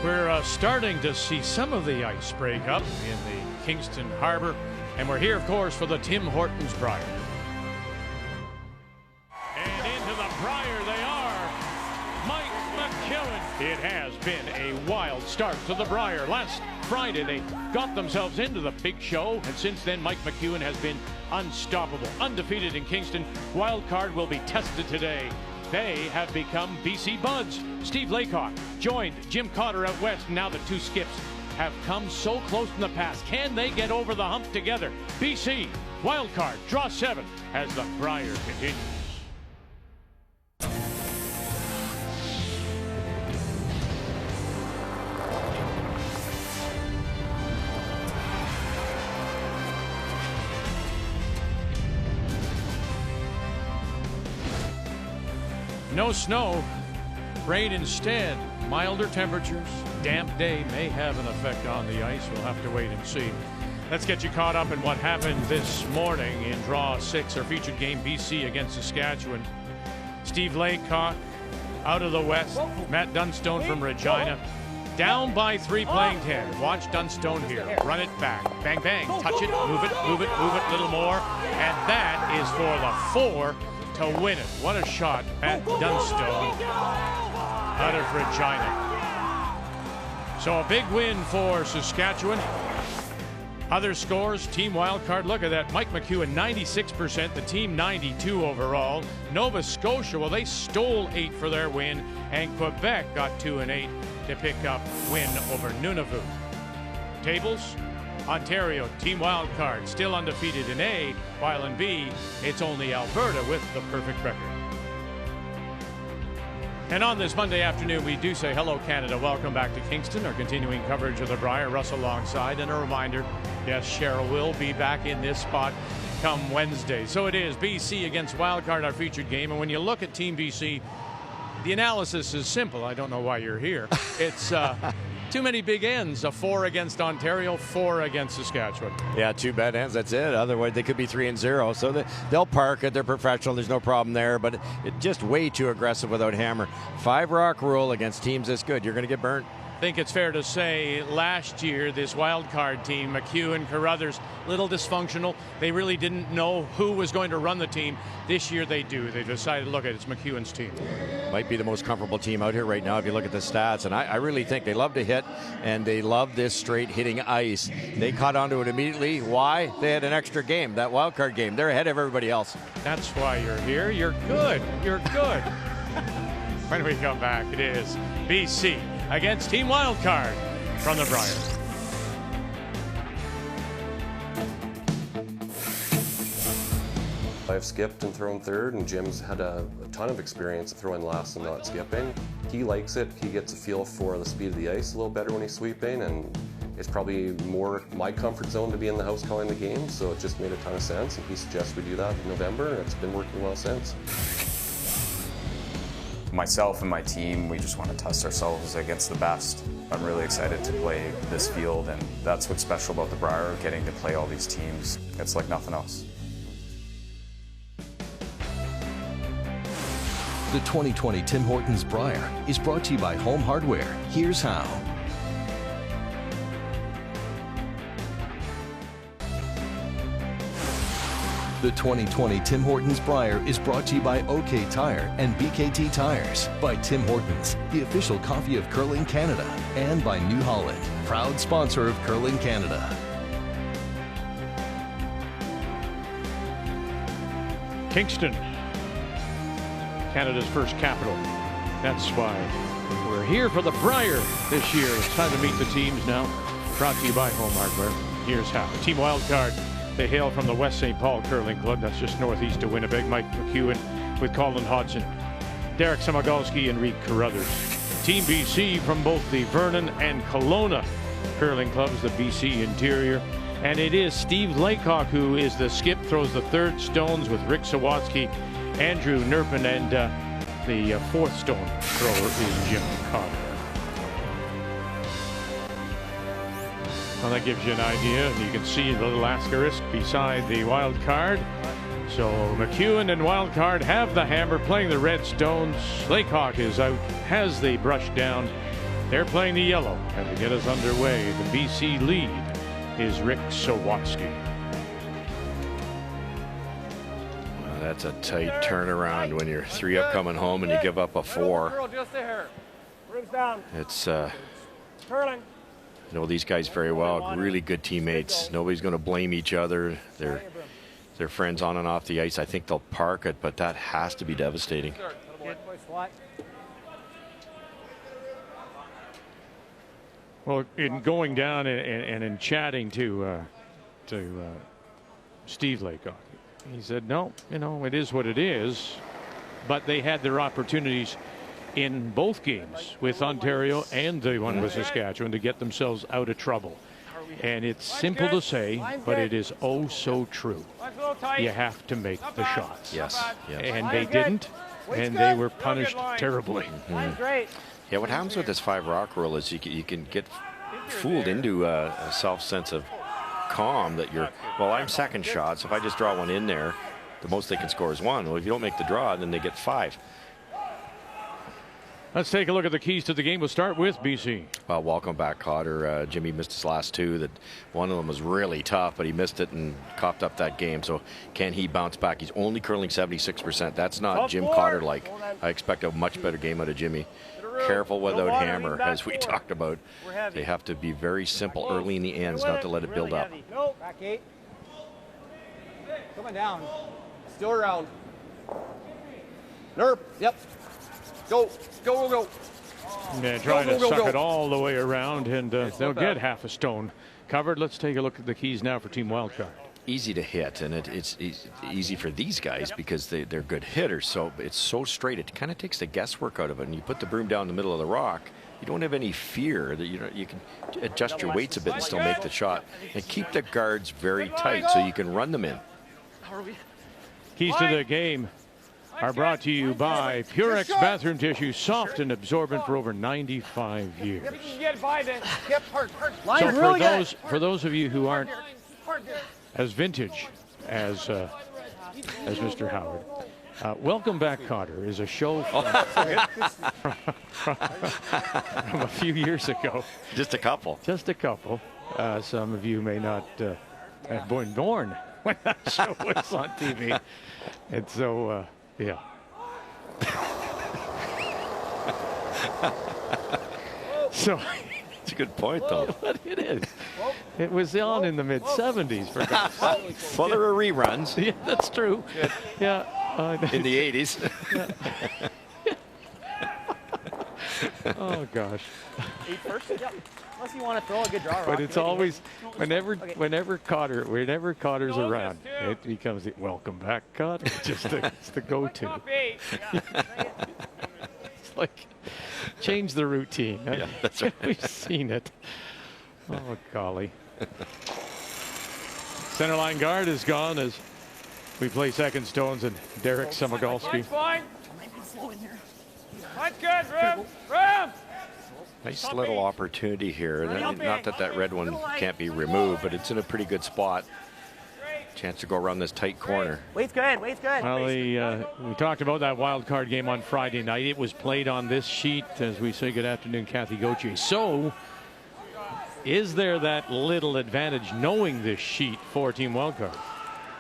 We're starting to see some of the ice break up in the Kingston Harbor, and we're here, of course, for the Tim Hortons Brier. And into the Brier they are. Mike McEwen. It has been a wild start to the Brier. Last Friday they got themselves into the big show, and since then Mike McEwen has been unstoppable, undefeated in Kingston. Wild card will be tested today. They have become BC buds. Steve Laycock joined Jim Cotter out west. Now the two skips have come so close in the past. Can they get over the hump together? BC, wild card, draw 7 as the Brier continues. No snow, rain instead. Milder temperatures, damp day may have an effect on the ice. We'll have to wait and see. Let's get you caught up in what happened this morning in Draw 6, our featured game, BC against Saskatchewan. Steve Laycock out of the west, Matt Dunstone from Regina. Down by 3 playing 10. Watch Dunstone here, run it back, bang, bang, touch it, move it, move it, move it, a little more. And that is for the 4 to win it. What a shot, Matt Dunstone out of Regina. So a big win for Saskatchewan. Other scores, team wildcard, look at that. Mike McEwen 96%, the team 92 overall. Nova Scotia, well, they stole 8 for their win, and Quebec got 2 and 8 to pick up win over Nunavut. Tables, Ontario, team wildcard, still undefeated in A, while in B, it's only Alberta with the perfect record. And on this Monday afternoon, we do say hello, Canada. Welcome back to Kingston. Our continuing coverage of the Brier. Russ alongside. And a reminder, yes, Cheryl will be back in this spot come Wednesday. So it is BC against wildcard, our featured game. And when you look at Team BC, the analysis is simple. I don't know why you're here. It's too many big ends. A 4 against Ontario, 4 against Saskatchewan. Yeah, 2 bad ends, that's it. Otherwise, they could be 3-0. So they'll park it. They're professional. There's no problem there. But it's just way too aggressive without hammer. 5-rock rule against teams this good. You're going to get burnt. I think it's fair to say last year, this wild card team, McEwen, Carruthers, little dysfunctional. They really didn't know who was going to run the team. This year they do. They decided, look, it's McEwen's team. Might be the most comfortable team out here right now if you look at the stats. And I really think they love to hit, and they love this straight hitting ice. They caught onto it immediately. Why? They had an extra game, that wild card game. They're ahead of everybody else. That's why you're here. You're good. You're good. When we come back, it is BC against Team Wildcard from the Brier. I've skipped and thrown third, and Jim's had a ton of experience throwing last and not skipping. He likes it. He gets a feel for the speed of the ice a little better when he's sweeping, and it's probably more my comfort zone to be in the house calling the game, so it just made a ton of sense, and he suggests we do that in November, and it's been working well since. Myself and my team, we just want to test ourselves against the best. I'm really excited to play this field, and that's what's special about the Brier, getting to play all these teams. It's like nothing else. The 2020 Tim Hortons Brier is brought to you by Home Hardware. Here's how. The 2020 Tim Hortons Brier is brought to you by OK Tire and BKT Tires, by Tim Hortons, the official coffee of Curling Canada, and by New Holland, proud sponsor of Curling Canada. Kingston, Canada's first capital. That's why we're here for the Brier this year. It's time to meet the teams now. Brought to you by Home Hardware. Here's how. Team Wildcard. They hail from the West St. Paul Curling Club. That's just northeast of Winnipeg. Mike McEwen with Colin Hodgson, Derek Samagalski, and Reed Carruthers. Team BC from both the Vernon and Kelowna Curling Clubs, the BC interior. And it is Steve Laycock who is the skip, throws the third stones with Rick Sawatsky, Andrew Nerpin, and the fourth stone thrower is Jim Cotter. Well, that gives you an idea, and you can see the little asterisk beside the wild card. So McEwen and wild card have the hammer, playing the red stones. Laycock is out, has the brush down, They're playing the yellow, and to get us underway, the BC lead is Rick Sawatsky. Well, that's a tight turnaround when you're 3 up coming home and you give up a 4. It's know these guys very well. Really good teammates. Nobody's going to blame each other. They're friends on and off the ice. I think they'll park it, but that has to be devastating. Well, in going down and in chatting to Steve Laycock, he said, no, you know, it is what it is. But they had their opportunities in both games with Ontario and the one with Saskatchewan to get themselves out of trouble. And it's simple to say, but it is oh so true. You have to make the shots. Yes. And they didn't, and they were punished terribly. Yeah, what happens with this 5 rock rule is you can get fooled into a self-sense of calm that you're, well, I'm second shot, so if I just draw one in there, the most they can score is 1. Well, if you don't make the draw, then they get 5. Let's take a look at the keys to the game. We'll start with BC. Well, welcome back, Cotter. Jimmy missed his last 2. That one of them was really tough, but he missed it and coughed up that game. So can he bounce back? He's only curling 76%. That's not Jim Cotter like. I expect a much better game out of Jimmy. Careful without hammer, as we talked about. They have to be very simple early in the ends, not to let it build up. Back 8. Coming down. Still around. Nerp. Yep. Go. Go, go, go. Yeah, trying to suck it all the way around, and they'll get half a stone covered. Let's take a look at the keys now for Team Wildcard. Easy to hit, and it's easy for these guys because they're good hitters. So it's so straight, it kind of takes the guesswork out of it. And you put the broom down the middle of the rock, you don't have any fear that you can adjust your weights a bit and still make the shot. And keep the guards very tight so you can run them in. Keys to the game are brought to you by Purex bathroom tissue, soft and absorbent for over 95 years. So for those of you who aren't as vintage as Mr. Howard, Welcome Back, Cotter is a show from a few years ago. Just a couple. Just a couple. Some of you may not have been born when that show was on TV. And so, yeah. So it's a good point, though. But it is. It was on in the mid-70s, for God's sake. Well, there were reruns. Yeah, that's true. Yeah. In the 80s. Oh, gosh. 8 first? Yep. Unless you want to throw a good draw. But it's always, whenever Cotter's around, it becomes the welcome back, Cotter. It's the go-to. It's like, change the routine. Yeah, that's right. We've seen it. Oh, golly. Center line guard is gone as we play second stones, and Derek Samagalski. That's good, Rim. Nice little opportunity here. Not that red one can't be removed, but it's in a pretty good spot. Chance to go around this tight corner. Wait's good. Well, we talked about that wild card game on Friday night. It was played on this sheet as we say good afternoon, Kathy Gauthier. So, is there that little advantage knowing this sheet for Team Wildcard?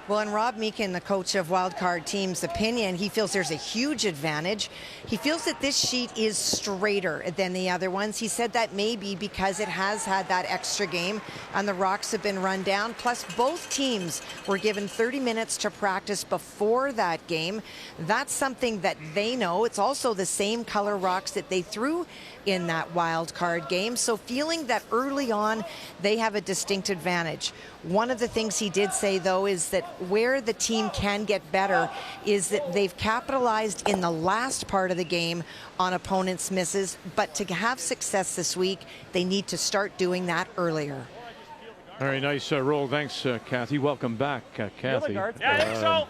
Well, in Rob Meakin, the coach of wildcard team's opinion, he feels there's a huge advantage. He feels that this sheet is straighter than the other ones. He said that may be because it has had that extra game and the rocks have been run down. Plus, both teams were given 30 minutes to practice before that game. That's something that they know. It's also the same color rocks that they threw in that wild card game. So feeling that early on they have a distinct advantage. One of the things he did say, though, is that where the team can get better is that they've capitalized in the last part of the game on opponents' misses, but to have success this week, they need to start doing that earlier. Very nice roll. Thanks, Kathy. Welcome back, Kathy. That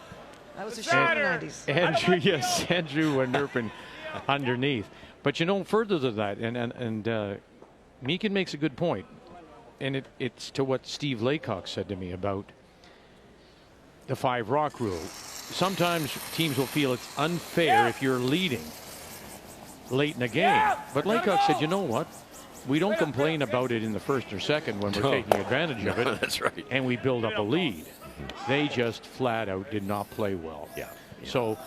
was a shot in the 90s. Andrew Nerpin underneath. But you know, further to that, and Meakin makes a good point, and it's to what Steve Laycock said to me about the 5 rock rule. Sometimes teams will feel it's unfair if you're leading late in the game. But Laycock said, you know what? We don't complain about it in the first or second when we're taking advantage of it. That's right. And we build up a lead. They just flat out did not play well. Yeah. So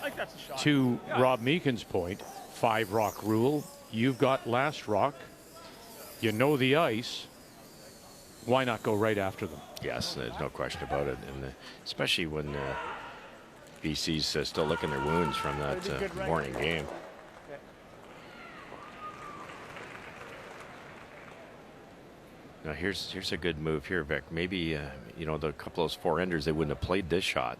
to Rob Meekin's point, 5 rock rule. You've got last rock. You know the ice. Why not go right after them? Yes, there's no question about it. And especially when BC's still licking their wounds from that morning game. Now here's a good move here, Vic. Maybe you know, the couple of those foreenders, they wouldn't have played this shot.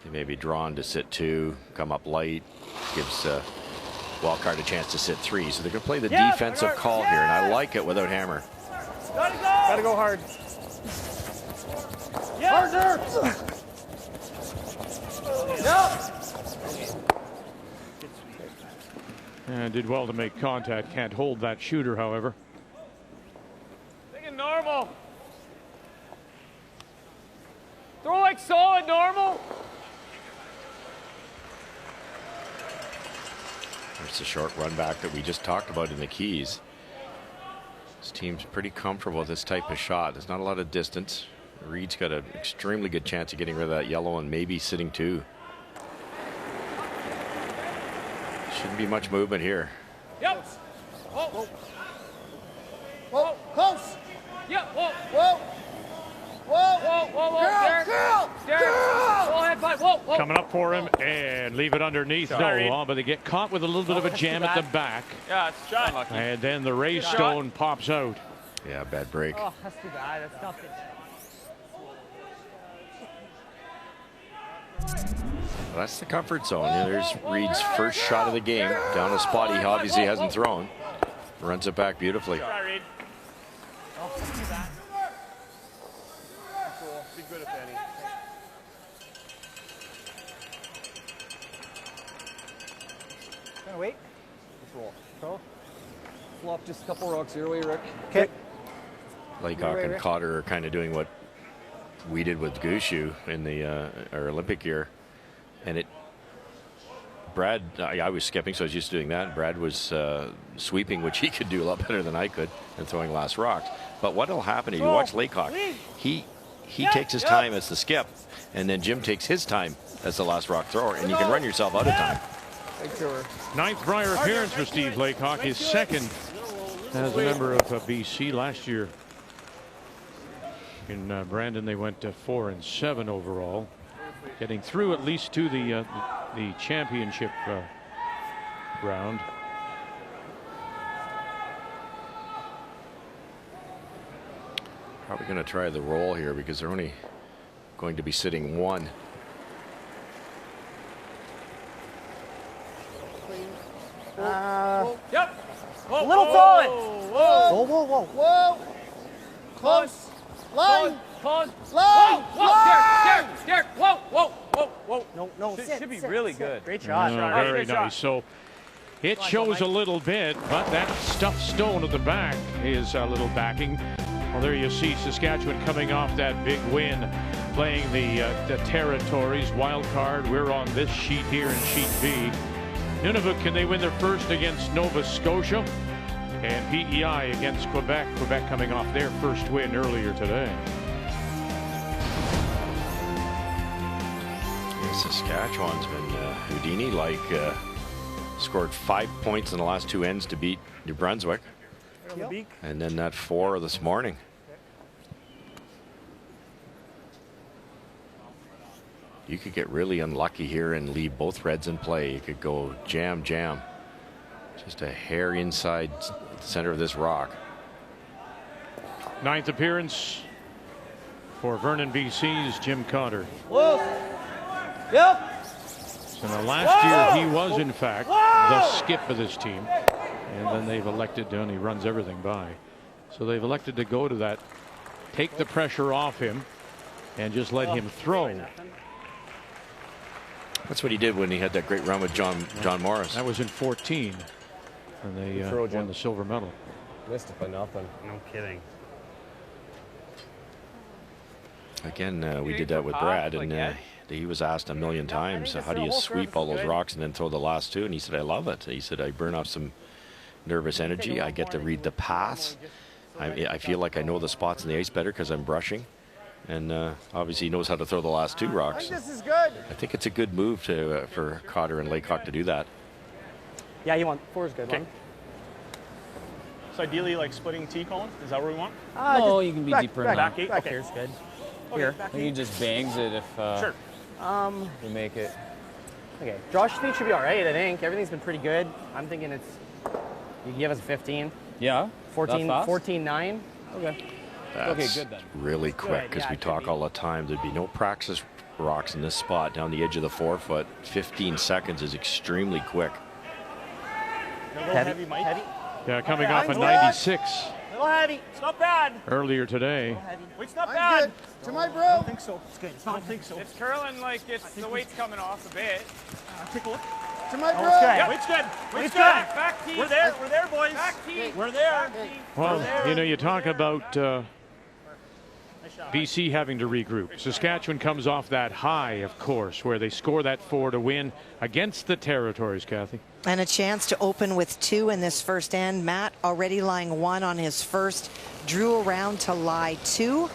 They may be drawn to sit 2, come up light, gives Wildcard a chance to sit 3. So they're going to play the defensive call here, and I like it without Hammer. Gotta go hard. Harder. And did well to make contact. Can't hold that shooter, however. Thinking normal. Throw like solid normal. There's the short run back that we just talked about in the Keys. This team's pretty comfortable with this type of shot. There's not a lot of distance. Reed's got an extremely good chance of getting rid of that yellow and maybe sitting 2. Shouldn't be much movement here. Yep. Whoa. Whoa. Close. Yep. Whoa. Whoa. Girl. Go ahead, bud. Whoa. Coming up for him and leave it underneath. No, but they get caught with a little bit of a jam at the back. Yeah, it's shot. And then the Ray Stone pops out. Yeah, bad break. Oh, that's too bad. That's nothing. Well, that's the comfort zone. Yeah, there's Reed's first shot of the game. Down a spot he obviously hasn't thrown. Runs it back beautifully. Try, Reed. Oh, that's too bad. Cool. Be good if any. Kind of wait. Let's roll. Go. Flop just a couple rocks your way, Rick. Okay. Laycock and Cotter are kind of doing what we did with Gushu in the our Olympic year, and Brad, I was skipping, so I was used to doing that. Brad was sweeping, which he could do a lot better than I could, and throwing last rocks. But what'll happen if you watch Laycock? He takes his time as the skip, and then Jim takes his time as the last rock thrower, and you can run yourself out of time. Ninth Brier appearance for Steve Laycock, his second as a member of BC last year. In Brandon, they went to 4-7 overall, getting through at least to the championship round. Probably going to try the roll here because they're only going to be sitting 1. Yep. Whoa, little solid. Whoa. Close. Line. Close. Line. Whoa. Derek. Whoa. No. Should be really good. Great shot. Very nice. So it shows a little bit, but that stuffed stone at the back is a little backing. Well, there you see Saskatchewan coming off that big win, playing the territories wild card. We're on this sheet here in sheet B. Nunavut, can they win their first against Nova Scotia? And PEI against Quebec. Quebec coming off their first win earlier today. Saskatchewan's been Houdini-like. Scored 5 points in the last 2 ends to beat New Brunswick. And then that 4 this morning. You could get really unlucky here and leave both Reds in play. You could go jam. Just a hair inside the center of this rock. 9th appearance for Vernon BC's Jim Cotter. Yep. So now last year he was in fact the skip of this team. And then they've elected to, and he runs everything by. So they've elected to go to that, take the pressure off him, and just let him throw. That's what he did when he had that great run with John Morris. That was in 14, and they won the silver medal. Missed it by nothing. No kidding. Again, we did that with Brad, and he was asked a million times, how do you sweep all those rocks and then throw the last two? And he said, I love it. He said, I burn off some nervous energy. I get to read the paths. I feel like I know the spots in the ice better because I'm brushing. And obviously he knows how to throw the last two rocks. I think this is good. I think it's a good move for Cotter and Laycock to do that. Yeah, you want 4 is good. Okay. So ideally, like splitting T, Colin? Is that what we want? No, you can be deeper in back that. eight? Back Okay. here's good. Okay. Here. I think he just bangs it if Sure. you make it. Okay. Josh feet should be all right, I think. Everything's been pretty good. I'm thinking you can give us a 15. Yeah? 14, That fast? 14-9. Okay. That's Okay, good then. really quick because Yeah, we it could talk be. all the time. There'd be no practice rocks in this spot down the edge of the 4-foot. 15 seconds is extremely quick. A little heavy, Mike. Heavy. Yeah, coming Okay, off a mine's 96 A little heavy. It's not bad. earlier today. It's not bad. To my bro. I don't think so. It's good. It's I fine. don't think so. It's curling like it's the weight's coming off a bit. Take a look. To my bro. It's good. Yep. Weight's good. Weight's Weight's good. good. Back tee. We're there. We're there, boys. Back tee. We're there. Back tee. Well, you know, you talk about BC having to regroup. Saskatchewan comes off that high, of course, where they score that 4 to win against the Territories, Kathy. And a chance to open with 2 in this first end. Matt already lying 1 on his first, drew around to lie 2.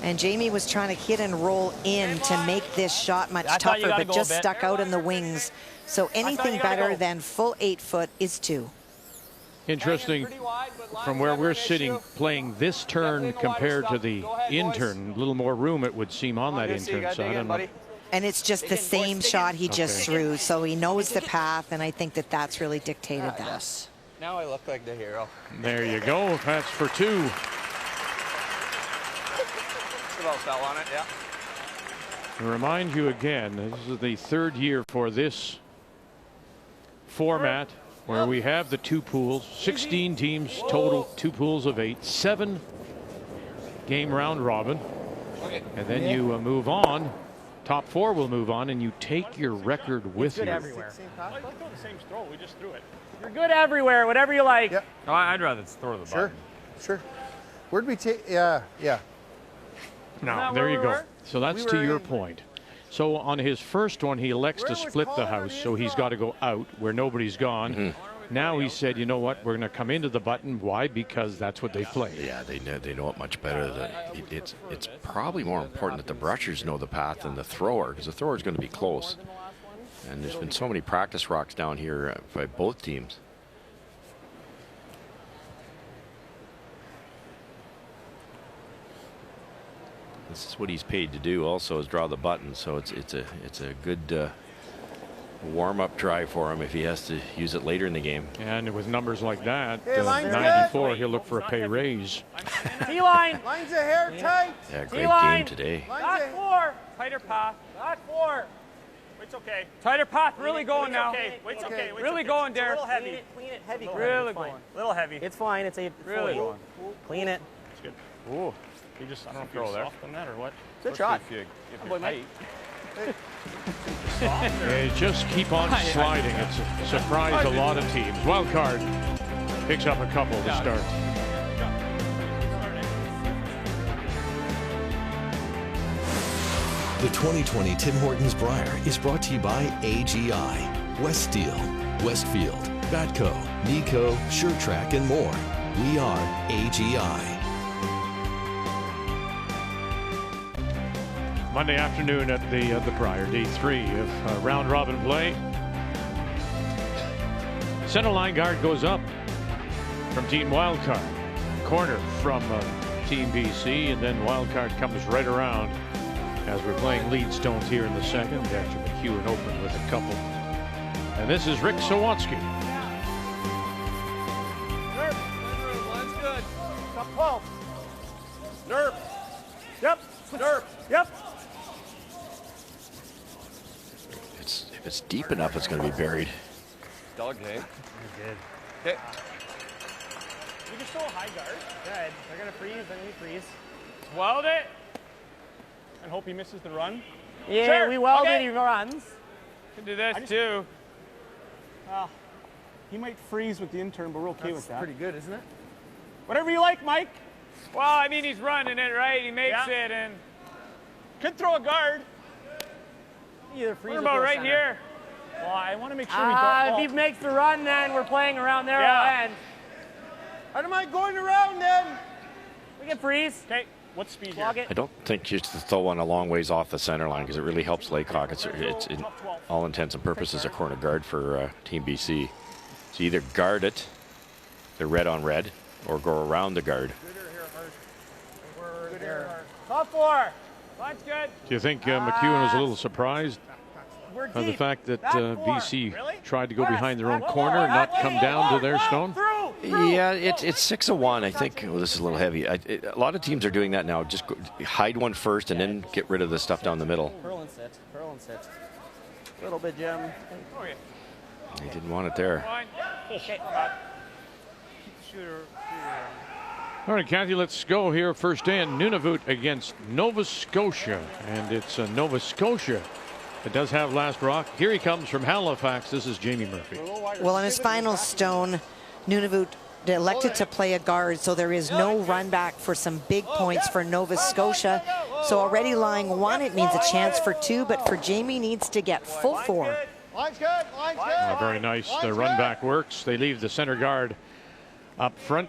And Jamie was trying to hit and roll in to make this shot much tougher, but just stuck out in the wings. So anything better than full 8-foot is 2. Interesting, from where we're sitting, playing this turn compared to the in-turn, a little more room it would seem on that in-turn, so I don't know. And it's just the same shot he just threw, so he knows the path, and I think that that's really dictated that. Now I look like the hero. There you go, that's for 2. About fell on it, yeah. To remind you again, this is the 3rd year for this format where we have the 2 pools, 16 teams total, 2 pools of 8, 7 game round robin, and then you move on. Top 4 will move on, and you take your record with you. I like the same throw. We just threw it. You're good everywhere. Whatever you like. Yep. Oh, I'd rather throw the button. Sure. Where'd we take? Yeah. Now, there you go. So that's to your point. So on his first one, he elects to split the house, so he's got to go out where nobody's gone. Now he said, you know what, we're going to come into the button. Why? Because that's what they play. Yeah, they know it much better. It's probably more important that the brushers know the path than the thrower, because the thrower is going to be close. And there's been so many practice rocks down here by both teams. This is what he's paid to do. Also, is draw the button. So it's a good warm-up try for him if he has to use it later in the game. And with numbers like that, line's 94, good. he'll look for a pay raise. T-line. Line's a hair tight. Yeah, great T-line. game today. Back 4. Tighter path. Back 4. It's okay. Tighter path. Really going now. Okay. It's okay. Really going, Derek. A little heavy. Clean it heavy. Really It's fine. going. A little heavy. It's fine. It's a Really fully. going. Clean it. It's good. Ooh. You just, I don't know if you're soft on that or what. Good shot. If boy, you're Mike. tight. They just keep on sliding. It's a surprise a lot of teams. Wild card picks up a couple to start. The 2020 Tim Hortons Brier is brought to you by AGI, West Steel, Westfield, Batco, Nico, SureTrack, and more. We are AGI. Monday afternoon at the Brier, day 3 of round robin play. Center line guard goes up from Team Wildcard. Corner from Team BC, and then Wildcard comes right around as we're playing Leadstones here in the second after McEwen opened with a couple. And this is Rick Sawatsky. One's good. Top 12. Nerf. Yep. Nerf. Yep. If it's deep enough, it's going to be buried. Dog day. Good. Okay. We just throw a high guard Good. They're going to freeze. They're going to freeze. Weld it. and hope he misses the run. Yeah, Sure, we welded. okay. He runs. Can do this too. He might freeze with the intern, but we're okay with that. Pretty good, isn't it? Whatever you like, Mike. Well, I mean, he's running it, right? He makes Yeah. it, and Could throw a guard. Either freeze What or about throw right center. here? Well, I want to make sure we go. If he makes the run, then we're playing around there. Yeah. End. I don't mind going around then. We can freeze. Okay, what speed Log here? it. I don't think you should throw one a long ways off the center line because it really helps Laycock. It's in all intents and purposes a corner guard for Team BC. So either guard it, the red on red, or go around the guard. Top 4. Line's good. Do you think McEwen was a little surprised We're by the deep. fact that Back 4. BC Really? tried to go West, behind their own back corner and not come down to their stone? Through. Yeah, it's 6 of 1. I think. Oh, this is a little heavy. A lot of teams are doing that now. Just hide one first and then get rid of the stuff down the middle. Curl and sit. Curl and sit. A little bit, Jim. Oh, yeah. They didn't want it there. Fine. Okay. Shooter. All right, Kathy, let's go here. First in, Nunavut against Nova Scotia. And it's Nova Scotia that does have last rock. Here he comes from Halifax. This is Jamie Murphy. Well, on his final stone, Nunavut elected to play a guard, so there is no run back for some big points for Nova Scotia. So already lying 1, it means a chance for 2, but for Jamie needs to get full 4. Line's good. Line's good. Oh, very nice. The run back works. They leave the center guard up front.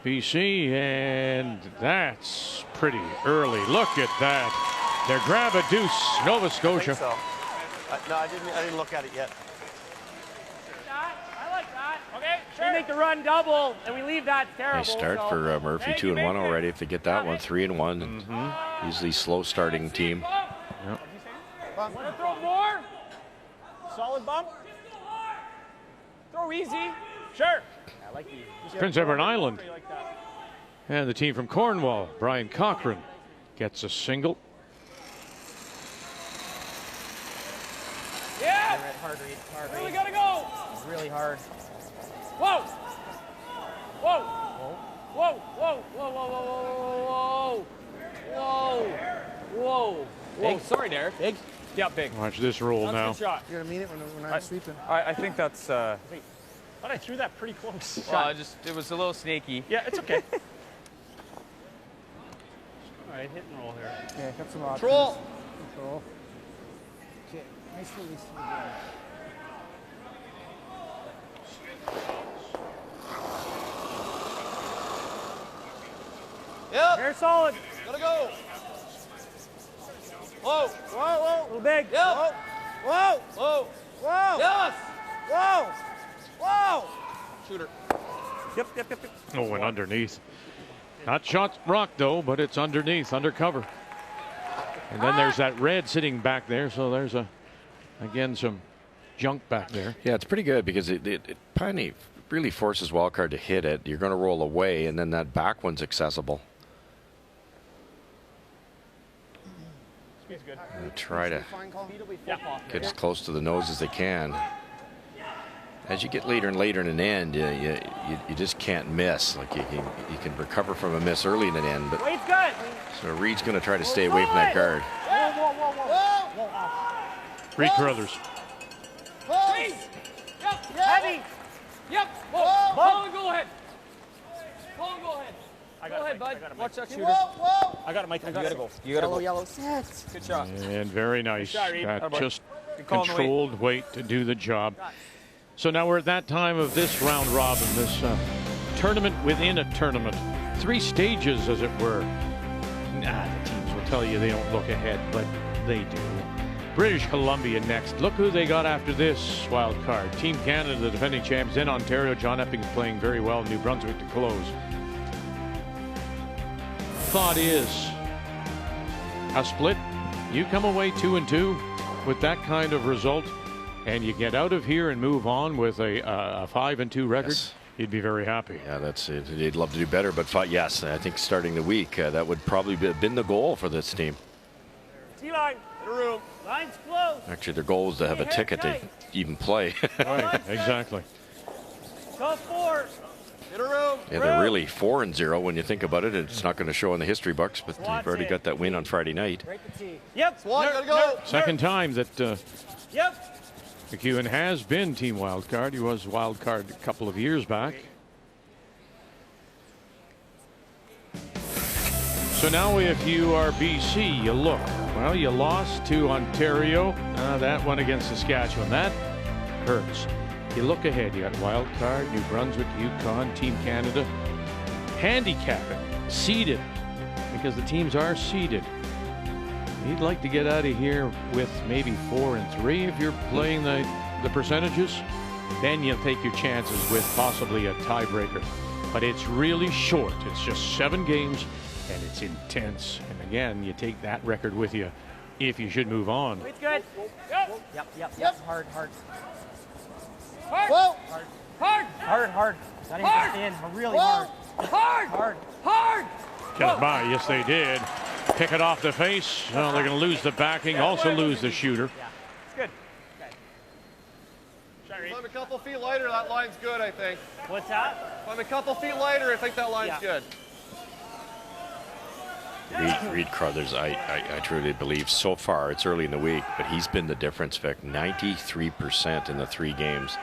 BC, and that's pretty early. Look at that. They're grab a deuce, Nova Scotia. So. No, I didn't look at it yet. I like that. Okay, We sure. make the run double, and we leave that terrible. Nice start so- for Murphy. 2 and 1 already. If they get that one, 3 and 1. And usually slow starting team. Want to throw more? Solid bump. Throw easy. Sure. I like these. Prince Edward Island. Like that. And the team from Cornwall, Brian Cochran, gets a single. Yeah. Hard read. Hard Really read. gotta go. It's really hard. Whoa. Whoa. Whoa. Whoa. Whoa. Whoa. Whoa. Whoa. Whoa. Sorry, Derek. Big. Yeah, big. Watch this roll That's a now. good shot. You're gonna mean it when I'm sweeping. I think that's. But I threw that pretty close. Well, it was a little snaky. Yeah, it's okay. All right, hit and roll here. Yeah, got some options. Control. Okay, nice release. Yep. Very solid. Gotta go. Whoa. Whoa, whoa. A little big. Yep. Whoa. Whoa. Whoa. Whoa. Yes. Whoa. Whoa. Shooter. Yep, yep, yep, yep. Oh, and underneath. Not shot rock, though, but it's underneath, undercover. And then there's that red sitting back there, so there's, again, some junk back there. Yeah, it's pretty good because it kind of really forces Wildcard to hit it. You're going to roll away, and then that back one's accessible. Speed's good. And try to Yeah. get as close to the nose as they can. As you get later and later in an end, you just can't miss. Like you can recover from a miss early in an end, but Weight's good. so Reed's going to try to stay away from that guard. Whoa, whoa, whoa, whoa. Whoa. Reed Carruthers. Please. Yep. Heavy. Yep. Whoa. Paul, go ahead. Paul, go ahead. I Go got ahead, it, Mike. bud. I got it, Watch Mike. that shooter. I got it, Mike. You gotta go. You gotta Yellow, go. yellow. Set. Good shot. And very nice. shot, Reed. That Attaboy. just Good call on the weight. controlled weight to do the job. So now we're at that time of this round robin, this tournament within a tournament. 3 stages, as it were. The teams will tell you they don't look ahead, but they do. British Columbia next. Look who they got after this wild card. Team Canada, the defending champs in Ontario. John Epping's playing very well. New Brunswick to close. Thought is a split. You come away 2-2 with that kind of result, and you get out of here and move on with a 5-2 record. Yes. You'd be very happy. Yeah, that's it. They'd love to do better, but yes, I think starting the week, that would probably have been the goal for this team. T-line. In a room. Line's close. Actually, their goal is to have a ticket to even play. Right, exactly. Top 4. In a room. Yeah, they're really 4-0 when you think about it. It's not going to show in the history books, but they've already got that win on Friday night. Break the T. Yep. Swan, gotta go. Second time that Yep. McEwen has been team wildcard. He was wildcard a couple of years back. So now if you are BC, you look. Well, you lost to Ontario. That one against Saskatchewan. That hurts. You look ahead. You got wild card, New Brunswick, Yukon, Team Canada. Handicap it, seeded, because the teams are seeded. You'd like to get out of here with maybe 4-3 if you're playing the percentages. Then you'll take your chances with possibly a tiebreaker. But it's really short. It's just 7 games, and it's intense. And again, you take that record with you if you should move on. It's good. Yep. Hard. Whoa. Hard. Not even just in, really hard. Hard. Get it by. Yes, they did. Pick it off the face. Well, they're going to lose the backing, also lose the shooter. Yeah, it's good. If I'm a couple feet lighter, that line's good, I think. What's that? If I'm a couple feet lighter, I think that line's good. Reed Carruthers, I truly believe so far, it's early in the week, but he's been the difference, Vic. 93% in the 3 games,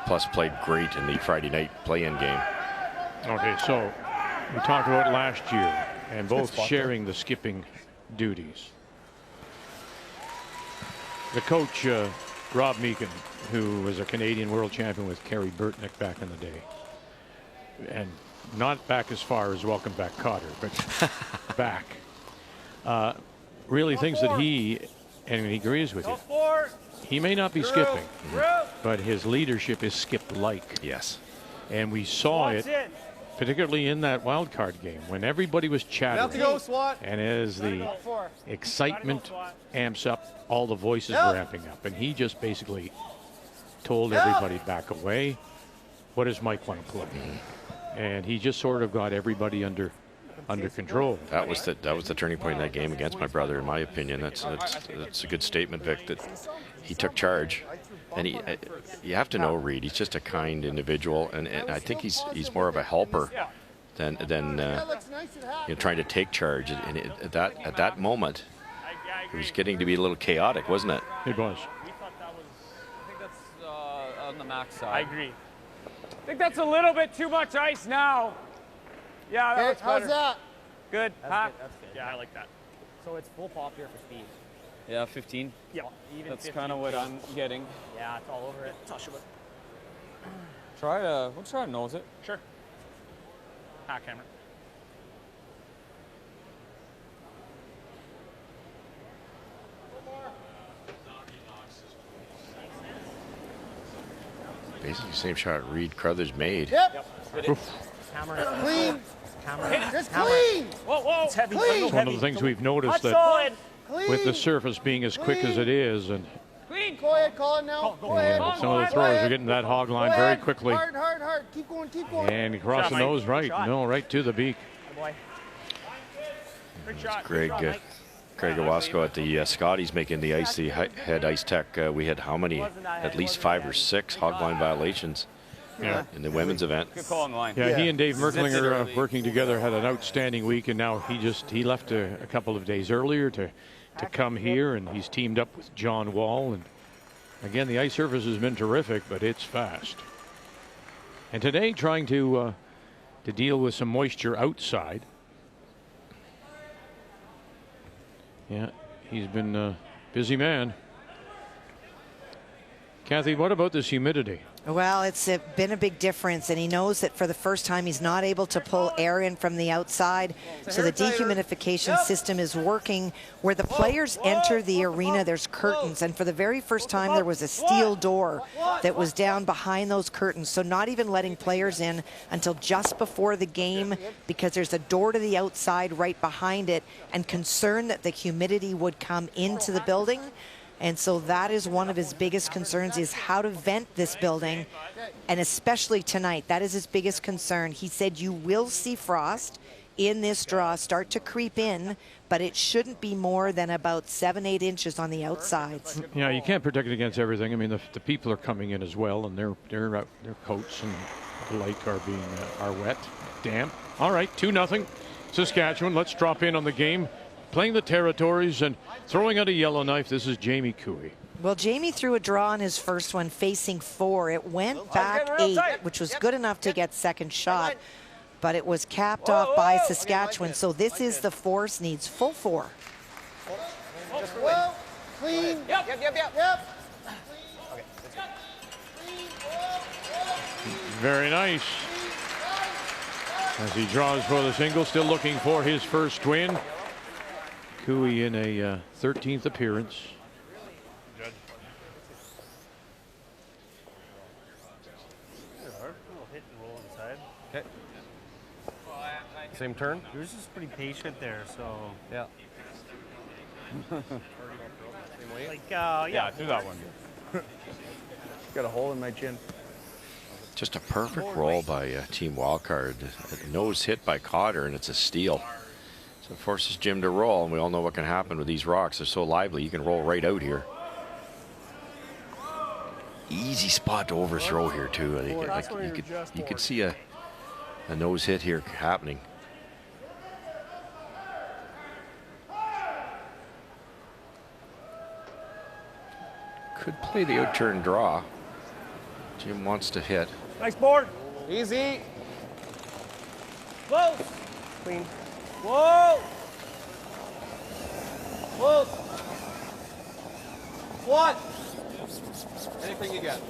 plus played great in the Friday night play-in game. Okay, so we talked about last year and both sharing the skipping duties. The coach, Rob McEwen, who was a Canadian world champion with Kerry Burtnick back in the day, and not back as far as Welcome Back Cotter, but back. Really thinks that he, and he agrees with you, he may not be skipping, but his leadership is skip-like. Yes. And we saw it, particularly in that wild card game, when everybody was chattering. And as the excitement amps up, all the voices ramping up. And he just basically told everybody back away. What does Mike want to play? And he just sort of got everybody under control. That was the turning point in that game against my brother, in my opinion. That's a good statement, Vic, that he took charge. And you have to know Reed. He's just a kind individual, and I think he's more of a helper than trying to take charge. And at that moment, it was getting to be a little chaotic, wasn't it? It was. I think that's on the max side. I agree. I think that's a little bit too much ice now. Yeah, that looks better. How's that? Good. That's good. Yeah, I like that. So it's full pop here for speed. Yeah, 15. Yeah. Even That's 15. kind of what I'm getting. Yeah, it's all over it. Touch it. We'll try to nose it. Sure. Hack hammer. Basically the same shot Reed Carruthers made. Yep. Hammer. Clean. Hammer. Just clean. Whoa. It's heavy. Clean. It's one of the things we've noticed, that solid. with the surface being as quick as it is, and Clean. Go ahead, Colin, now. Go ahead. some of the throwers are getting that hog line very quickly. Hard. Keep going. And crossing those right. No, right to the beak. Good boy. Good shot. Craig Owasco at the Scotties making the ice, the head ice tech. We had how many? At least 5 or 6 hog line violations in the women's event. Good call on the line. Yeah, he and Dave Merklinger working together had an outstanding week, and now he left a couple of days earlier to come here, and he's teamed up with John Wall. And again, the ice surface has been terrific, but it's fast. And today, trying to deal with some moisture outside. Yeah, he's been a busy man. Kathy, what about this humidity? Well, it's been a big difference, and he knows that for the first time he's not able to pull air in from the outside. So the dehumidification system is working. Where the players enter the arena, there's curtains, and for the very first time there was a steel door that was down behind those curtains. So not even letting players in until just before the game, because there's a door to the outside right behind it, and concern that the humidity would come into the building. And so that is one of his biggest concerns, is how to vent this building, and especially tonight. That is his biggest concern. He said you will see frost in this draw start to creep in, but it shouldn't be more than about 7-8 inches on the outsides. Yeah, you can't protect it against everything. I mean, the people are coming in as well, and their coats and the like are wet, damp. All right, 2-0 Saskatchewan. Let's drop in on the game. Playing the territories and throwing out a yellow knife. This is Jamie Cooey. Well, Jamie threw a draw on his first one facing 4. It went back 8, which was good enough to get second shot, but it was capped off by Saskatchewan. So this is the force, needs full 4. Whoa. Clean. Yep. Yep. Very nice. As he draws for the single, still looking for his first win. Cooey in a 13th appearance. Okay. Same turn? Yours is pretty patient there, so. Yeah. Like, yeah, do that one. Got a hole in my chin. Just a perfect roll by Team Wildcard. A nose hit by Cotter, and it's a steal. So it forces Jim to roll, and we all know what can happen with these rocks. They're so lively, you can roll right out here. Easy spot to overthrow here, too. I think, like, you could see a nose hit here happening. Could play the out-turn draw. Jim wants to hit. nice board. Easy. Close. Clean. Whoa. Close. One. Anything you got.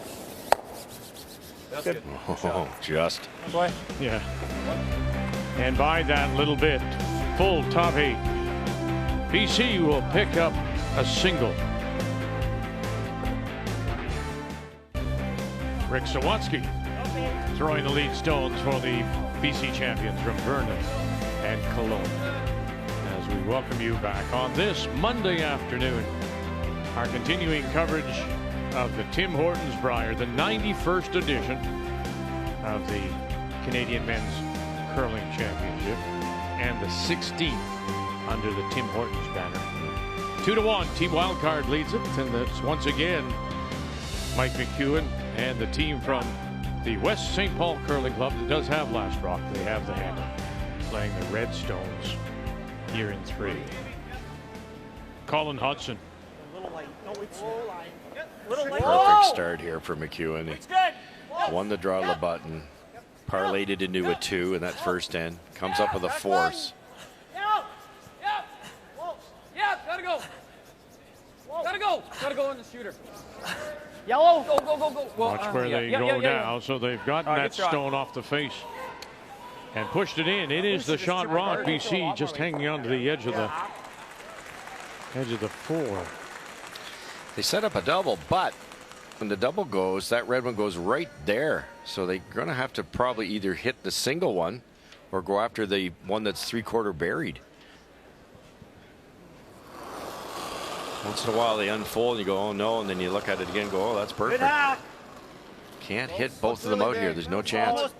That's Good. Oh, just. Boy. Yeah. And by that little bit, full top 8. BC will pick up a single. Rick Sawatsky throwing the lead stones for the BC champions from Vernon and Cologne. As we welcome you back on this Monday afternoon, our continuing coverage of the Tim Hortons Brier, the 91st edition of the Canadian Men's Curling Championship, and the 16th under the Tim Hortons banner. 2-1, Team Wildcard leads it, and that's once again Mike McEwen and the team from the West St. Paul Curling Club that does have last rock. They have the hammer, playing the Red Stones here in 3. Colin Hudson. Little light. No, it's low line. Little light. Perfect start here for McEwen. It's good. Won the draw the button, parlayed it into a 2 in that first end. Comes up with a force. Yep. Gotta go. Gotta go in the shooter. Yellow. Go. Watch where they go now. So they've gotten that stone off the face and pushed it in. It is the shot rock. BC just hanging on to the edge of the 4. They set up a double, but when the double goes, that red one goes right there. So they're going to have to probably either hit the single one or go after the one that's 3/4 buried. Once in a while they unfold and you go, oh no, and then you look at it again and go, oh, that's perfect. Can't hit both of them out here. There's no chance.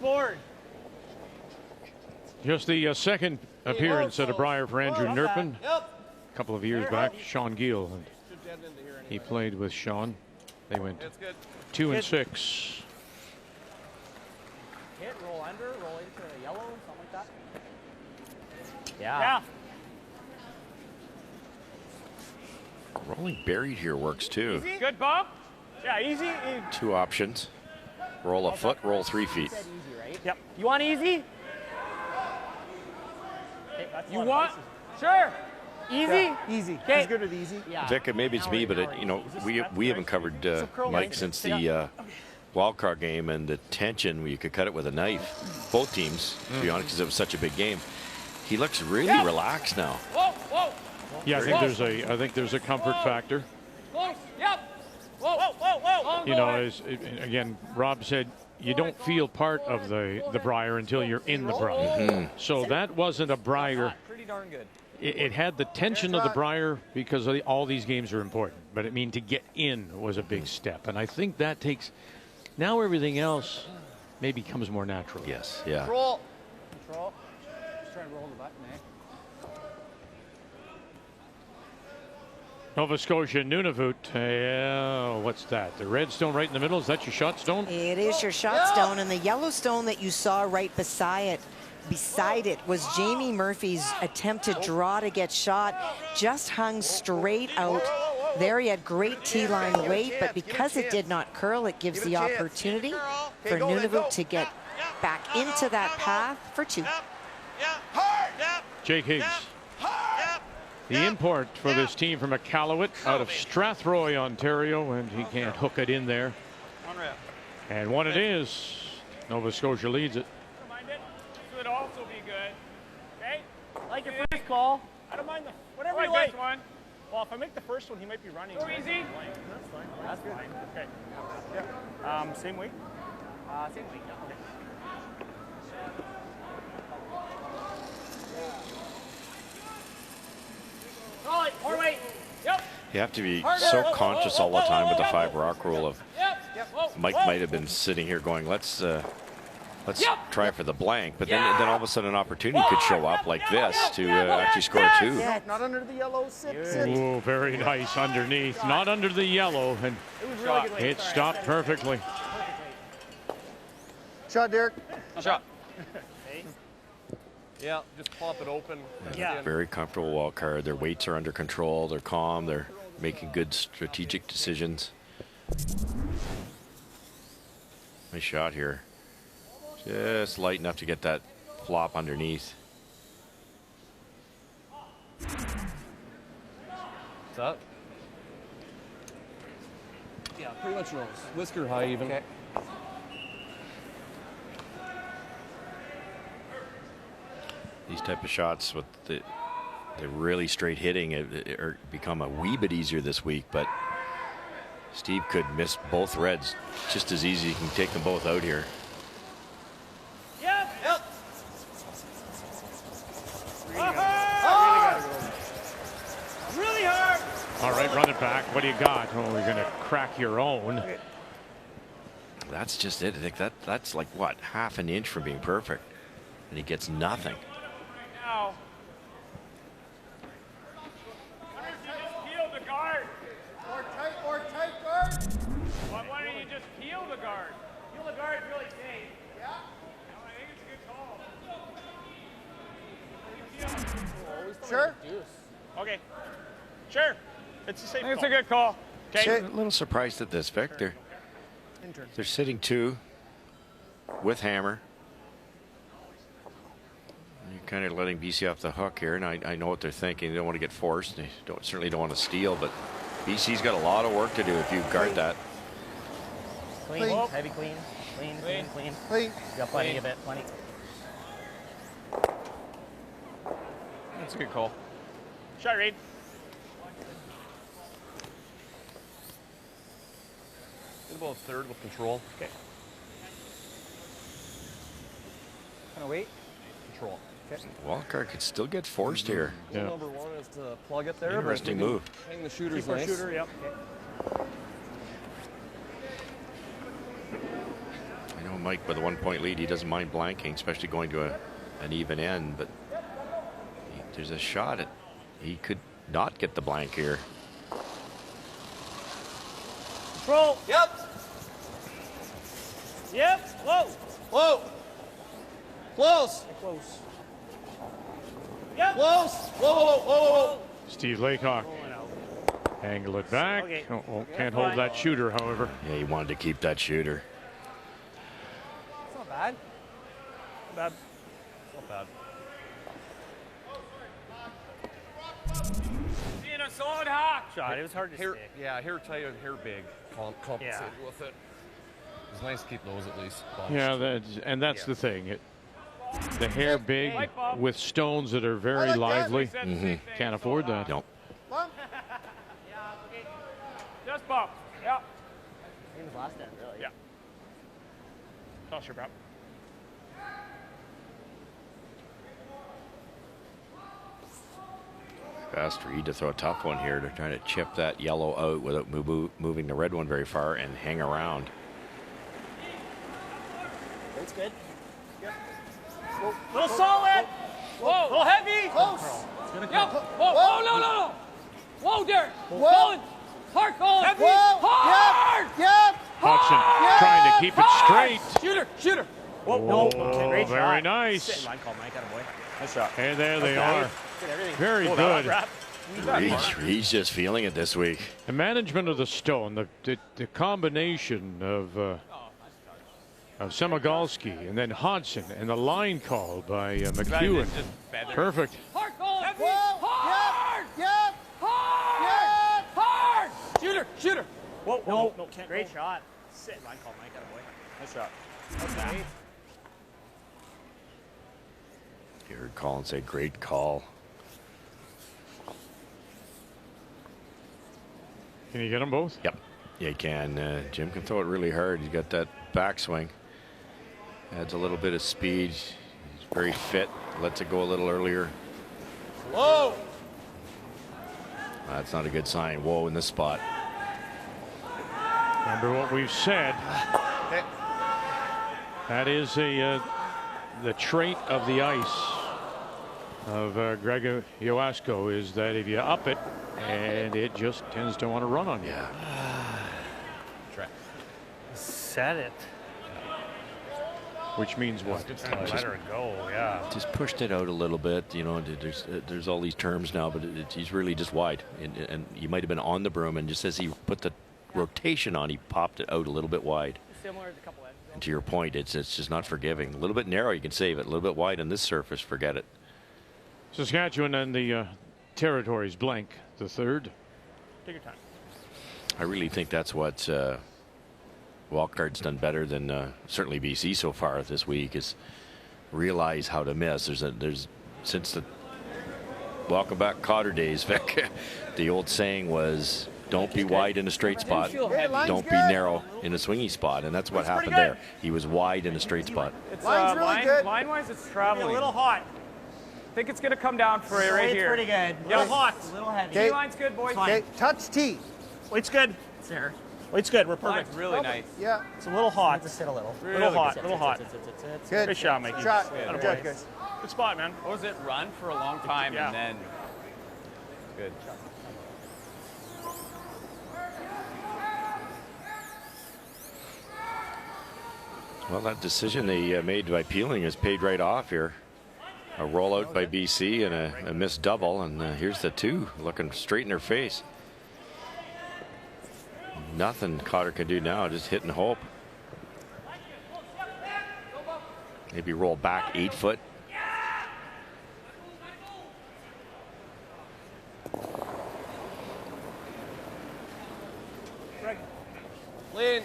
Just the second appearance at a Brier for Andrew Nerpin. A couple of years back, Sean Gill. And he played with Sean. They went 2 and 6. Hit, roll under, roll into a yellow, something like that. Yeah. Rolling buried here works too. Easy. Good, Bob. Yeah, easy. 2 options. Roll a foot, roll 3 feet. Easy, right? Yep. You want easy? You want? Sure. Easy? Yeah, easy. He's good with easy. Yeah. Vic, maybe it's me, but we haven't covered Mike since the wild card game and the tension where you could cut it with a knife. Both teams, to be honest, because it was such a big game. He looks really relaxed now. Whoa. Yeah, I think there's a comfort factor. Close. Yep. Whoa. You know, again, Rob said you don't feel part of the Brier until you're in the Brier. So that wasn't a Brier. Pretty darn good. It had the tension of the Brier because all these games are important, but it means to get in was a big step, and I think that takes. Now everything else maybe comes more natural. Yes. Yeah. Control. Just try and roll the button, Nova Scotia, Nunavut. What's that? The red stone right in the middle. Is that your shot stone? It is your shot stone, and the yellow stone that you saw right beside it was Jamie Murphy's attempted draw to get shot. Just hung straight out. There he had great T-line weight, but because it did not curl, it gives the opportunity for Nunavut to get back into that path for 2. Jake Higgs. The import for this team from Iqaluit out of Strathroy, Ontario, and he can't hook it in there. And one it is. Nova Scotia leads it. I don't mind it. This would also be good. Okay? Like your first call. I don't mind the whatever you like. One. Well, if I make the first one, he might be running. Go easy. That's fine. That's good. Okay. Yeah. Same weight? Same week. Okay. Roll it. More weight. Yep. You have to be so conscious all the time with the 5 rock rule of Mike might have been sitting here going, let's try for the blank, but then all of a sudden an opportunity could show up like this to actually score 2. Not under the yellow. Sit. Oh, very nice underneath. Not under the yellow, and it stopped perfectly. Shot, Derek. Shot. Yeah, just pop it open. Very comfortable wild card. Their weights are under control. They're calm. They're making good strategic decisions. Nice shot here. Just light enough to get that flop underneath. What's up? Yeah, pretty much nose. Whisker high even. Okay. These type of shots with the really straight hitting it become a wee bit easier this week, but Steve could miss both reds just as easy. He can take them both out here. Yep. Really hard. All right, run it back. What do you got? Oh, you're going to crack your own. That's just it. I think that's like, what, half an inch from being perfect, and he gets nothing. Now. Why don't you just peel the guard? More tight guard. Why don't you just peel the guard? Peel the guard really safe. I think it's a good call. Sure. Okay. Sure. It's a safe call. It's a good call. Okay. A little surprised at this, Vic. They're sitting 2 with hammer. You're kind of letting BC off the hook here, and I know what they're thinking. They don't want to get forced. They certainly don't want to steal, but BC's got a lot of work to do if you guard that. Clean. Heavy clean. Clean. You got plenty of it. Plenty. That's a good call. Shot, Reed. Get about 3rd with control. Okay. Kind of weight. Control. Okay. Wild card could still get forced here. Yeah. Number 1 is to plug it there. Interesting move. Hang the shooter's Keep our nice. shooter, yep. Okay. I know Mike with a 1-point lead, he doesn't mind blanking, especially going to an even end, but there's a shot at he could not get the blank here. Control. Yep. Whoa. Whoa. Close. Close. Yep. Close. Whoa. Steve Laycock. Angle it back. Okay. Oh, can't hold that shooter, however. Yeah, he wanted to keep that shooter. It's not bad. Not bad. Seeing a solid hawk. Shot. It was hard to Hair, stick. yeah, hair tight and hair big. Compensated with it. It was nice to keep those at least. Yeah, that's the thing. The hair big with stones that are very lively. Can't afford that. Nope. Just bump. Yeah. Same as last end, really. Yeah. Toss your prop. Fast Reed to throw a tough one here. They're trying to chip that yellow out without moving the red one very far and hang around. That's good. Little solid. Whoa. Little heavy. Close. Yep. Whoa, no. Whoa, Derek. Colin. Hard, Colin. Heavy. Hard. Yep. Hodgson trying to keep it straight. Shooter. Oh, Great very shot. nice. Line call, Mike. Attaboy. Nice shot. And there they are. Did everything. Very Oh, good. that wrap. Reed's just feeling it this week. The management of the stone, the combination of Semagalski and then Hodgson and the line call by McEwen. Perfect. Hard, Colin. Whoa. Hard. Whoa, no, can't. Great shot. Sit. Line call, Mike. Boy. Nice shot. Okay. You heard Colin say, great call. Can you get them both? Yep. Yeah, you can. Jim can throw it really hard. He's got that backswing. Adds a little bit of speed. He's very fit. Lets it go a little earlier. Whoa! That's not a good sign. Whoa, in this spot. Remember what we've said. Okay. That is the trait of the ice of Greg Yoasko, is that if you up it, and it just tends to want to run on you. Yeah. Set it. Which means what? Let her go, yeah. Just pushed it out a little bit. You know, there's all these terms now, but he's really just wide. And he might have been on the broom, and just as he put the rotation on, he popped it out a little bit wide. Similar to a couple edges. And to your point, it's just not forgiving. A little bit narrow, you can save it. A little bit wide on this surface, forget it. Saskatchewan and the territories blank the third. Take your time. I really think that's what Wildcard's done better than certainly BC so far this week, is realize how to miss. There's since the welcome back Cotter days, Vic, the old saying was, don't be wide in a straight spot, don't be narrow in a swingy spot, and that's what happened there. He was wide in a straight spot. It's Line-wise, it's traveling. a little hot. I think it's going to come down for you right It's here. pretty good. Yeah, Little hot. A little heavy. T line's good, boys. Okay, touch T. Weight's good. It's there. Weight's good. We're perfect. Line's really nice. Yeah. It's a little hot. Just sit a little. Little hot. Little hot. Good. Good shot, Mikey. Shot. Atta Good, boy. good. Good spot, man. What was it? Run for a long time Yeah. and then. Good. Well, that decision they made by Peeling is paid right off here. A rollout by BC and a missed double, and here's the two looking straight in their face. Nothing Cotter can do now, just hit and hope. Maybe roll back 8 foot. Lean.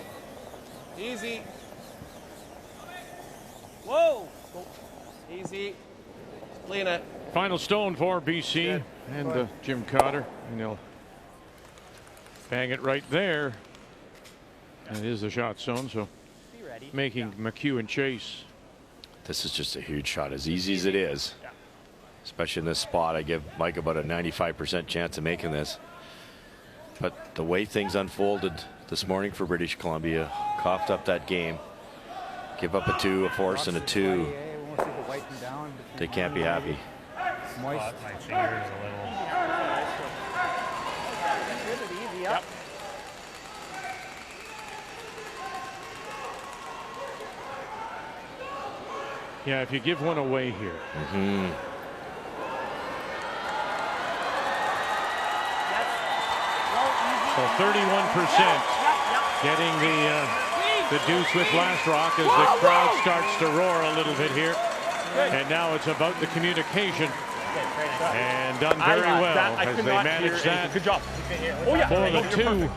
Easy. Whoa! Easy. Clean it. Final stone for BC and Jim Cotter, and they'll bang it right there. That is the shot zone, so making McEwen chase. This is just a huge shot, as easy as it is. Especially in this spot, I give Mike about a 95% chance of making this. But the way things unfolded this morning for British Columbia, coughed up that game. Give up a 2, a force, and a 2. They can't be happy. My fingers a little. Yep. Yeah, if you give one away here. So 31% getting the deuce with last rock as the crowd starts to roar a little bit here. And now it's about the communication. And done very well as they manage that. Good job. Oh, yeah. For the 2.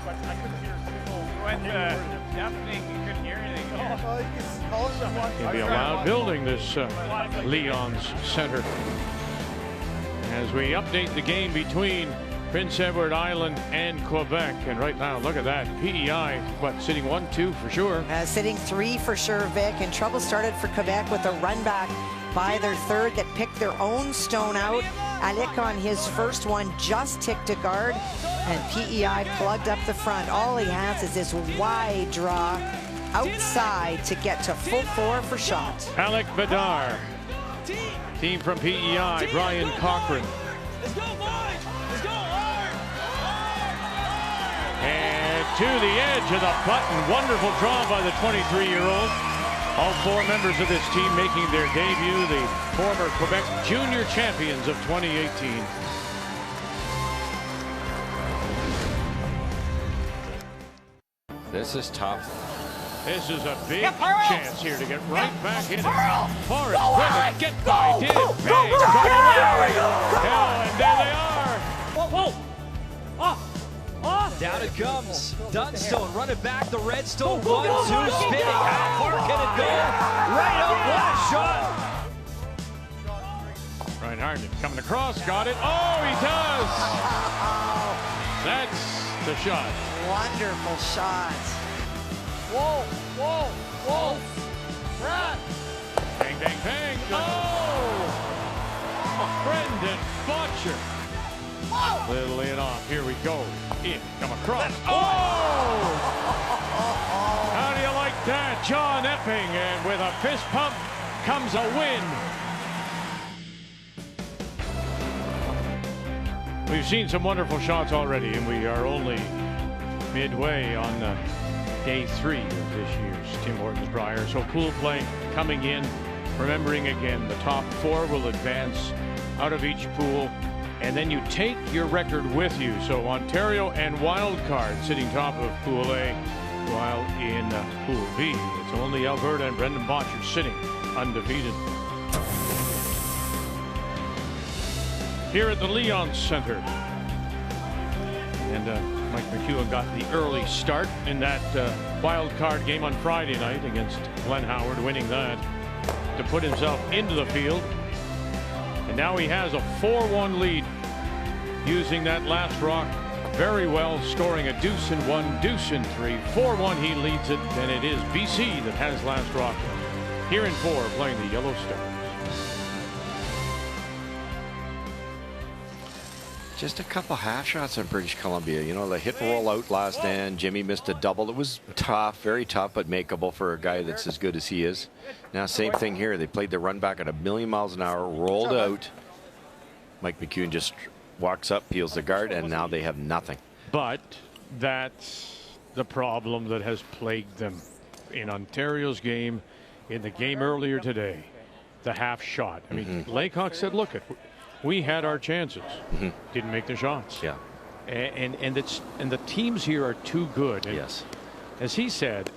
Went deafening, you couldn't hear anything. It'll be a loud building, this Leon's Center. As we update the game between Prince Edward Island and Quebec. And right now, look at that. PEI, what, sitting 1-2 for sure? Sitting 3 for sure, Vic. And trouble started for Quebec with a run back by their third that picked their own stone out. Alec on his first one just ticked a guard, and PEI plugged up the front. All he has is this wide draw outside to get to full 4 for shot. Alec Bedard. Team from PEI, Brian Cochran. Let's go, boys! Let's go hard! And to the edge of the button. Wonderful draw by the 23-year-old. All 4 members of this team making their debut, the former Quebec Junior Champions of 2018. This is tough. This is a big chance here to get right back in it. Forrest, quick, get by, did it, bang, and there they are. Whoa, whoa! Off! Off! Down it comes. Dunstone running back. The Redstone 1-2 spinning. How far can it go? Right up. What a shot. Ryan Harden coming across. Got it. Oh, he does. That's the shot. Wonderful shot. Whoa, whoa, whoa. Run. Bang, bang, bang. Oh! Brendan Botcher. Little in off. Here we go. In. Come across. Oh! How do you like that? John Epping. And with a fist pump comes a win. We've seen some wonderful shots already, and we are only midway on day 3 of this year's Tim Hortons Brier. So pool play coming in. Remembering again, the top 4 will advance out of each pool, and then you take your record with you. So Ontario and Wildcard sitting top of Pool A, while in Pool B, it's only Alberta and Brendan Botcher sitting undefeated. Here at the Leon Center. And Mike McEwen got the early start in that wild card game on Friday night against Glenn Howard, winning that to put himself into the field. And now he has a 4-1 lead using that last rock very well, scoring a deuce in 1, deuce in 3. 4-1 he leads it, and it is BC that has last rock here in 4 playing the Yellow Stars. Just a couple half shots on British Columbia. You know, the hit roll out last end. Jimmy missed a double. It was tough, very tough, but makeable for a guy that's as good as he is. Now, same thing here. They played the run back at 1,000,000 miles an hour, rolled out. Mike McEwen just walks up, peels the guard, and now they have nothing. But that's the problem that has plagued them in Ontario's game, in the game earlier today. The half shot. I mean, Laycock said, look, we had our chances. Didn't make the shots. Yeah. And the teams here are too good. And yes. As he said,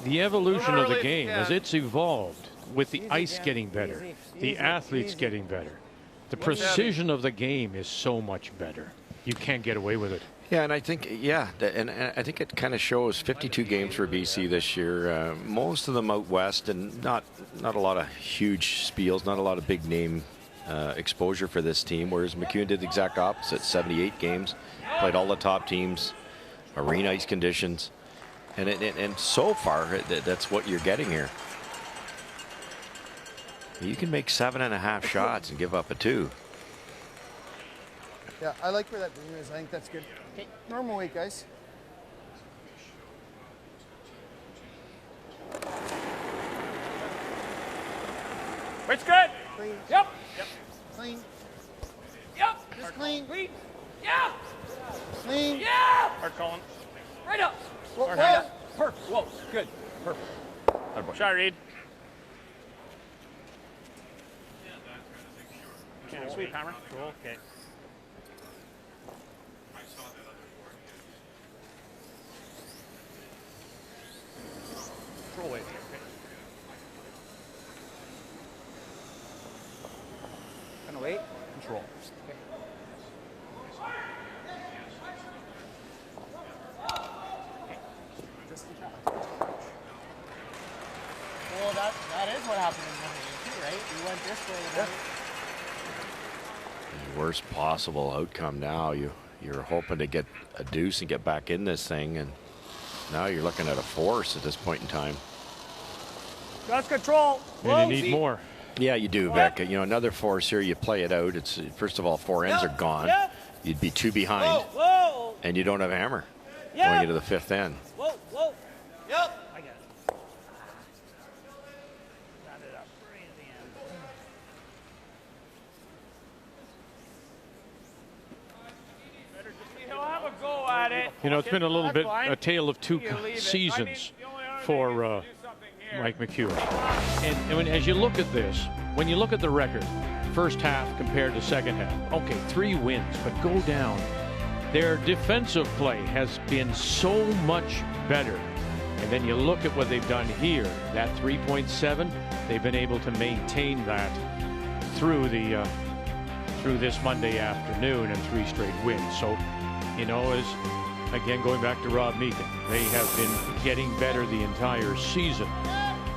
the evolution of the game, as it's evolved, with the ice getting better, the athletes getting better, the precision of the game is so much better. You can't get away with it. Yeah, and I think, and I think it kind of shows 52 games for BC this year. Most of them out west, and not a lot of huge spiels, not a lot of big name exposure for this team, whereas McEwen did the exact opposite. 78 games, played all the top teams, arena ice conditions, and so far that's what you're getting here. You can make 7.5 shots and give up a 2. Yeah, I like where that beam is. I think that's good. Okay, normal weight, guys. Weight's good. Clean. Yep. Clean. Yep. Just clean. Clean. Yeah. Clean. Yeah. Hard calling. Right up. Whoa, Hard whoa. hand up. Perfect. Whoa. Good. Perfect. Shot read. Okay, sweep hammer. Cool. Okay. Control weight. Okay. Gonna wait. Control. Okay. Well, that is what happened in one game too, right? We went this way. The worst possible outcome now. You're hoping to get a deuce and get back in this thing, and now you're looking at a force at this point in time. Just control. And you need more. Yeah, you do, Vic. You know, another force here, you play it out. It's first of all, 4 ends are gone. You'd be 2 behind, and you don't have a hammer going into the 5th end. Whoa. Yep. I got it. Got it up right at the end. He'll have a go at it. You know, it's been a little That's bit fine. a tale of 2 You can leave it. seasons I mean, the only other for thing is to do something here. Mike McEwen. And when, as you look at this, when you look at the record, first half compared to second half, okay, 3 wins, but go down. Their defensive play has been so much better. And then you look at what they've done here, that 3.7, they've been able to maintain that through the through this Monday afternoon and 3 straight wins. So, you know, again, going back to Rob Meakin, they have been getting better the entire season.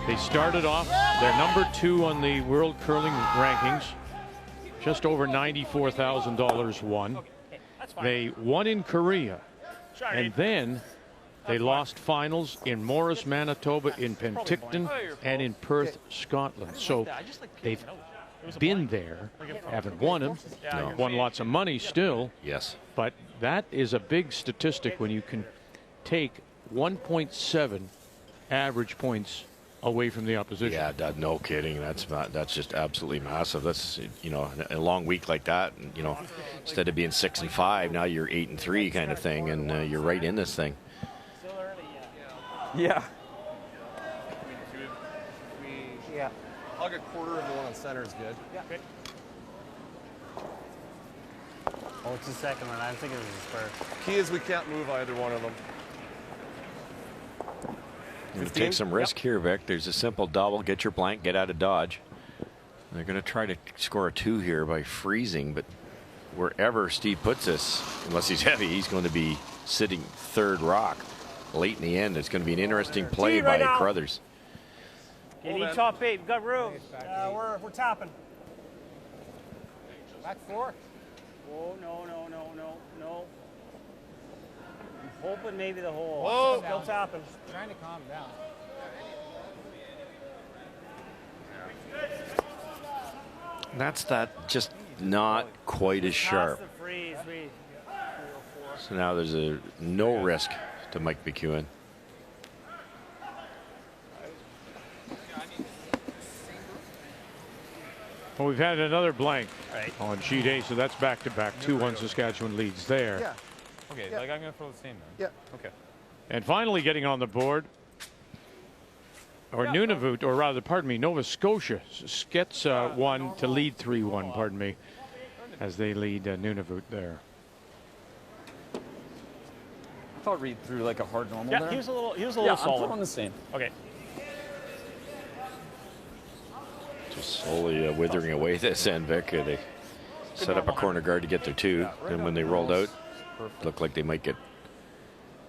They started off, they're number 2 on the World Curling rankings, just over $94,000 won. They won in Korea, and then they lost finals in Morris, Manitoba, in Penticton, and in Perth, Scotland. So they've been there, haven't won them, won lots of money still. Yes. But that is a big statistic when you can take 1.7 average points away from the opposition. Yeah, no kidding. That's just absolutely massive. That's, you know, a long week like that, you know, instead of being 6-5, now you're 8-3 kind of thing, and you're right in this thing. Yeah. Yeah. I'll get quarter of the one on center is good. Yeah. Okay. Oh, it's the second one. I think it was the first. Key is we can't move either one of them. You're going to take some risk here, Vic. There's a simple double. Get your blank, get out of dodge. They're going to try to score a 2 here by freezing, but wherever Steve puts this, unless he's heavy, he's going to be sitting third rock. Late in the end, it's going to be an interesting play by Crothers. You need top 8. We've got room. We're tapping. Back 4. Oh, no. I'm hoping maybe the hole. Whoa. Still tapping. Trying to calm down. That's just not quite as sharp. Past the freeze. So now there's no risk to Mike McEwen. Well, we've had another blank on sheet A, so that's back-to-back. 2-1 Saskatchewan leads there. Yeah. Okay, like I'm going to throw the same then. Yeah. Okay. And finally getting on the board, or Nunavut, or rather, pardon me, Nova Scotia gets 1 to lead 3-1, pardon me, as they lead Nunavut there. I thought Reed threw like a hard normal there. He was a little I'm solid. throwing the same. Okay. Just slowly withering away this end, Vic. They set up a corner guard to get their 2. Then when they rolled out, looked like they might get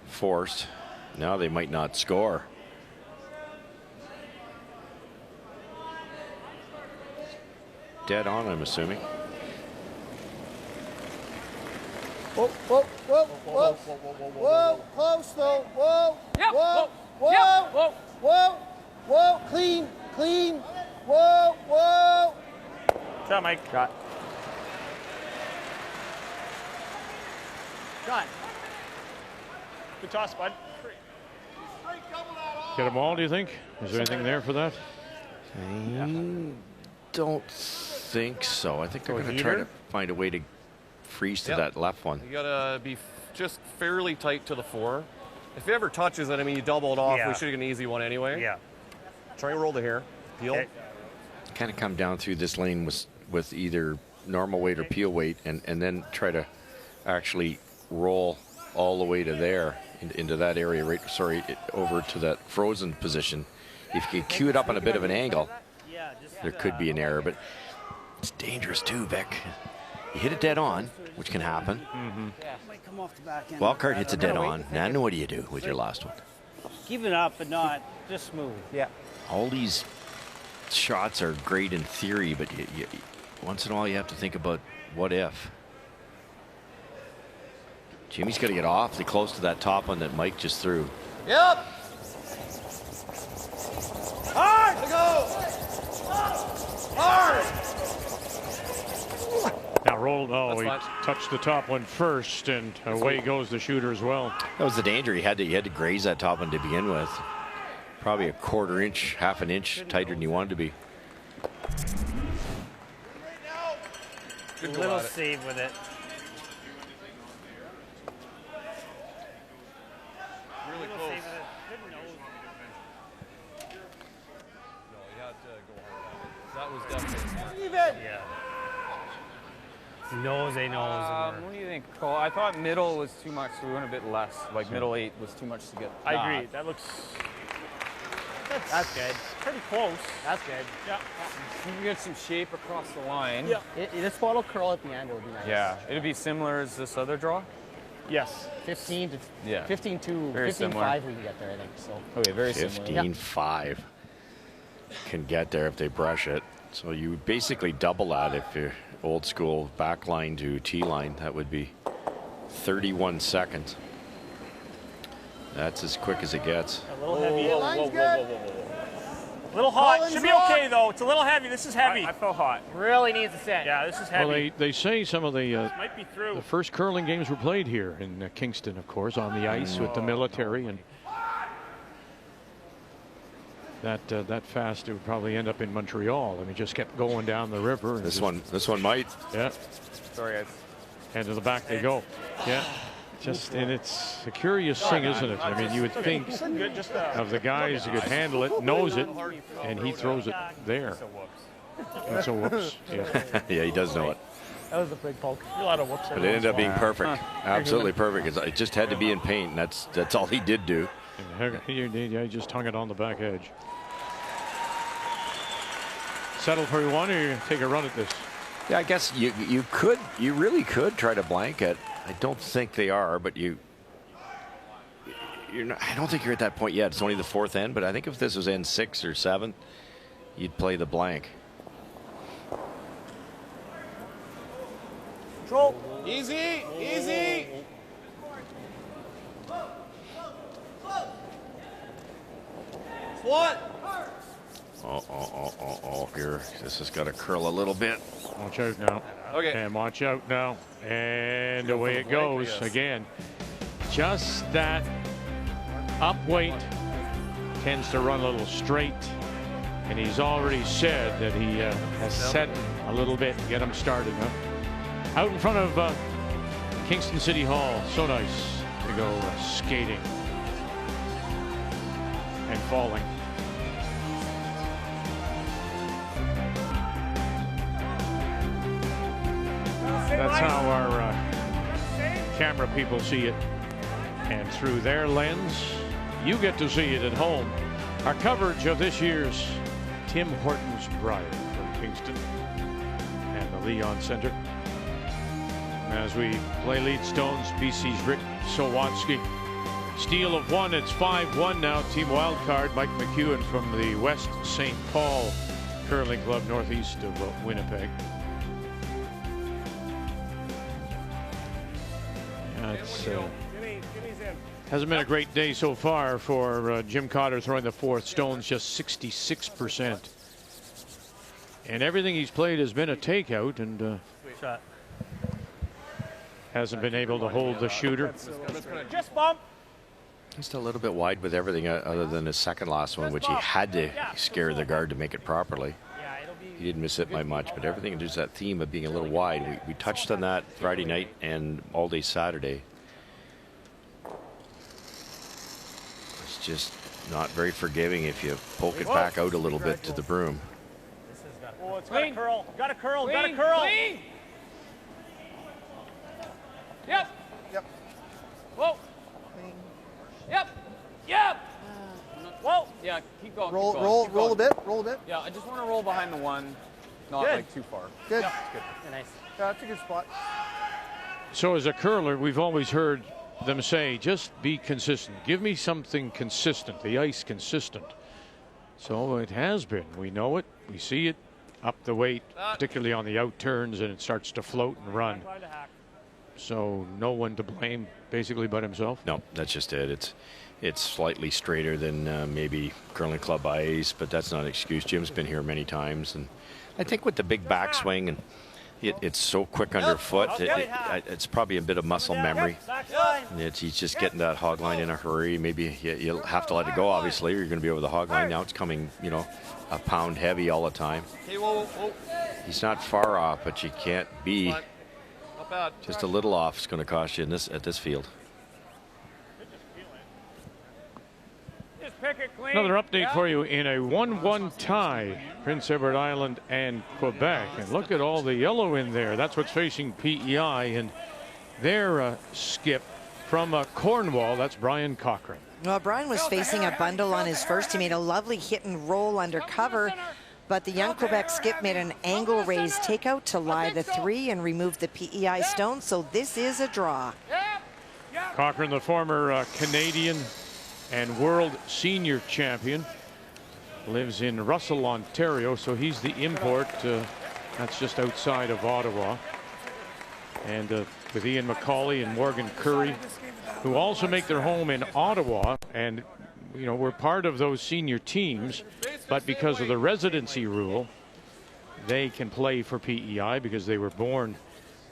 forced. Now they might not score. Dead on, I'm assuming. Whoa, close though, whoa, clean, whoa. Shot, Mike. Shot. Good toss, bud. Get them all, do you think? Is there anything there for that? I don't think so. I think they're going to try to find a way to freeze to that left one. You got to be just fairly tight to the 4. If he ever touches it, I mean, you double it off. We should get an easy one anyway. Yeah. Try and roll to here. Peel. Okay. Kind of come down through this lane with either normal weight or peel weight, and then try to actually roll all the way to there, into that area, over to that frozen position. If you cue it up on a bit of an angle, there could be an error, but it's dangerous too, Vic. You hit it dead on, which can happen. Wildcard hits it dead on. Now what do you do with your last one? Keep it up, but not just smooth. Yeah. All these shots are great in theory, but you, once in a while you have to think about what if. Jimmy's got to get awfully close to that top one that Mike just threw. Yep. Hard to go. Hard. Now rolled. Oh, he touched the top one first, and away goes the shooter as well. That was the danger. He had to graze that top one to begin with. Probably a quarter inch, half an inch tighter than you wanted to be. Good little save with it. Really close. No, you had to go hard. That was definitely. Even. Yeah. Nose. What do you think, Cole? I thought middle was too much, so we went a bit less. Like middle 8 was too much to get. I agree. That looks. That's good. Pretty close. That's good. Yeah. You can get some shape across the line. Yeah. This spot will curl at the end. It would be nice. Yeah. It'd be similar as this other draw. Yes. 15 to Yeah. 15 to Very 15-5 we can get there, I think. So. Okay, very similar. 15-5 can get there if they brush it. So you basically double that if you're old school back line to T line. That would be 31 seconds. That's as quick as it gets. A little heavy. Line's good. A little hot. Collins Should be hot. okay though. It's a little heavy. This is heavy. I feel hot. Really needs to set. Yeah, this is heavy. Well, they say some of the might be through. the first curling games were played here in Kingston, of course, on the ice with the military, and that fast it would probably end up in Montreal. I mean, just kept going down the river. And This one might. Yeah. Sorry, guys. And to the back they go. Yeah. Just, and it's a curious thing, isn't it? I mean, you would think of the guys who could handle it, knows it, and he throws it there. That's a whoops. Yeah. Yeah, he does know it. That was a big poke. A lot of whoops. But it ended up being perfect. Absolutely perfect. It just had to be in paint, and that's all he did do. He just hung it on the back edge. Settle for one, or you take a run at this? Yeah, I guess you really could try to blank it. I don't think they are, but you're not, I don't think you're at that point yet. It's only the fourth end, but I think if this was end 6 or 7, you'd play the blank. Control. Easy. Easy. What? Oh, here. This has got to curl a little bit. Watch out now. Okay. And watch out now. And away it goes again. Just that up weight tends to run a little straight. And he's already said that he has set a little bit to get him started. Huh? Out in front of Kingston City Hall. So nice to go skating and falling. That's how our camera people see it. And through their lens, you get to see it at home. Our coverage of this year's Tim Hortons Brier from Kingston and the Leon Center. As we play lead stones, BC's Rick Sowatsky. Steal of 1, it's 5-1 now. Team wildcard, Mike McEwen from the West St. Paul Curling Club, northeast of Winnipeg. Hasn't been a great day so far for Jim Cotter, throwing the fourth. Stones just 66%. And everything he's played has been a takeout, and hasn't been able to hold the shooter. Just bump. Just a little bit wide with everything other than his second last one, which he had to scare the guard to make it properly. He didn't miss it by much, but everything, there's that theme of being a little wide. We touched on that Friday night and all day Saturday. It's just not very forgiving if you poke it back out a little bit to the broom. Oh, it's got a curl. Got a curl. Got a curl. Clean. Yep. Yep. Whoa. Yep. Yep. Whoa. Yeah, keep going. Roll, keep going, roll, keep roll a going. bit. Roll a bit. Yeah, I just want to roll behind the one, not Good. like too far. Good. Yeah. Good. Nice. Yeah, that's a good spot. So as a curler, we've always heard them say, just be consistent. Give me something consistent, the ice consistent. So it has been. We know it. We see it up the weight, particularly on the out turns, and it starts to float and run. So no one to blame, basically, but himself. No, that's just it. It's slightly straighter than maybe curling club ice, but that's not an excuse. Jim's been here many times, and I think with the big backswing and it's so quick underfoot, it's probably a bit of muscle memory. He's just getting that hog line in a hurry. Maybe you'll have to let it go, obviously, or you're going to be over the hog line. Now it's coming, a pound heavy all the time. He's not far off, but you can't be. Not bad. Just a little off is going to cost you at this field. Pick it clean. Another update for you in a 1-1 tie, Prince Edward Island and Quebec. And look at all the yellow in there. That's what's facing PEI, and their skip from Cornwall. That's Brian Cochran. Well, Brian was facing a bundle on his first. He made a lovely hit and roll under cover, but the young Quebec skip made an angle raise takeout to lie the 3 and remove the PEI stone. So this is a draw. Cochran, the former Canadian and world senior champion, lives in Russell, Ontario, so he's the import. That's just outside of Ottawa. And with Ian McCauley and Morgan Curry, who also make their home in Ottawa, and you know, we're part of those senior teams, but because of the residency rule, they can play for PEI because they were born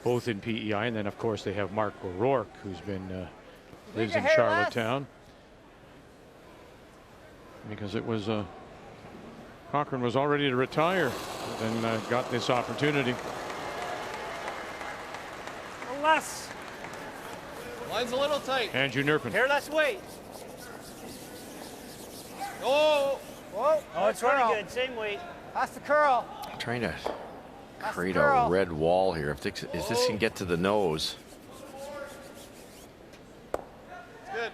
both in PEI, and then of course they have Mark O'Rourke, who's been lives in Charlottetown, because it was Cochran was all ready to retire and got this opportunity. Less. Line's a little tight. Andrew Nerpin. Here, less weight. Oh, whoa. Oh, it's really good. Same weight. Pass the curl. I'm trying to create a red wall here. If this can get to the nose. Good.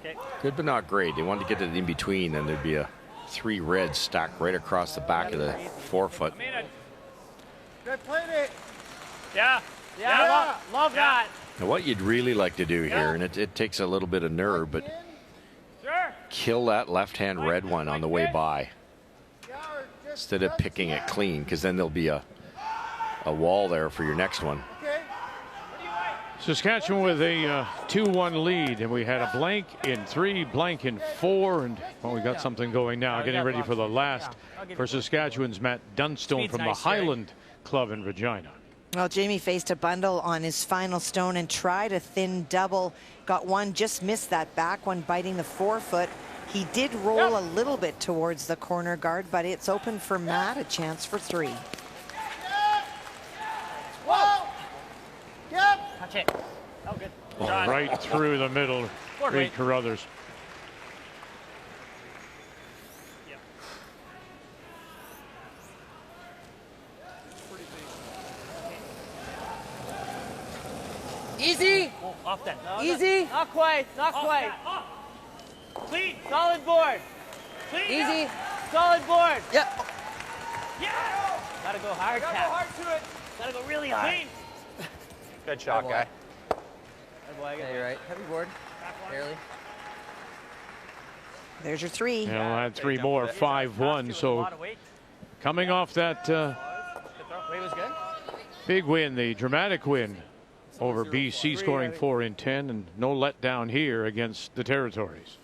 Okay. Good, but not great. They wanted to get it in between, and there'd be a 3 reds stacked right across the back of the forefoot. Good, played it. Yeah. Yeah. Love that. Now, what you'd really like to do here, and it takes a little bit of nerve, but kill that left-hand red one on the way by instead of picking it clean, because then there'll be a wall there for your next one. Saskatchewan with a 2-1 lead, and we had a blank in 3, blank in 4, and well, we got something going now, getting ready for the last for Saskatchewan's Matt Dunstone from the Highland Club in Regina. Well, Jamie faced a bundle on his final stone and tried a thin double. Got one, just missed that back one, biting the forefoot. He did roll a little bit towards the corner guard, but it's open for Matt, a chance for 3. Whoa. Yep. Touch it. Oh, good. Right through the middle, Reed Carruthers. Easy. Oh, off then. No, Easy. Not quite. Not quite. Clean. Solid board. Clean. Easy. Solid board. Yep. Yeah. Gotta go hard, Cap. Gotta go hard to it. Gotta go really hard. Clean. Good shot, guy. Yeah, you're right. Heavy board. Barely. There's your 3. And we'll add 3 more, 5-1. So coming off that Weight was good. big win, the dramatic win over BC, scoring 4 in 10, and no letdown here against the Territories.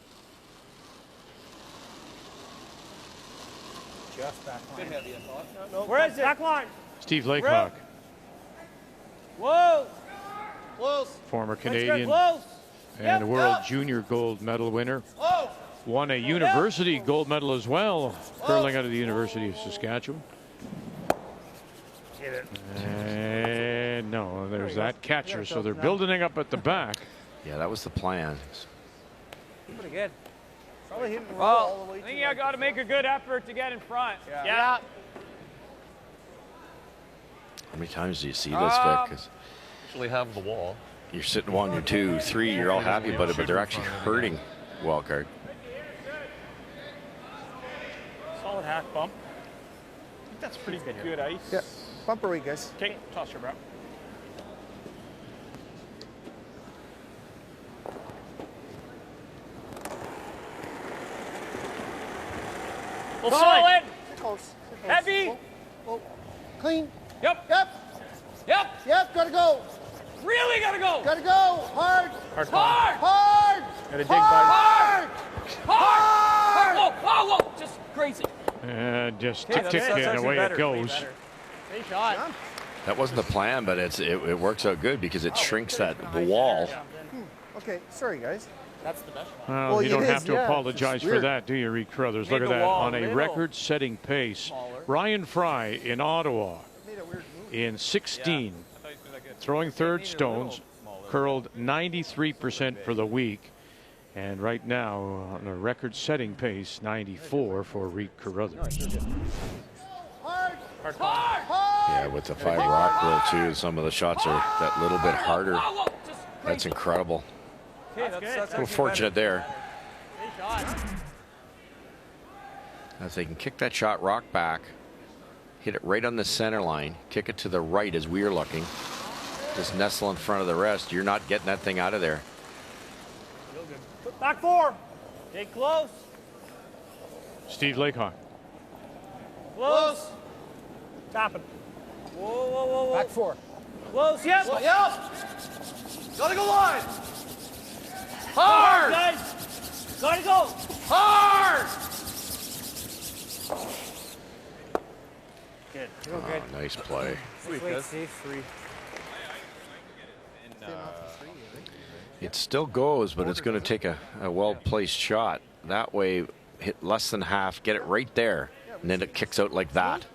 Just back line. Good heavy, I thought. No, Where is it? Back line. Steve Laycock, Whoa. Close. former Canadian Close. and world junior gold medal winner. Oh. Won a university gold medal as well, curling out of the University of Saskatchewan. And no, there's that catcher. So they're building up at the back. Yeah, that was the plan. Pretty good. Probably hitting the roll Well, all the way I think you got to make a good effort to get in front. Yeah. How many times do you see this, Vic? 'Cause Actually have the wall. you're sitting 1 or 2, 3, you're all happy about it, but they're actually hurting wildcard. Solid half bump. I think that's pretty good ice. Yeah. Bumper weight, guys. King, toss your bro. Well, solid. Close. Heavy. Oh. Clean. Yep. Yep. Yep. Yep. Gotta go. Really gotta go. Gotta go. Hard. Hard. Hard. Gotta dig Hard. Hard. Whoa, whoa, whoa. Just crazy. And just Okay, tick, that's and away better, it goes. Great shot. That wasn't the plan, but it works out good because it shrinks that wall. Okay. Sorry, guys. That's the best shot. Well, Well, you don't it have is, to yeah. apologize It's for weird. that, do you, Reed Carruthers? Look Made at the that wall on a middle record-setting pace. Ryan Fry in Ottawa Made a weird move. in 16, throwing third stones, curled 93% for the week, and right now on a record-setting pace, 94 for Reed Carruthers. Hard. Yeah, with the 5 rock roll too, some of the shots are that little bit harder. That's incredible. Okay, that's A little fortunate there. Great shot. If they can kick that shot rock back, hit it right on the center line, kick it to the right as we're looking, just nestle in front of the rest, you're not getting that thing out of there. Back 4. Stay close. Steve Laycock. Close. Tapping. Whoa, whoa, whoa, whoa. Back 4. Close, yep. Yep. Gotta go line. Hard, Hard. guys. Gotta go. Hard. Good. Real good. Oh, nice play. Wait, Steve. 3. It still goes, but it's going to take a well-placed shot. That way, hit less than half, get it right there, and then it kicks out like that.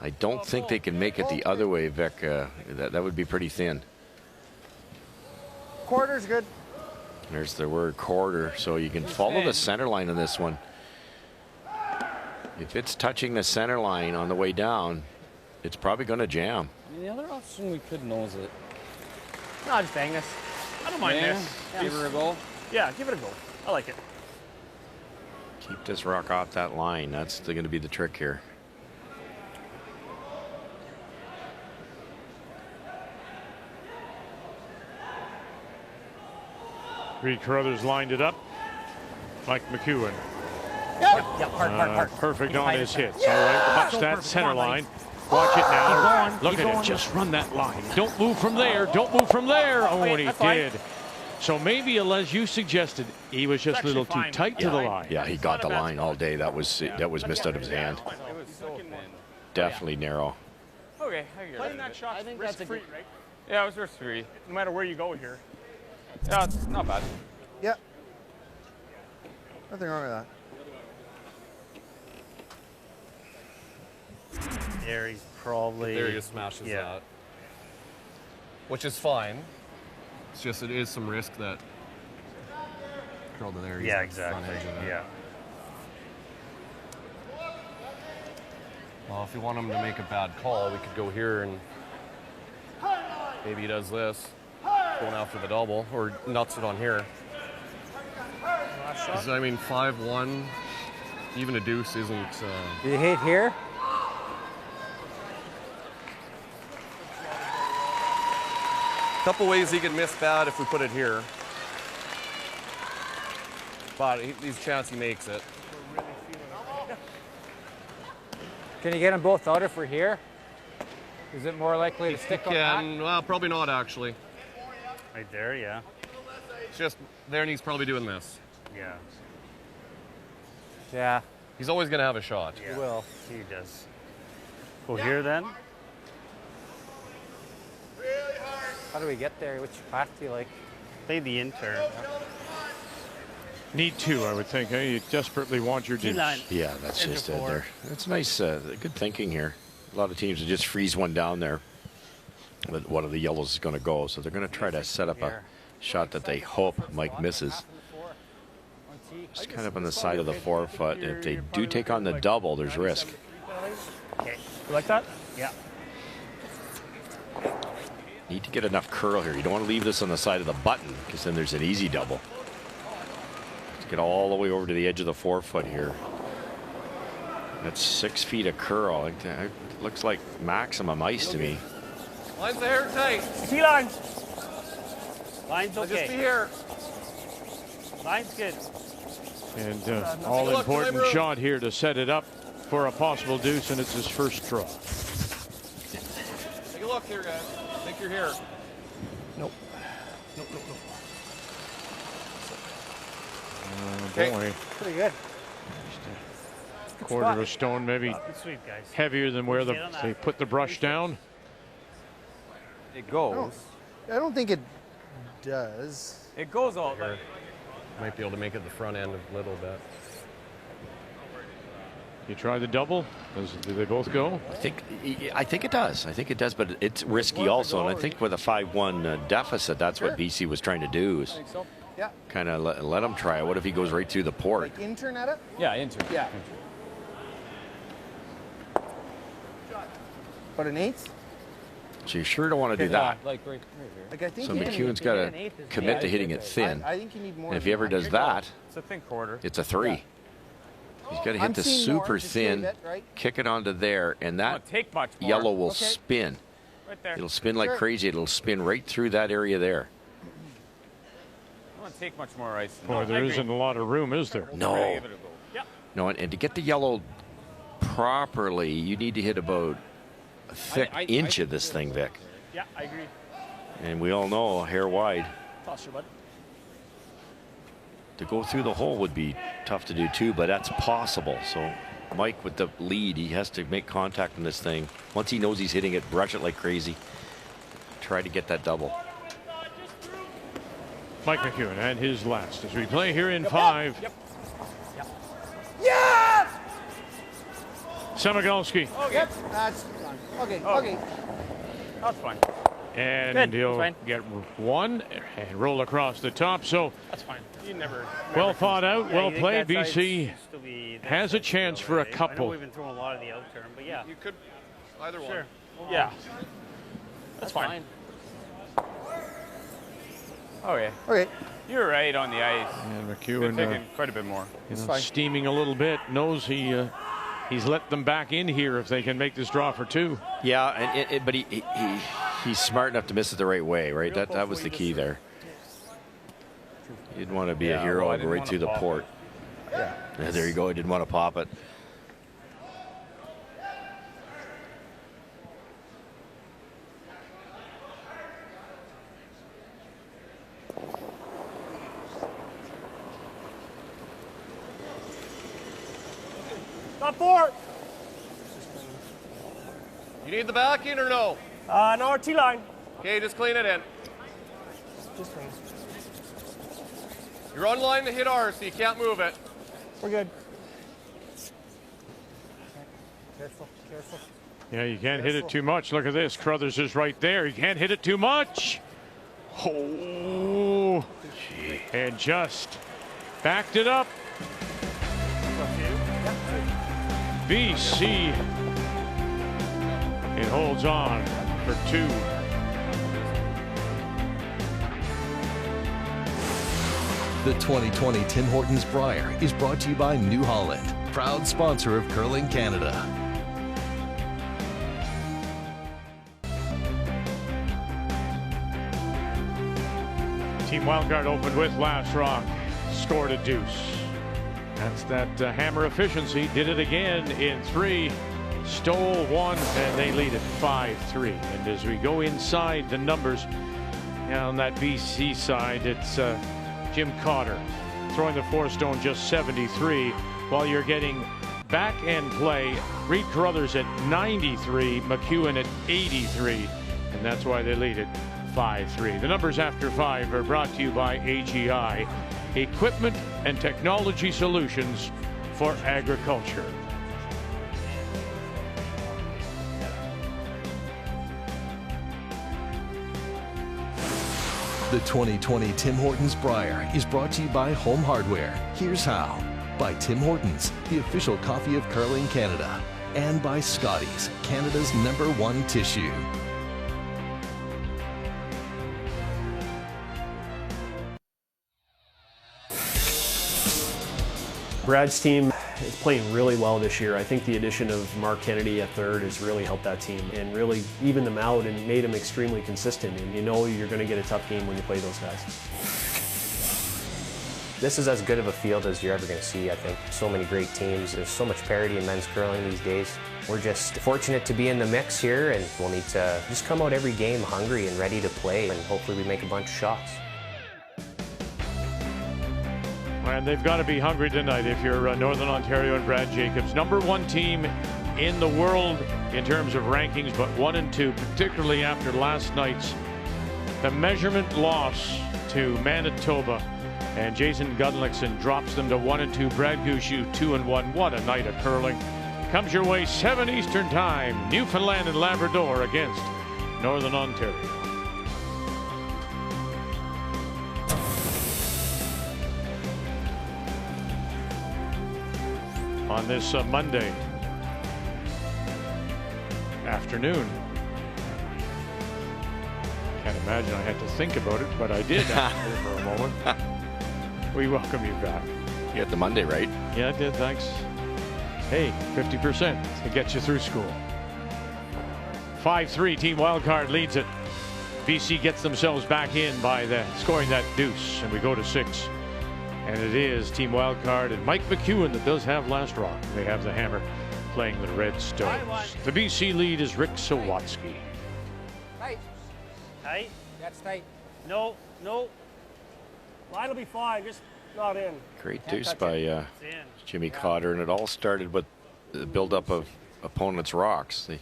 I don't think they can make it the other way, Vic. That would be pretty thin. Quarter's good. There's the word quarter, so you can follow the center line on this one. If it's touching the center line on the way down, it's probably going to jam. The other option we could nose it. No, just bang this. I don't mind this. Give her a go. Yeah, give it a go. I like it. Keep this rock off that line. That's going to be the trick here. Reed Carruthers lined it up. Mike McEwen. Yep, hard. Perfect on his hits. All right, watch that center line. Watch it now. Look at it. Just run that line. Don't move from there. Don't move from there. Oh, and he did. So maybe, as you suggested, he was just a little too tight to the line. Yeah, he got the line all day. That was missed out of his hand. It was so thin. Definitely narrow. Okay, I get Playing it. that shot, I think risk that's a free, good- right? Yeah, it was risk free. No matter where you go here. Yeah, it's not bad. Yep. Nothing wrong with that. There he's probably. There he just smashes Yeah. that. Which is fine. It's just it is some risk that curled to there. Yeah, exactly. Yeah. Well, if you want him to make a bad call, we could go here and maybe he does this, going after the double, or nuts it on here. 'Cause, I mean, 5-1, even a deuce isn't. Do you hit here? Couple ways he could miss bad if we put it here. But there's a chance he makes it. Can you get them both out if we're here? Is it more likely to stick on that? Well, probably not actually. Right there, yeah. It's just there and he's probably doing this. Yeah. Yeah. He's always going to have a shot. He will. He does. Go here then. How do we get there? Which path do you like? Play the inter. Need two, I would think. You desperately want your deuce. Line. Yeah, that's Enter just four. there. It's nice, good thinking here. A lot of teams would just freeze one down there. But one of the yellows is going to go, so they're going to try to set up a shot that they hope Mike misses. Just kind of on the side of the forefoot. If they do take on the double, there's risk. Okay. You like that? Yeah. Need to get enough curl here. You don't want to leave this on the side of the button, because then there's an easy double. To get all the way over to the edge of the forefoot here. That's 6 feet of curl. It looks like maximum ice to me. Line's the hair tight. T-line. Line's I'll just be okay. here. Line's good. And all-important shot here to set it up for a possible deuce, and it's his first draw. Take a look here, guys. I think you're here. Nope. Nope. Oh, boy. Pretty good. Quarter of a stone, maybe Good sweep, guys. heavier than where Get on that. they put the brush down. It goes. I don't think it does. It goes all Here. Might be able to make it the front end a little bit. You try the double. Do they both go? I think it does. I think it does, but it's risky also. And I think with a 5-1 deficit, that's what BC was trying to do, is Yeah. kind of let him try it. What if he goes right through the port? Like intern at it? Yeah, into. Yeah. But an eighth? So you sure don't want to do that. Like right here. Like I think So you McEwen's got to commit to hitting it thin. I think you need more. And if than he ever that. does that, It's a thin quarter. it's a 3. He's got to hit I'm the seeing more, super just thin, leave it, right? kick it onto there, and that Won't take much more. yellow will Okay. spin. Right there. It'll spin like Sure. crazy. It'll spin right through that area there. don't take much more ice. Boy, there isn't a lot of room, is there? No. No, and to get the yellow properly, you need to hit about a thick inch of this thing, Vic. Yeah, I agree. And we all know hair wide. Toss your bud. To go through the hole would be tough to do too, but that's possible. So Mike with the lead, he has to make contact on this thing. Once he knows he's hitting it, brush it like crazy. Try to get that double. Mike McEwen and his last as we play here in 5. Yes! Samagalski. Yep, that's fine. Okay, okay. That's fine. And Good, he'll fine. get one and roll across the top. So That's fine. You never well thought out, Yeah, well you think played. that side's BC still be that has a side's chance still for a right? I know couple. we've been throwing a lot of the out turn, but yeah. You could either one. Sure. Yeah. That's fine. Oh yeah. Okay. You're right on the ice. And Could've McEwen taken quite a bit more. steaming a little bit. Knows he's let them back in here if they can make this draw for 2. Yeah, and but he's smart enough to miss it the right way, right? That was the key there. You didn't want to be a hero and go right through the port. Yeah. Yeah, there you go. I didn't want to pop it. Stop for it. You need the back in or no? No, our T-line. Okay, just clean it in. Just clean. You're on line to hit ours, so you can't move it. We're good. Careful, careful. Yeah, you can't hit it too much. Look at this. Crothers is right there. You can't hit it too much. Oh, and just backed it up. BC. It holds on for 2. The 2020 Tim Hortons Brier is brought to you by New Holland, proud sponsor of Curling Canada. Team Wildcard opened with Last Rock, scored a deuce. That's that hammer efficiency. Did it again in 3, stole 1, and they lead it 5-3. And as we go inside the numbers on that BC side, it's Jim Cotter throwing the 4-stone just 73, while you're getting back end play. Reed Carruthers at 93, McEwen at 83, and that's why they lead it 5-3. The numbers after 5 are brought to you by AGI, equipment and technology solutions for agriculture. The 2020 Tim Hortons Brier is brought to you by Home Hardware. Here's how. By Tim Hortons, the official coffee of Curling Canada. And by Scotties, Canada's #1 tissue. Brad's team is playing really well this year. I think the addition of Mark Kennedy at third has really helped that team and really evened them out and made them extremely consistent. And you know you're going to get a tough game when you play those guys. This is as good of a field as you're ever going to see, I think. So many great teams. There's so much parity in men's curling these days. We're just fortunate to be in the mix here, and we'll need to just come out every game hungry and ready to play, and hopefully we make a bunch of shots. And they've got to be hungry tonight if you're Northern Ontario and Brad Jacobs. #1 team in the world in terms of rankings, but 1 and 2, particularly after last night's the measurement loss to Manitoba. And Jason Gudlickson drops them to 1 and 2. Brad Gushue 2 and 1. What a night of curling. Comes your way 7 Eastern time. Newfoundland and Labrador against Northern Ontario. On this Monday afternoon. Can't imagine I had to think about it, but I did after for a moment. We welcome you back. You got the Monday right. Yeah, I did, thanks. Hey, 50% to get you through school. 5-3, Team Wildcard leads it. BC gets themselves back in by scoring that deuce, and we go to 6. And it is Team Wildcard and Mike McEwen that does have last rock. They have the hammer playing the Red Stones. The BC lead is Rick Sawatsky. Tight. Tight? That's tight. No. Line will be fine, just not in. Great deuce by Jimmy Cotter, and it all started with the buildup of opponents' rocks. The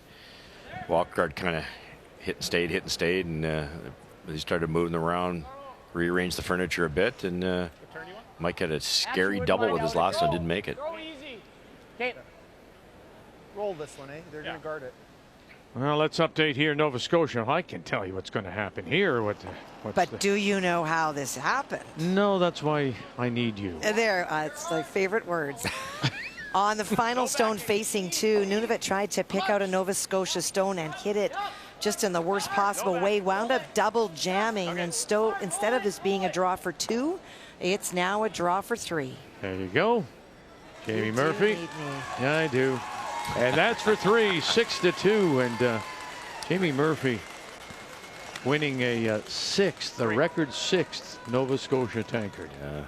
wildcard kind of hit and stayed, and they started moving around, rearranged the furniture a bit, and Mike had a scary double with his last one, didn't make it. Go easy. Okay. Roll this one, eh? They're going to guard it. Well, let's update here, Nova Scotia. I can tell you what's going to happen here. But do you know how this happened? No, that's why I need you. There, it's my favorite words. On the final stone facing 2, Nunavut tried to pick out a Nova Scotia stone and hit it just in the worst possible way. Wound up double jamming, and instead of this being a draw for 2, it's now a draw for 3. There you go. Jamie Murphy. Yeah, I do. And that's for 3, 6-2. And Jamie Murphy winning a 6th, the record 6th Nova Scotia tankard. Yeah.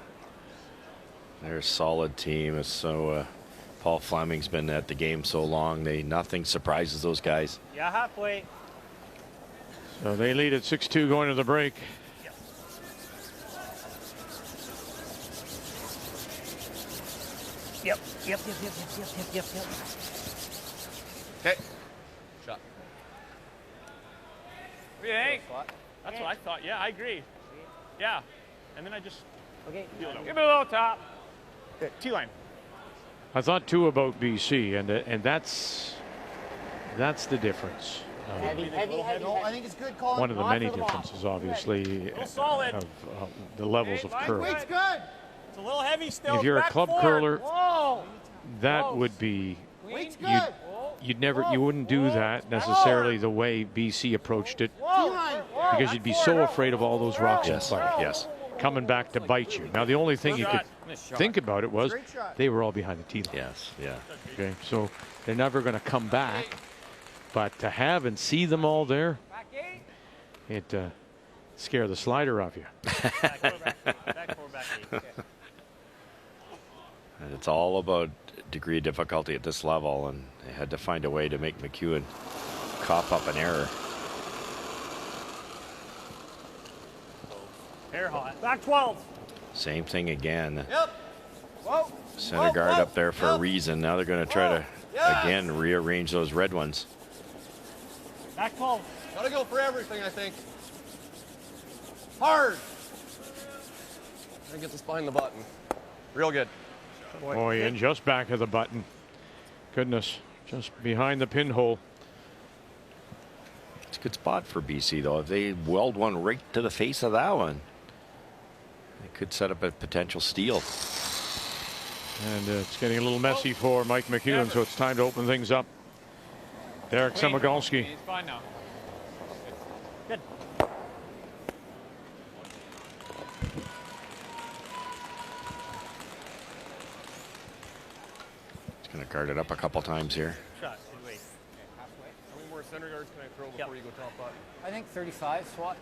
They're a solid team. So Paul Fleming's been at the game so long. Nothing surprises those guys. Yeah, halfway. So they lead at 6-2 going to the break. Yep. Okay. Shot. What do you think? That's what I thought. Yeah, I agree. Yeah. And then I just give me a little top. Okay. T-line. I thought too about BC, and that's the difference. Heavy. No, I think it's good, Colin. One of the many differences, obviously, of the levels of curling. Weight's good. It's a little heavy still. If you're a club curler, that Close. would be Weight's good. you wouldn't do that necessarily the way BC approached it, because you'd be so afraid of all those rocks in play. Yes. Coming back to bite you. Now the only thing you could think about it was they were all behind the tee line. Yes. Yeah. Okay, so they're never going to come back, but to have and see them all there, it scare the slider of you. And it's all about degree of difficulty at this level, and they had to find a way to make McEwen cough up an error. Air hot. Back 12. Same thing again. Yep. Whoa. Center guard up there for a reason. Now they're going to try to again rearrange those red ones. Back 12. Gotta go for everything, I think. Hard. And gets us behind the button. Real good. Boy, and just back of the button. Goodness, just behind the pinhole. It's a good spot for BC, though. If they weld one right to the face of that one, it could set up a potential steal. And it's getting a little messy for Mike McEwen, so it's time to open things up. Derek Samagalski. He's fine now. Good. He's going to guard it up a couple times here. Shot. Good weight. How many more center yards can I throw before you go top button? I think 35, SWAT.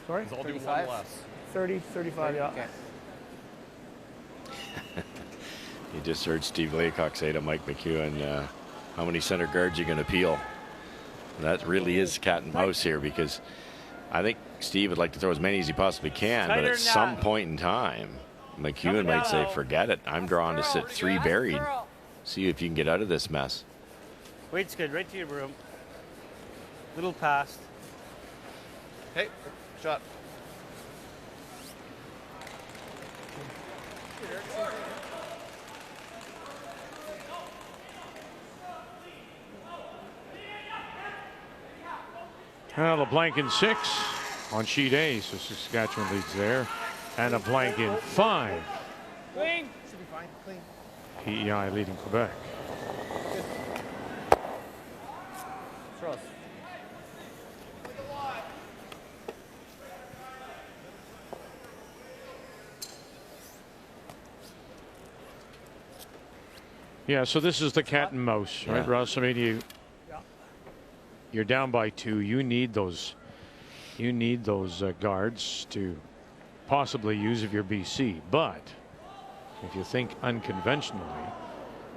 Sorry? I'll do 35? one less. 30, 35, yeah. Okay. You just heard Steve Laycock say to Mike McEwen, how many center guards are you going to peel? That really is cat and mouse here, because I think Steve would like to throw as many as he possibly can, but at some point in time, McEwen might say, forget it. I'm drawn to sit 3 buried. See if you can get out of this mess. Weight's good. Right to your room. Little past. Hey, shot. Well, a blank in 6 on sheet A, so Saskatchewan leads there. And a blank in 5. Clean. Should be fine. Clean. PEI leading Quebec. Throws. Yeah, so this is the cat and mouse, right, Russ? I mean, you're down by 2. You need those You need those guards to possibly use if you're BC, but if you think unconventionally,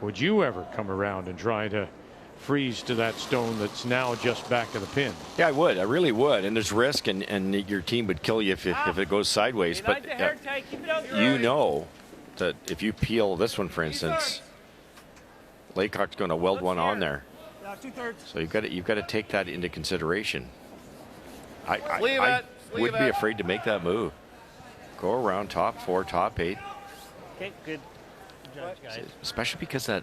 would you ever come around and try to freeze to that stone that's now just back of the pin? Yeah, I would. I really would. And there's risk, and your team would kill you if it goes sideways. But you know that if you peel this one, for instance, Laycock's going to weld one on there. So you've got to take that into consideration. I would be afraid to make that move. Go around top 4, top 8. Okay, good judge, guys. Especially because that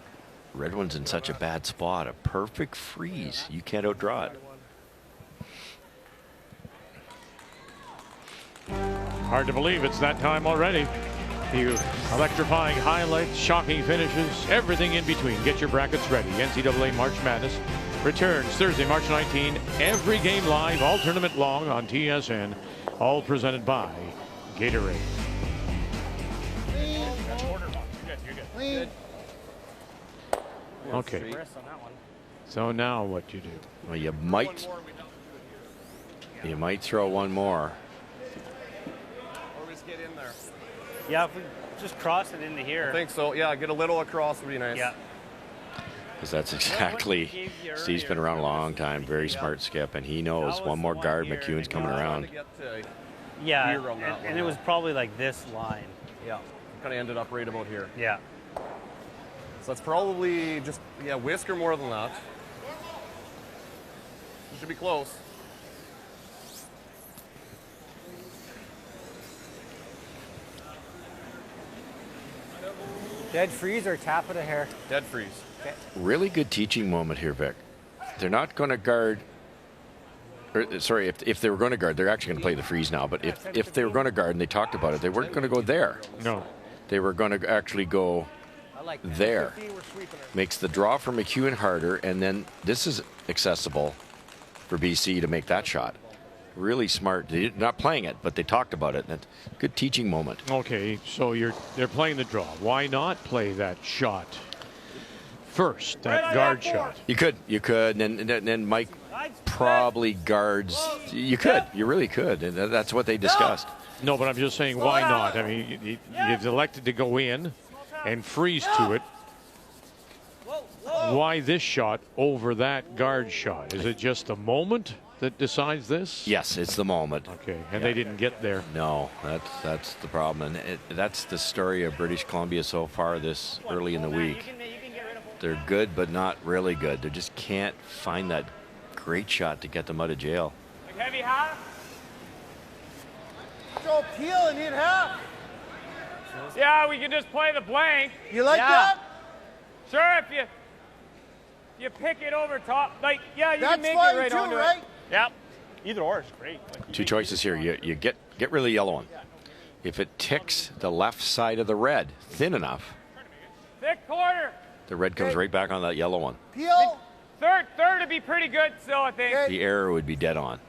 red one's in such a bad spot. A perfect freeze. You can't outdraw it. Hard to believe it's that time already. The electrifying highlights, shocking finishes, everything in between. Get your brackets ready. NCAA March Madness returns Thursday, March 19. Every game live, all tournament long on TSN. All presented by Gatorade. Clean. Okay. So now what do you do? Well, you might throw one more. Or just get in there. Yeah, if we just cross it into here. I think so. Yeah, get a little across would be nice. Yeah. Because that's exactly, Steve's been around a long time, very smart skip, and he knows one more guard, McEwen's coming around. Yeah, and it was probably like this line. Yeah, kind of ended up right about here. Yeah. So that's probably just, whisker more than that. You should be close. Dead freeze or tap of the hair? Dead freeze. Okay. Really good teaching moment here, Vic. They're not going to guard. Sorry, if they were going to guard, they're actually going to play the freeze now. But if they were going to guard, and they talked about it, they weren't going to go there. No. They were going to actually go there. Makes the draw for McEwen harder, and then this is accessible for BC to make that shot. Really smart. They're not playing it, but they talked about it. And good teaching moment. Okay, so they're playing the draw. Why not play that shot first, that guard shot? You could, and then Mike probably guards. You could, you really could, and that's what they discussed. No, but I'm just saying, why not? I mean, you've elected to go in and freeze to it. Why this shot over that guard shot? Is it just the moment that decides this? Yes, it's the moment. Okay, and they didn't get there. No, that's the problem, and that's the story of British Columbia so far this early in the week. They're good, but not really good. They just can't find that great shot to get them out of jail. Heavy half. Go peel and hit half. Yeah, we can just play the blank. You like that? Sure, if you pick it over top, like, yeah, you can make it right too, onto right? it. Yep. Either or is great. Like, Two choices here. You get rid of the yellow one. If it ticks the left side of the red thin enough, Thick quarter. the red comes right back on that yellow one. Peel. Third would be pretty good still, I think. The error would be dead on.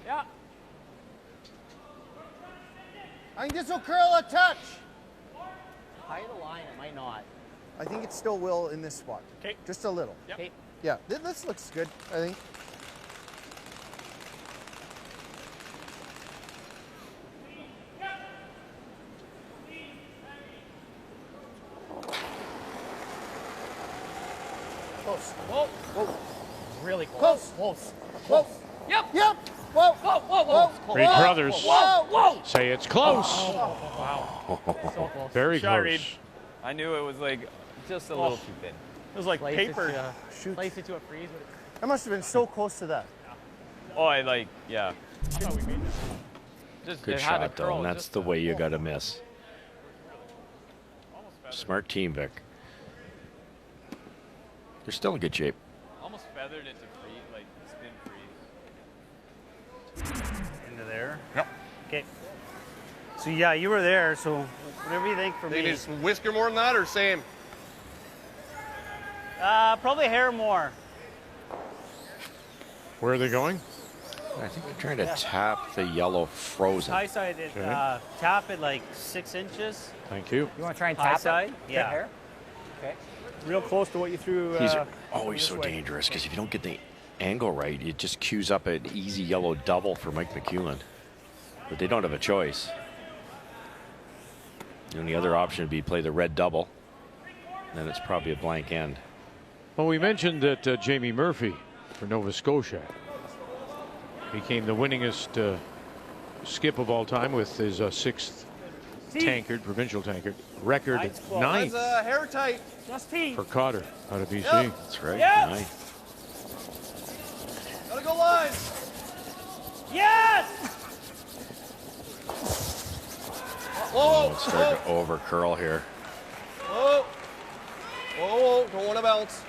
Yeah. I think this will curl a touch. High the line, it might not. I think it still will in this spot. Okay. Just a little. Yep. Okay. Yeah, this looks good, I think. Close. Whoa. Whoa. Really close. Close. Close. Yep. Yep. Whoa. Whoa, whoa, whoa. Reed Brothers Whoa. say it's close. Wow. So close. Very Shot, close. Reed. I knew it was like just a little too thin. It was like paper. Shoot. Place it to a freeze. That must have been so close to that. Oh, yeah. Just Good it had a shot, though, curl, and that's just the way you got to miss. Smart team, Vic. They're still in good shape. almost feathered it to freeze, like spin freeze. Into there. Yep. Okay. So yeah, you were there. So whatever you think for They me. need some whisker more than that, or same? Probably hair more. Where are they going? I think they're trying to tap the yellow frozen. High side, Okay. tap it like 6 inches. Thank you. You want to try and High tap side? it? Yeah. Hair? Okay. Real close to what you threw. He's always this so way. dangerous because if you don't get the angle right, it just cues up an easy yellow double for Mike McEwen. But they don't have a choice. The only other option would be play the red double. Then it's probably a blank end. Well, we mentioned that Jamie Murphy for Nova Scotia became the winningest skip of all time with his 6th tankard, provincial tankard. Record 9th hair tight. Just for Cotter out of BC. Yep. That's right. Yep. 9th. Gotta go line. Yes! Whoa, Let's start to over curl here. Whoa. Whoa, don't want to bounce.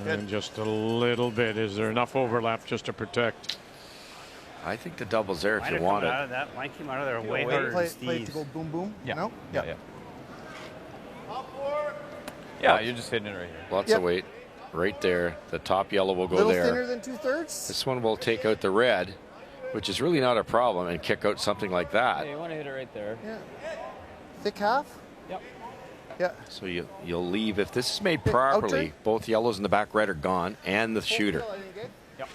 And just a little bit. Is there enough overlap just to protect? I think the double's there if you want it. Out of that. Mine came out of there way harder than Play it to go boom boom. Yeah. No? Yeah. Yeah, you're just hitting it right here. Lots of weight. Right there. The top yellow will go Little there. thinner than 2/3. This one will take out the red, which is really not a problem, and kick out something like that. Yeah, you want to hit it right there. Yeah. Thick half? Yep. Yeah. So you'll leave, if this is made properly, both yellows in the back red are gone, and the shooter. Yep.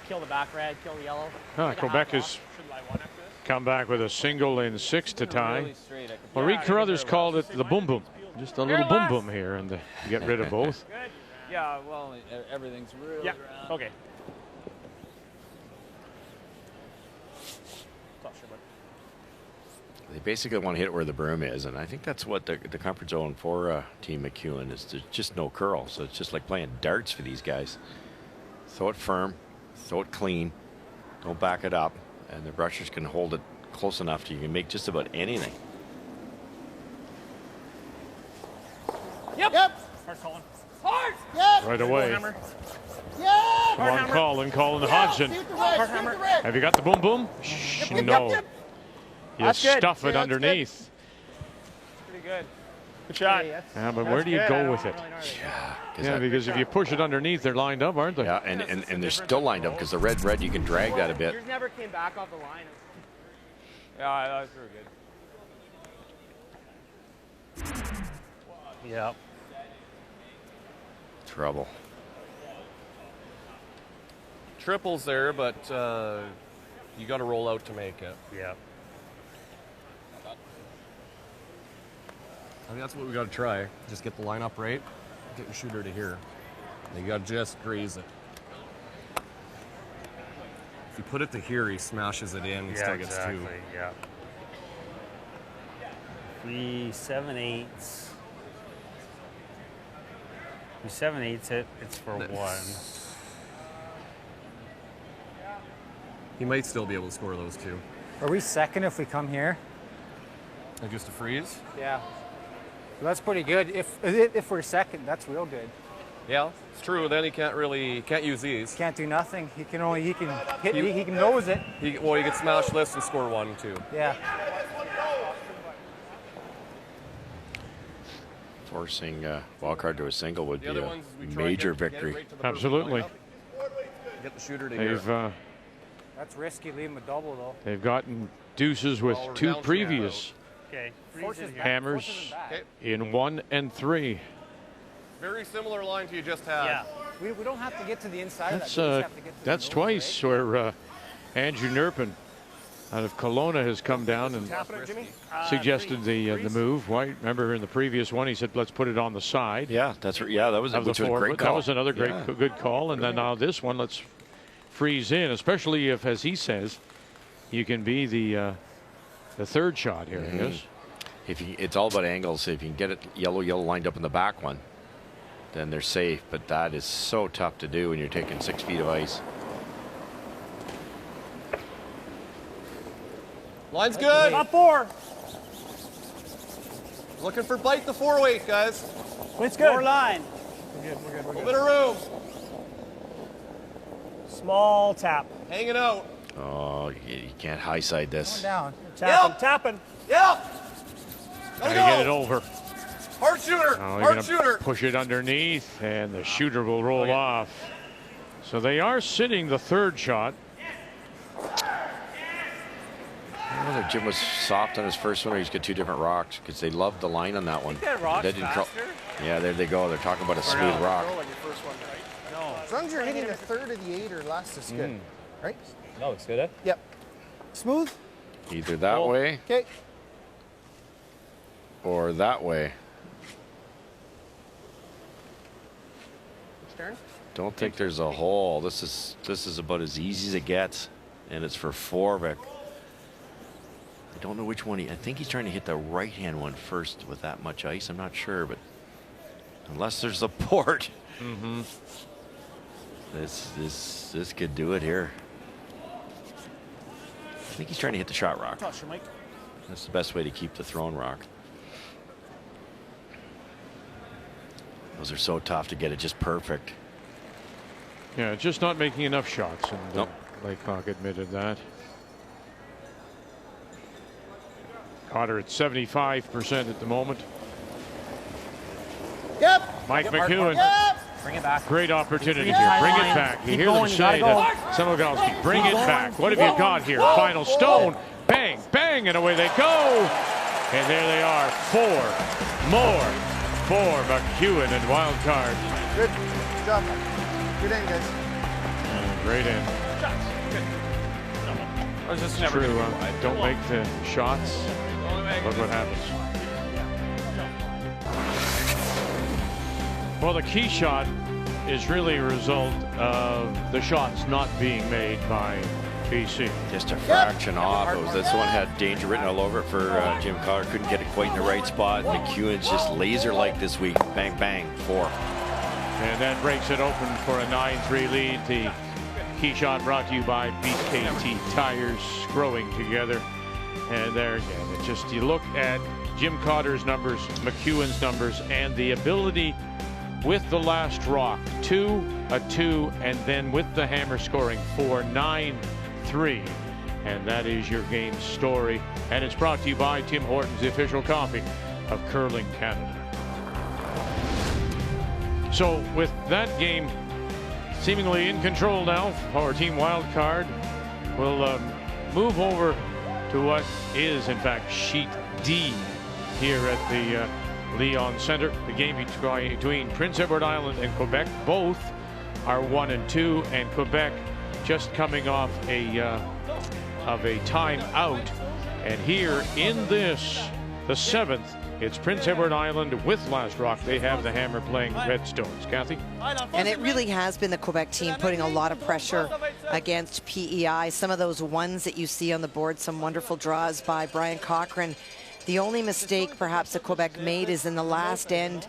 Kill the back red, kill the yellow. Quebec has come back with a single in 6 to tie. Well, Reed Carruthers called it the boom boom. Just a little boom boom here, and get rid of both. Good. Yeah, well, everything's really Yeah, round. okay. They basically want to hit it where the broom is, and I think that's what the comfort zone for Team McEwen is. There's just no curl, so it's just like playing darts for these guys. Throw it firm, throw it clean, don't back it up, and the brushers can hold it close enough to you can make just about anything. Yep. Hard calling. Hard. Yep. Right away. Yeah. Come on, Colin Hodgson. Have you got the boom boom? No. You That's good. stuff it underneath. Pretty good. Good shot. Yeah, but where do you go with it? Yeah, because if you push it underneath, they're lined up, aren't they? Yeah, and they're still lined up because the red, you can drag that a bit. Yours never came back off the line. Yeah, that was pretty good. Yep. Trouble. Triples there, but you got to roll out to make it. Yeah. I think that's what we got to try. Just get the line up right, get your shooter to here. And you got to just graze it. If you put it to here, he smashes it in. He still gets exactly. 2. Yeah. 3 7/8. 3 7/8 it. It's for 1. He might still be able to score those 2. Are we second if we come here? Like just a freeze? Yeah. Well, that's pretty good. If we're second, that's real good. Yeah, it's true. Then he can't use these. Can't do nothing. He can hit. He can nose it. He can smash this and score 1 too. Yeah. Forcing wildcard to a single would be a major victory. Absolutely. Get the shooter to here. That's risky. Leave him a double though. They've gotten deuces with 2 previous hammers in 1 and 3. Very similar line to you just had. Yeah. We don't have to get to the inside. That's twice where Andrew Nerpin out of Kelowna has come down and suggested the move. Why? Remember in the previous one he said let's put it on the side. Yeah, that was a great call. That was another good call. And then now this one, let's freeze in, especially if, as he says, you can be the third shot here. I guess. It's all about angles. If you can get it yellow lined up in the back one, then they're safe. But that is so tough to do when you're taking 6 feet of ice. Line's good. Top 4. Looking for bite the 4-weight, guys. It's good. 4 line. We're good. A little bit of room. Small tap. Hanging out. Oh, you can't high side this. Down. Tapping. Yeah. Gotta get it over. Hard shooter. Oh, Hard shooter. Push it underneath, and the shooter will roll off. So they are sitting the third shot. Whether Jim was soft on his first one or he's got two different rocks because they loved the line on that one. That rock's They didn't faster. yeah, there they go. They're talking about a smooth rock. Like your first one, right? No. As long as you're hitting a third of the 8 or less, it's good. Right? No, it's good, eh? Yep. Smooth. Either that way Okay. or that way. Turn. Don't think there's a hole. This is about as easy as it gets, and it's for Forvik. I don't know which one I think he's trying to hit the right-hand one first with that much ice. I'm not sure, but unless there's a port, this could do it here. I think he's trying to hit the shot rock. Toss your mic. That's the best way to keep the thrown rock. Those are so tough to get it just perfect. Yeah, just not making enough shots, and Nope. Laycock admitted that. Cotter at 75% at the moment. Yep. Mike McEwen. Yep. Bring it back. Great opportunity Keep here. it Bring it tight. back. You Keep hear going, them you say gotta that. Samogalski, bring it back. What have you got here? Final stone. Bang, bang, and away they go. And there they are. 4 more for McEwen and wild card. Good job. Good end, guys. Great in. I was just It's never true. gonna be wide. Don't make the shots. Look what happens. Well, the key shot is really a result of the shots not being made by BC. Just a fraction off. This one had danger written all over it for Jim Cotter. Couldn't get it quite in the right spot. McEwen's just laser-like this week. Bang, bang, 4. And that breaks it open for a 9-3 lead. The key shot brought to you by BKT Tires, growing together. And there again, it just, you look at Jim Cotter's numbers, McEwen's numbers, and the ability with the last rock, 2, a 2, and then with the hammer scoring 4, 9-3. And that is your game story. And it's brought to you by Tim Hortons, the official coffee of Curling Canada. So with that game seemingly in control now for Team Wildcard, we'll move over to what is in fact Sheet D here at the Leon Center. The game between Prince Edward Island and Quebec. Both are 1-2, and Quebec just coming off a timeout. And here in this, the 7th, it's Prince Edward Island with last rock. They have the hammer playing Redstones. Kathy? And it really has been the Quebec team putting a lot of pressure against PEI. Some of those ones that you see on the board, some wonderful draws by Brian Cochran. The only mistake perhaps that Quebec made is in the last end.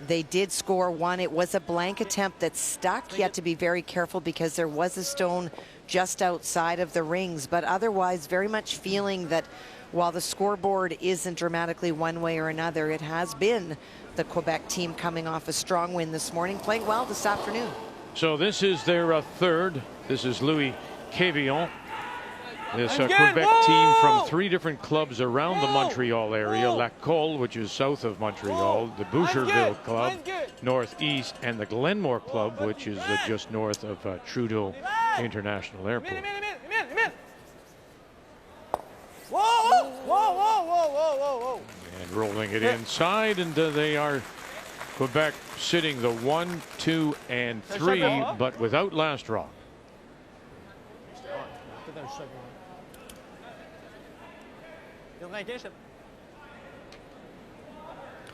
They did score 1. It was a blank attempt that stuck. You had to be very careful because there was a stone just outside of the rings. But otherwise, very much feeling that while the scoreboard isn't dramatically one way or another, it has been the Quebec team coming off a strong win this morning, playing well this afternoon. So this is their third. This is Louis Quevillon. This Quebec team from 3 different clubs around the Montreal area. La Colle, which is south of Montreal, the Boucherville Club, northeast, and the Glenmore Club, which is just north of Trudeau International Airport. Whoa, whoa, whoa, whoa, whoa, whoa, whoa. And rolling it inside, and they are Quebec sitting the 1, 2, and 3, but without last rock.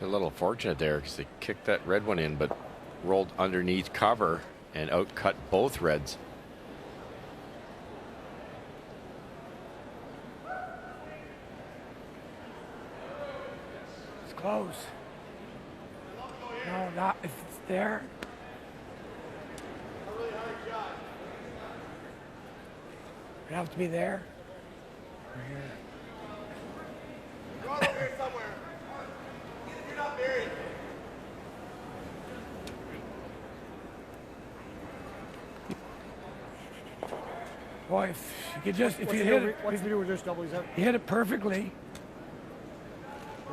A little fortunate there because they kicked that red one in, but rolled underneath cover and outcut both reds. It's close. No, not if it's there. It'd have to be there. Or here. Boy, if you could just, if you hit it, what's the deal with this double? you hit it perfectly.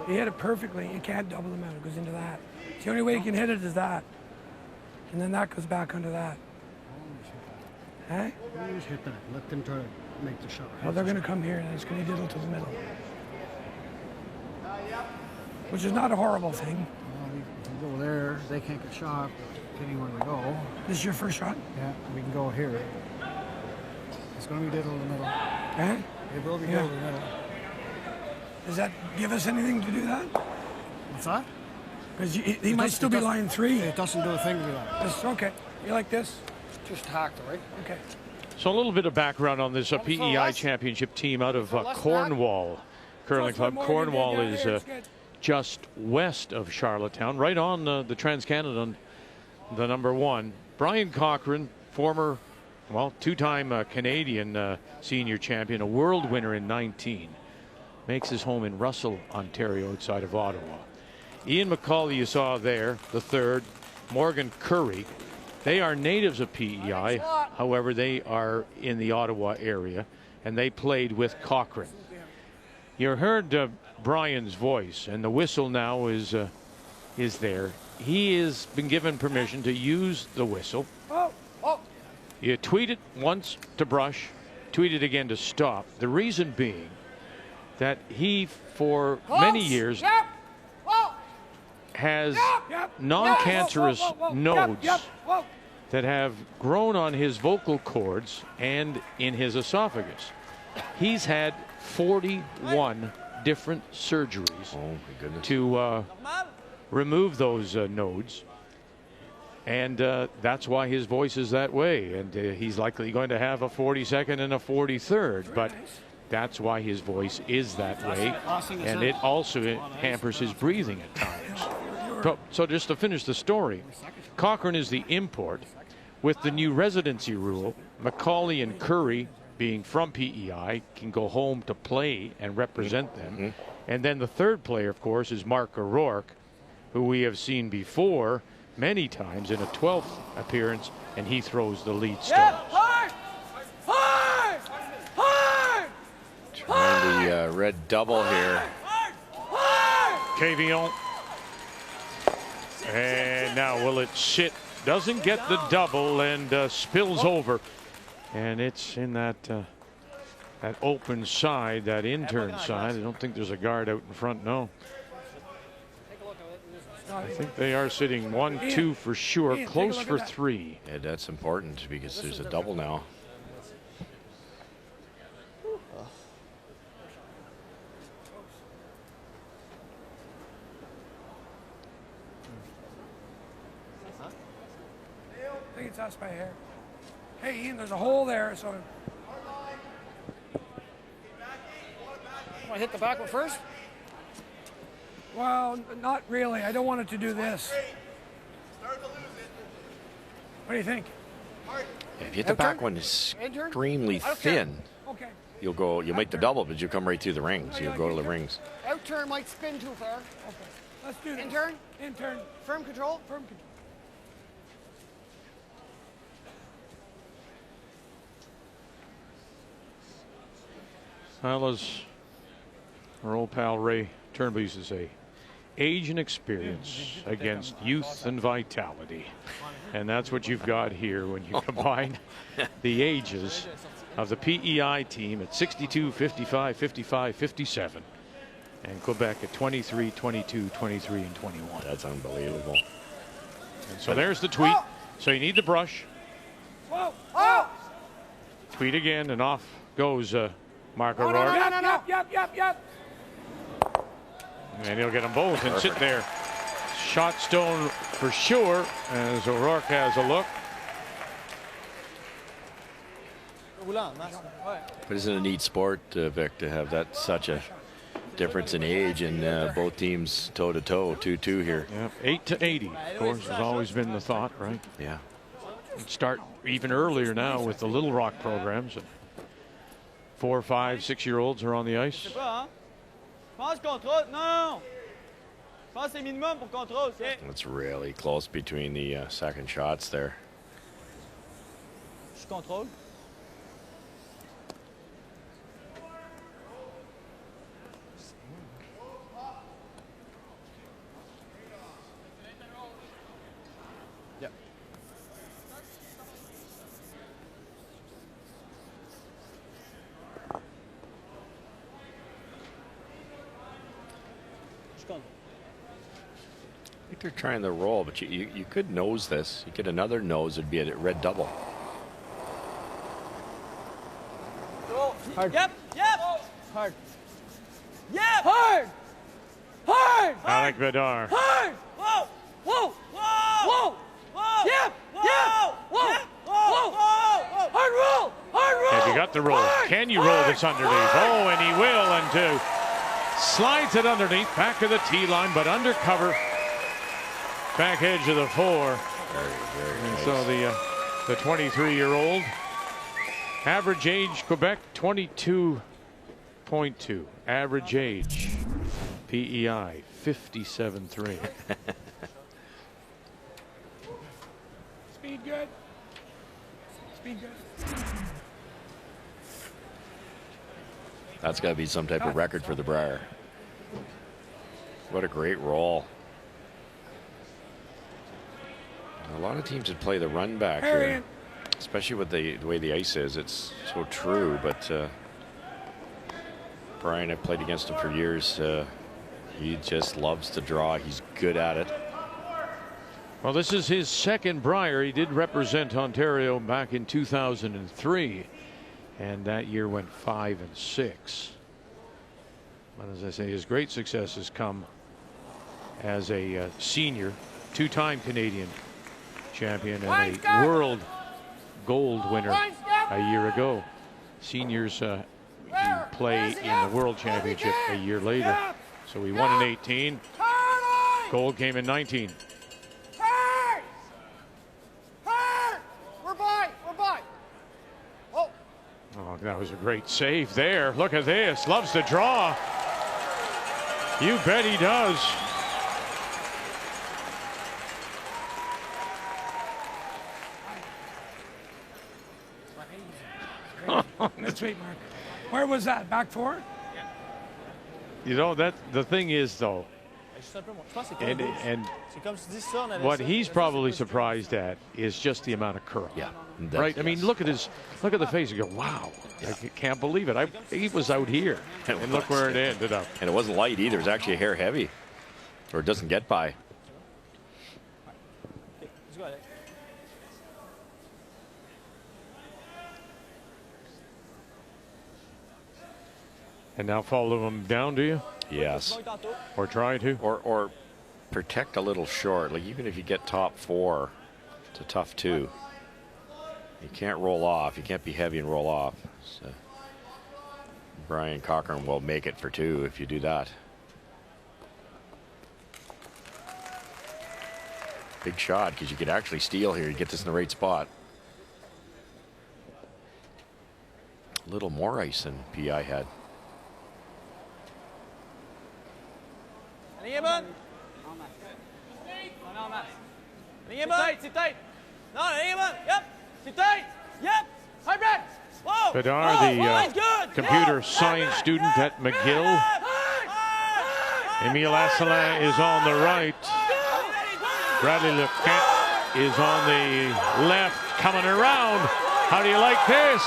You hit it perfectly. You can't double them out. It goes into that. It's the only way you can hit it is that. And then that goes back under that. Hey? You just hit that. Let them try to. make the shot. Well, they're going to come here and it's going to diddle to the middle. Which is not a horrible thing. Well, we can go there. They can't get shot, depending where they go. This is your first shot? Yeah, we can go here. It's going to be diddle in the middle. Eh? It will be diddle in the middle. Does that give us anything to do that? What's that? Because he might still be line 3. It doesn't do a thing to do that. It's okay. You like this? Just hacked, right? Okay. So a little bit of background on this PEI championship team out of Cornwall Curling Club. Cornwall is just west of Charlottetown, right on the Trans-Canada, the #1. Brian Cochrane, former, well, 2-time Canadian senior champion, a world winner in 19, makes his home in Russell, Ontario, outside of Ottawa. Ian McCauley, you saw there, the third. Morgan Curry. They are natives of PEI. However, they are in the Ottawa area, and they played with Cochrane. You heard Brian's voice, and the whistle now is there. He has been given permission to use the whistle. You tweet it once to brush, tweet it again to stop. The reason being that he, for many years, has non-cancerous nodes that have grown on his vocal cords and in his esophagus. He's had 41 different surgeries to remove those nodes, and that's why his voice is that way. And he's likely going to have a 42nd and a 43rd, but that's why his voice is that way, and it also hampers his breathing at times. So just to finish the story, Cochrane is the import. With the new residency rule, McCauley and Curry, being from PEI, can go home to play and represent them. And then the third player, of course, is Mark O'Rourke, who we have seen before many times in a 12th appearance, and he throws the lead stones. Trying the red double here. Cavillon. And now will it sit? Doesn't get the double and spills over. And it's in that that open side, that intern side. I don't think there's a guard out in front, no. I think they are sitting 1-2 for sure, close for 3. Yeah, that's important because there's a double now. I think it's us by hair. Hey, Ian, there's a hole there, so. Want to hit the back one first? Well, not really. I don't want it to do this. What do you think? If you hit the back one extremely thin, you'll make the double, but you'll come right through the rings. You'll go to the rings. Out turn might spin too far. Okay. Let's do this. In turn? In turn. Firm control? Firm control. Well, as our old pal Ray Turnbull used to say, age and experience against youth and vitality. And that's what you've got here when you combine the ages of the PEI team at 62, 55, 55, 57, and Quebec at 23, 22, 23, and 21. That's unbelievable. And so there's the tweet. So you need the brush. Tweet again, and off goes Mark O'Rourke. Yep. And he'll get them both and sit there. Shot stone for sure, as O'Rourke has a look. But isn't it a neat sport, Vic, to have that such a difference in age and both teams toe-to-toe, 2-2 here. Yeah, 8 to 80, of course, has always been the thought, right? Yeah. Start even earlier now with the Little Rock programs. 4, 5, 6-year-olds are on the ice. It's really close between the second shots there. I think they're trying to roll, but you could nose this. You get another nose, it'd be a red double. Hard. Yep. Hard. Yep. Hard. Alec Bedard. Hard. Whoa. Yep. Whoa. Hard roll. Have you got the roll? Can you roll this underneath? Oh, and he will, and two. Slides it underneath, back of the tee line, but undercover. Back edge of the 4. Very and nice. so the 23-year-old. Average age, Quebec, 22.2. Average age, PEI, 57.3. Speed good. Speed good. That's got to be some type of record for the Brier. What a great roll. A lot of teams would play the run back here, especially with the way the ice is. It's so true, but Brian, I've played against him for years. He just loves to draw. He's good at it. Well, this is his second Brier. He did represent Ontario back in 2003, and that year went 5-6. But as I say, his great success has come as a senior, 2-time Canadian champion and a world gold winner a year ago. Seniors you play in the World Championship a year later. So he won in 18. Gold came in 19. We're by. Oh. Oh, that was a great save there. Look at this. Loves to draw. You bet he does. That's right, Mark. Where was that? Back 4? You know, that the thing is, though, and what he's probably surprised at is just the amount of curl. Yeah. Right. I mean, look at the face. You go, wow. I can't believe it. He was out here, and look where it ended up. And it wasn't light either. It was actually a hair heavy, or it doesn't get by. And now follow him down, do you? Yes. Or try to? Or protect a little short. Like even if you get top 4, it's a tough 2. You can't roll off. You can't be heavy and roll off. So Brian Cochran will make it for 2 if you do that. Big shot because you could actually steal here. You get this in the right spot. A little more ice than PI had. Niemand? Niemand? Sit tight. No, niemand. Yep. Sit tight. Yep. High breath. Whoa. Bedard, the computer science student at McGill. Emile Asselin is on the right. Bradley Lequette is on the left, coming around. How do you like this?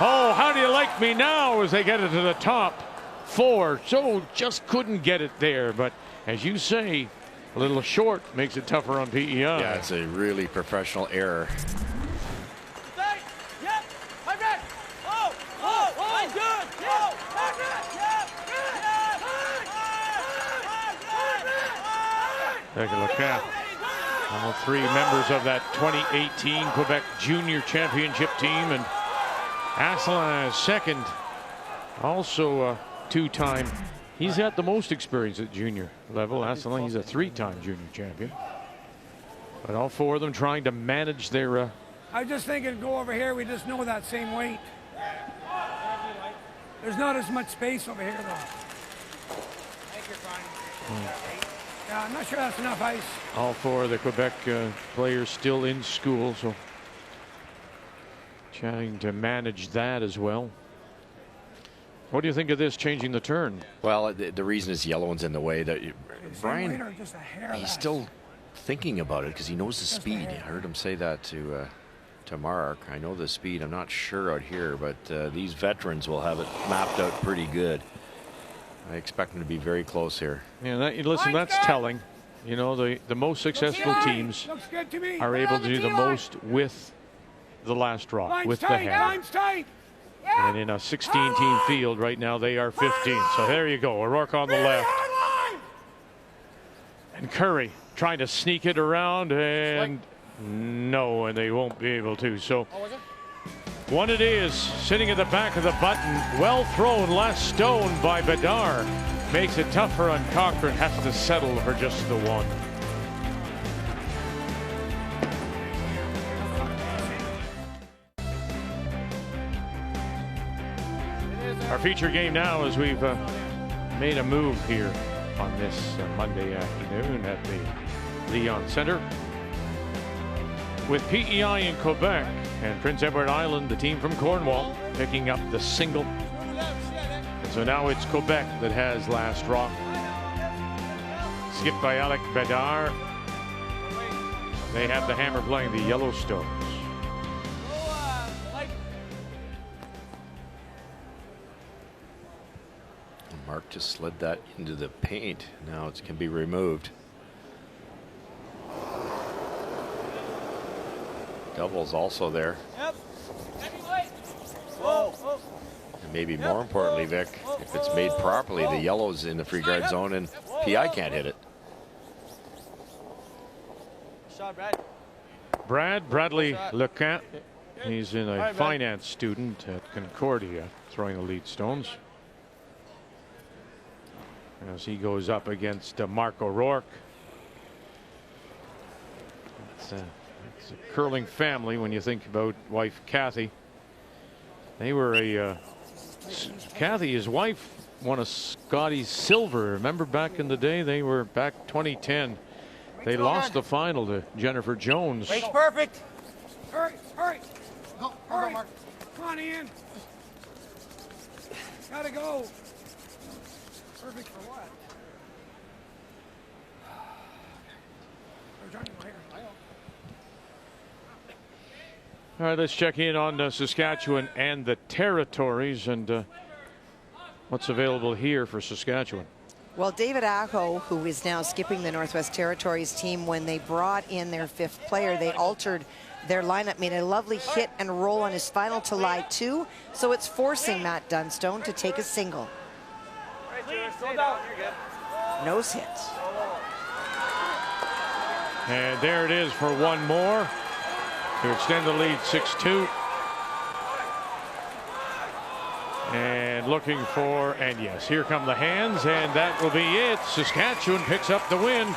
Oh, how do you like me now as they get it to the top 4. So just couldn't get it there. But as you say, a little short makes it tougher on PEI. Yeah, it's a really professional error. Yep. High breath. Oh, good. Whoa. High breath. Take a look at all 3 members of that 2018 Quebec Junior Championship team, and Asselin is second, also a 2-time. He's got the most experience at junior level. Asselin, he's a 3-time junior champion. But all 4 of them trying to manage their. I just think it'd go over here. We just know that same weight. There's not as much space over here, though. Yeah, I'm not sure that's enough ice. All 4 of the Quebec players still in school, so trying to manage that as well. What do you think of this changing the turn? Well, the reason is the yellow one's in the way. That Brian, Just a hair he's less. still thinking about it because he knows the speed. I heard him say that to Mark. I know the speed. I'm not sure out here, but these veterans will have it mapped out pretty good. I expect them to be very close here. Yeah, listen, that's telling. You know, the most successful teams are able to do the most with the last rock, with the hammer. And in a 16-team field right now, they are 15. So there you go. O'Rourke on the left. And Curry trying to sneak it around, and no, and they won't be able to. So one it is, sitting at the back of the button. Well thrown last stone by Bedard. Makes it tougher on Cochran. Has to settle for just the one. Our feature game now, as we've made a move here on this Monday afternoon at the Leon Center. With PEI in Quebec and Prince Edward Island, the team from Cornwall picking up the single. And so now it's Quebec that has last rock. Skipped by Alec Bedard. They have the hammer playing the Yellowstones. Mark just slid that into the paint. Now it can be removed. Double's also there. Yep. And maybe more importantly, Vic, if it's made properly, the yellow's in the free guard zone and PI can't hit it. Shot, Brad. Bradley Lequin. He's in a finance student at Concordia, throwing the lead stones. As he goes up against Mark O'Rourke. It's a curling family when you think about wife Kathy. They were Kathy, his wife, won a Scotty silver. Remember back in the day? They were back 2010. They lost the final to Jennifer Jones. Wait's perfect. Hurry, hurry. Go, hurry. Mark. Come on, Ian. Gotta go. Perfect for what? All right, let's check in on Saskatchewan and the territories and what's available here for Saskatchewan. Well, David Aho, who is now skipping the Northwest Territories team, when they brought in their 5th player, they altered their lineup, made a lovely hit and roll on his final to lie 2. So it's forcing Matt Dunstone to take a single. Nose hit. And there it is for one more to extend the lead 6-2. And looking for, and yes, here come the hands, and that will be it. Saskatchewan picks up the win.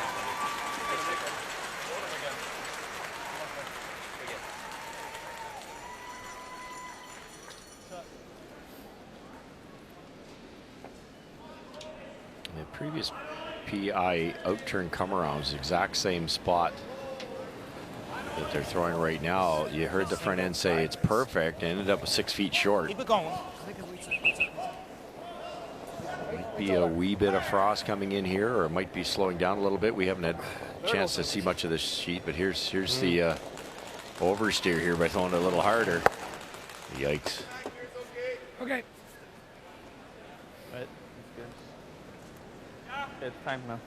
The previous PI outturn come around is the exact same spot that they're throwing right now. You heard the front end say it's perfect, and ended up 6 feet short. Keep it going. Might be a wee bit of frost coming in here, or it might be slowing down a little bit. We haven't had a chance to see much of this sheet, but here's the oversteer here by throwing it a little harder. Yikes. Okay. Right. It's time now.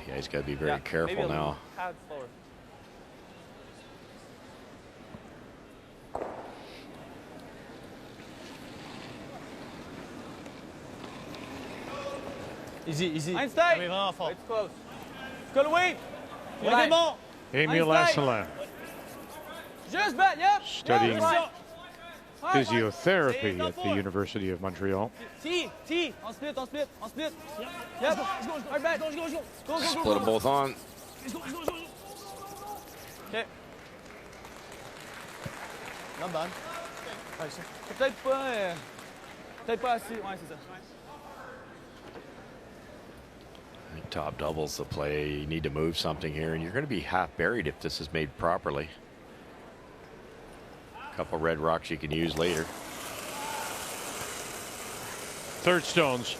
You guys got to be very careful now. Slower. Easy, easy. Einstein. Mais vraiment fort. It's close. Go Louis. On est bon. Emile Lasselin Just bet, yep. studying Yep. physiotherapy at the University of Montreal. T. On split. Yep. Hard bet. Go. Split them both on. Okay. Not bad. Peut-être pas assez. Ouais, c'est ça. I think top doubles the play. You need to move something here, and you're going to be half buried if this is made properly. A couple red rocks you can use later. Third stones.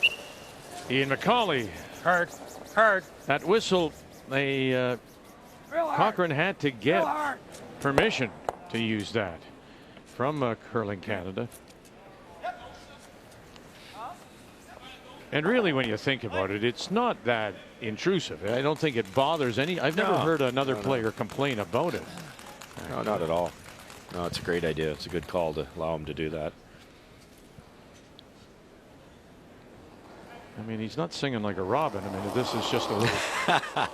Ian McCauley. Hard. That whistle, Cochran had to get permission to use that from Curling Canada. And really, when you think about it, it's not that intrusive. I don't think it bothers any. I've never heard another player complain about it. No, not at all. No, it's a great idea. It's a good call to allow him to do that. I mean, he's not singing like a robin. I mean, this is just a little.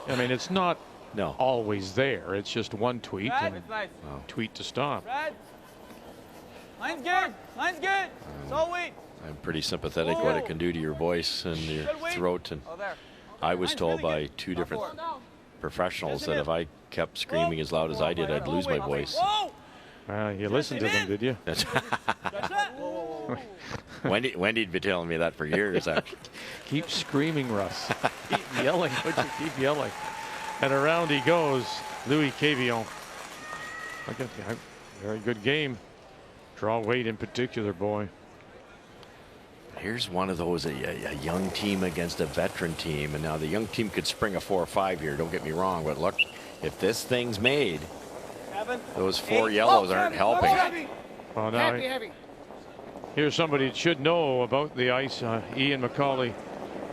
I mean, it's not always there. It's just one tweet and tweet to stop. Mine's good. Mine's good. So wait. I'm pretty sympathetic what it can do to your voice and your throat. And I was told by 2 different professionals that if I kept screaming as loud as I did, I'd lose my voice. You listened to them, did you? Wendy'd been telling me that for years, actually. Keep screaming, Russ. Keep yelling. Would you keep yelling? And around he goes, Louis Cavillon. Very good game. Draw weight in particular, boy. Here's one of those, a young team against a veteran team. And now the young team could spring a 4 or 5 here, don't get me wrong. But look, if this thing's made, those 4 yellows aren't helping. Well, now, here's somebody that should know about the ice. Ian McCauley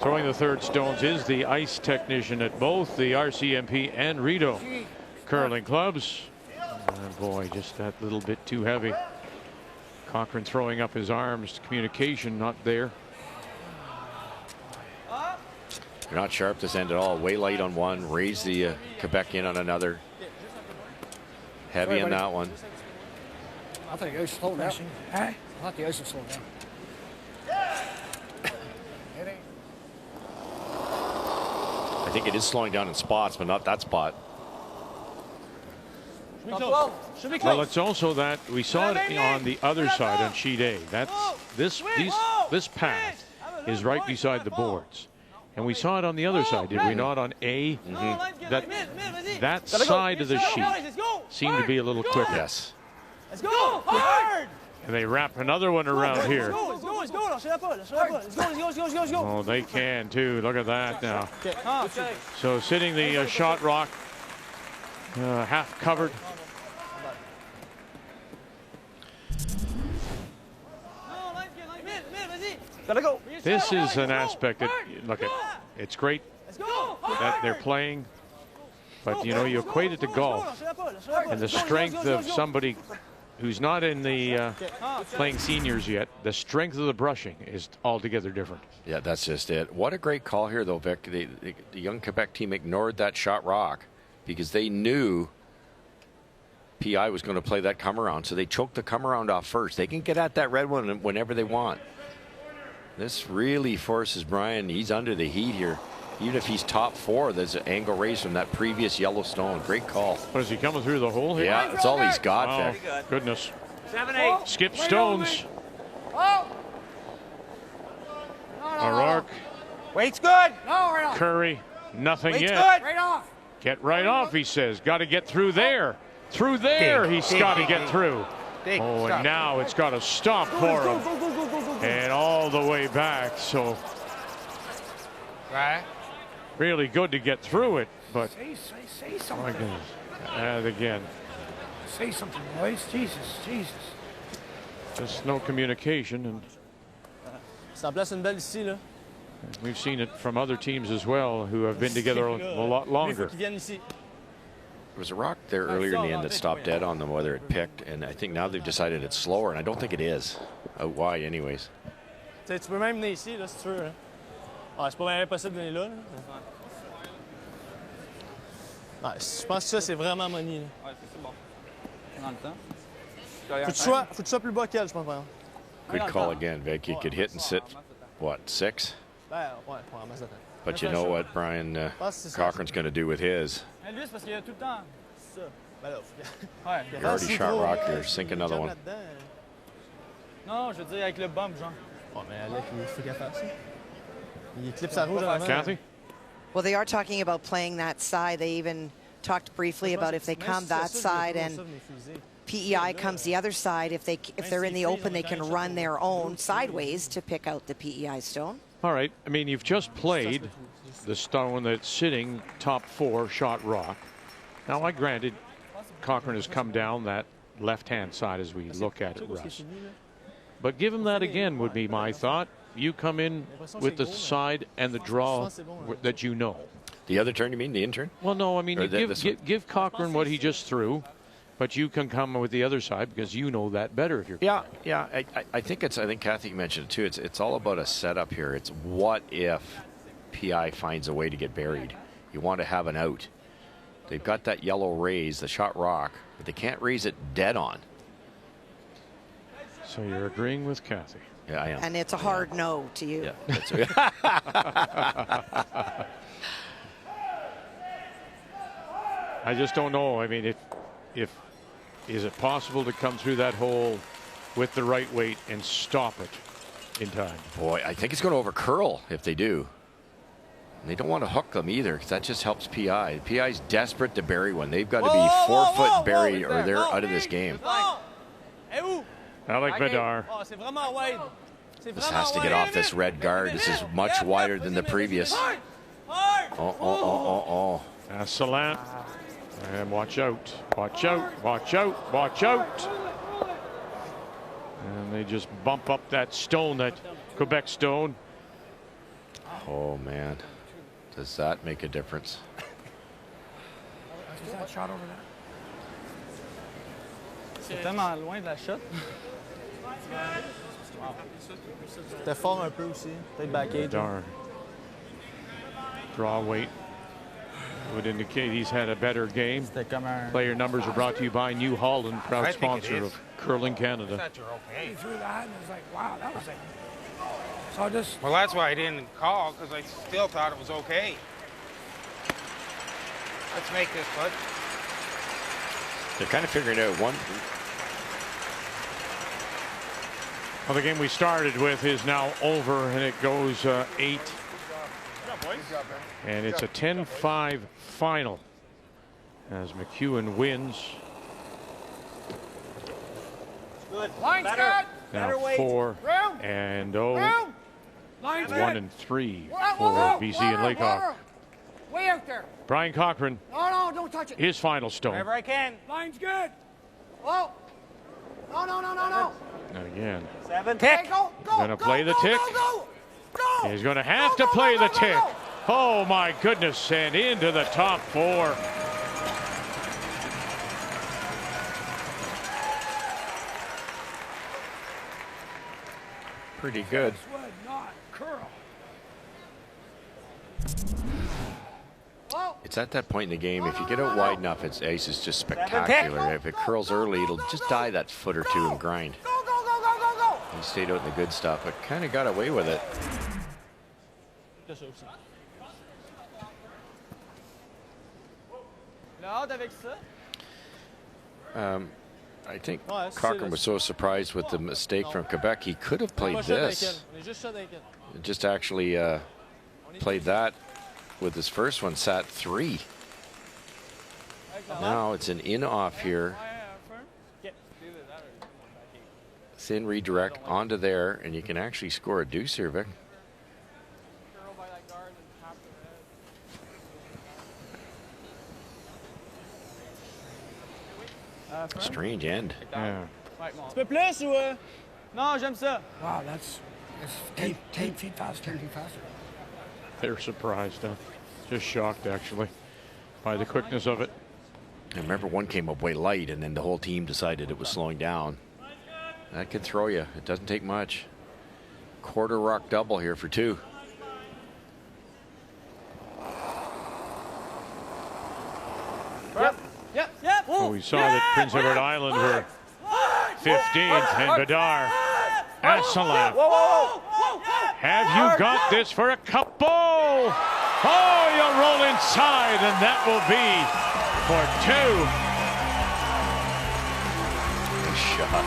throwing the third stones is the ice technician at both the RCMP and Rideau curling clubs. And boy, just that little bit too heavy. Cochran throwing up his arms. Communication not there. They're not sharp this end at all. Way light on one. Raise the Quebec in on another. Heavy on that one. I think the ice slowed down. I thought the ice was slowed down. I think it is slowing down in spots, but not that spot. Well, it's also that we saw it on the other side on sheet A. This path is right beside the boards, and we saw it on the other side, did we not? On A, that side of the sheet seemed to be a little quicker. Yes. Let's go hard. And they wrap another one around here. Let's go. Oh, they can too. Look at that now. So sitting the shot rock, half covered. This is an aspect that, look at, it's great that they're playing, but you know, you equate it to golf and the strength of somebody who's not in the playing seniors yet. The strength of the brushing is altogether different. Yeah, that's just it. What a great call here, though, Vic. The young Quebec team ignored that shot rock because they knew PI was going to play that come around, so they choked the come around off first. They can get at that red one whenever they want. This really forces Brian. He's under the heat here. Even if he's top 4, there's an angle raised from that previous yellow stone. Great call. What, is he coming through the hole here? Yeah, that's all he's got. Oh, goodness. 7-8. Skip stones. O'Rourke. Wait's good. Curry. Nothing Wait's yet. good. Right off. Get right off, he says. Got to get through there. Through there, he's got to get through. Oh, and now it's got to stop for him. And all the way back. So really good to get through it, but Say oh something. my goodness. And again, Say something, boys. Jesus. just no communication, and Ça place une belle ici, là. we've seen it from other teams as well who have been together a lot longer. There was a rock there earlier in the end that stopped dead on them, whether it picked, and I think now they've decided it's slower, and I don't think it is. Why, anyways? Tu peux même venir ici, là, si tu veux. C'est pas bien impossible de venir là. Je pense que ça, c'est vraiment money. Ouais, c'est bon. Dans le temps. Faut que tu sois plus bas qu'elle, je pense. Good call again, Vic. You could hit and sit, what, 6? Ouais, pour un masse de temps. But you know what Brian Cochran's going to do with his. Lui, c'est parce qu'il y a tout le temps. C'est ça. Ben là, You already shot rock here. Sink another one. Non, je veux dire avec le bump, genre. Oh, mais Alec, il faut qu'elle fasse ça. Il éclipse sa rouge en avant. Kathy? Well, they are talking about playing that side. They even talked briefly about if they come that side and PEI comes the other side, if they're in the open, they can run their own sideways to pick out the PEI stone. All right. I mean, you've just played the stone that's sitting top 4 shot rock. Now, I granted Cochran has come down that left-hand side as we look at it, Russ. But give him that again would be my thought. you come in with the side and the draw that you know. The other turn, you mean, the intern? Well, no, I mean, Or you the- give Cochran what he just threw, but you can come with the other side because you know that better if you're. Yeah. I think it's. I think Kathy mentioned it too. It's all about a setup here. It's what if PI finds a way to get buried. You want to have an out. They've got that yellow raise, the shot rock, but they can't raise it dead on. So you're agreeing with Kathy. Yeah, I am. And it's a hard no to you. Yeah, that's I just don't know. I mean, if is it possible to come through that hole with the right weight and stop it in time? Boy, I think it's going to over curl if they do. And they don't want to hook them either, because that just helps PI. PI's desperate to bury one. They've got to be 4 foot buried or they're out of this game. Alec Bedard. This has to get off this red guard. This is much wider than the previous. Oh. Salant. And watch out. Watch out. Watch out. Watch out. And they just bump up that stone, that Quebec stone. Oh, man. Does that make a difference? Is that shot over there? C'est tellement loin de la shot. C'était fort un peu aussi. Peut-être backage. Darn. Draw weight would indicate he's had a better game. Player numbers are brought to you by New Holland, proud sponsor of Curling Canada. He threw that and it was like, wow, that was like. So just. Well, that's why I didn't call, because I still thought it was okay. Let's make this, bud. They're kind of figuring out one. Well, the game we started with is now over, and it goes 8. And it's a 10-5 final as McEwen wins. Good. Line's good. Now 4 and 0. 1 and 3 for BC and Laycock. Way out there. Brian Cochran. No, don't touch it. His final stone. Wherever I can. Line's good. Whoa. No. And again. 7. Tick. Go. Gonna play the tick. Go. He's going to have to play the tick. Oh my goodness! And into the top 4. Pretty good. It's at that point in the game, if you get out wide enough, its ace is just spectacular. If it curls early, it'll just die that foot or two and grind. Go. He stayed out in the good stuff, but kind of got away with it. I think Cochran was so surprised with the mistake from Quebec, he could have played this. Just actually played that with his first one, sat 3. Now it's an in-off here. Thin redirect onto there, and you can actually score a deuce here, Vic. Strange end. Yeah. Tu peux plus ou Non, j'aime ça. Wow, that's 10 feet faster. 10 feet faster. They're surprised, huh? Just shocked, actually, by the quickness of it. I remember one came up way light, and then the whole team decided it was slowing down. That could throw you. It doesn't take much. Quarter rock double here for 2. Yep. Well, we saw that Prince Edward Island were 15th, and Bedard and Salant. Have you got this for a couple? Oh, you'll roll inside, and that will be for 2. Nice shot.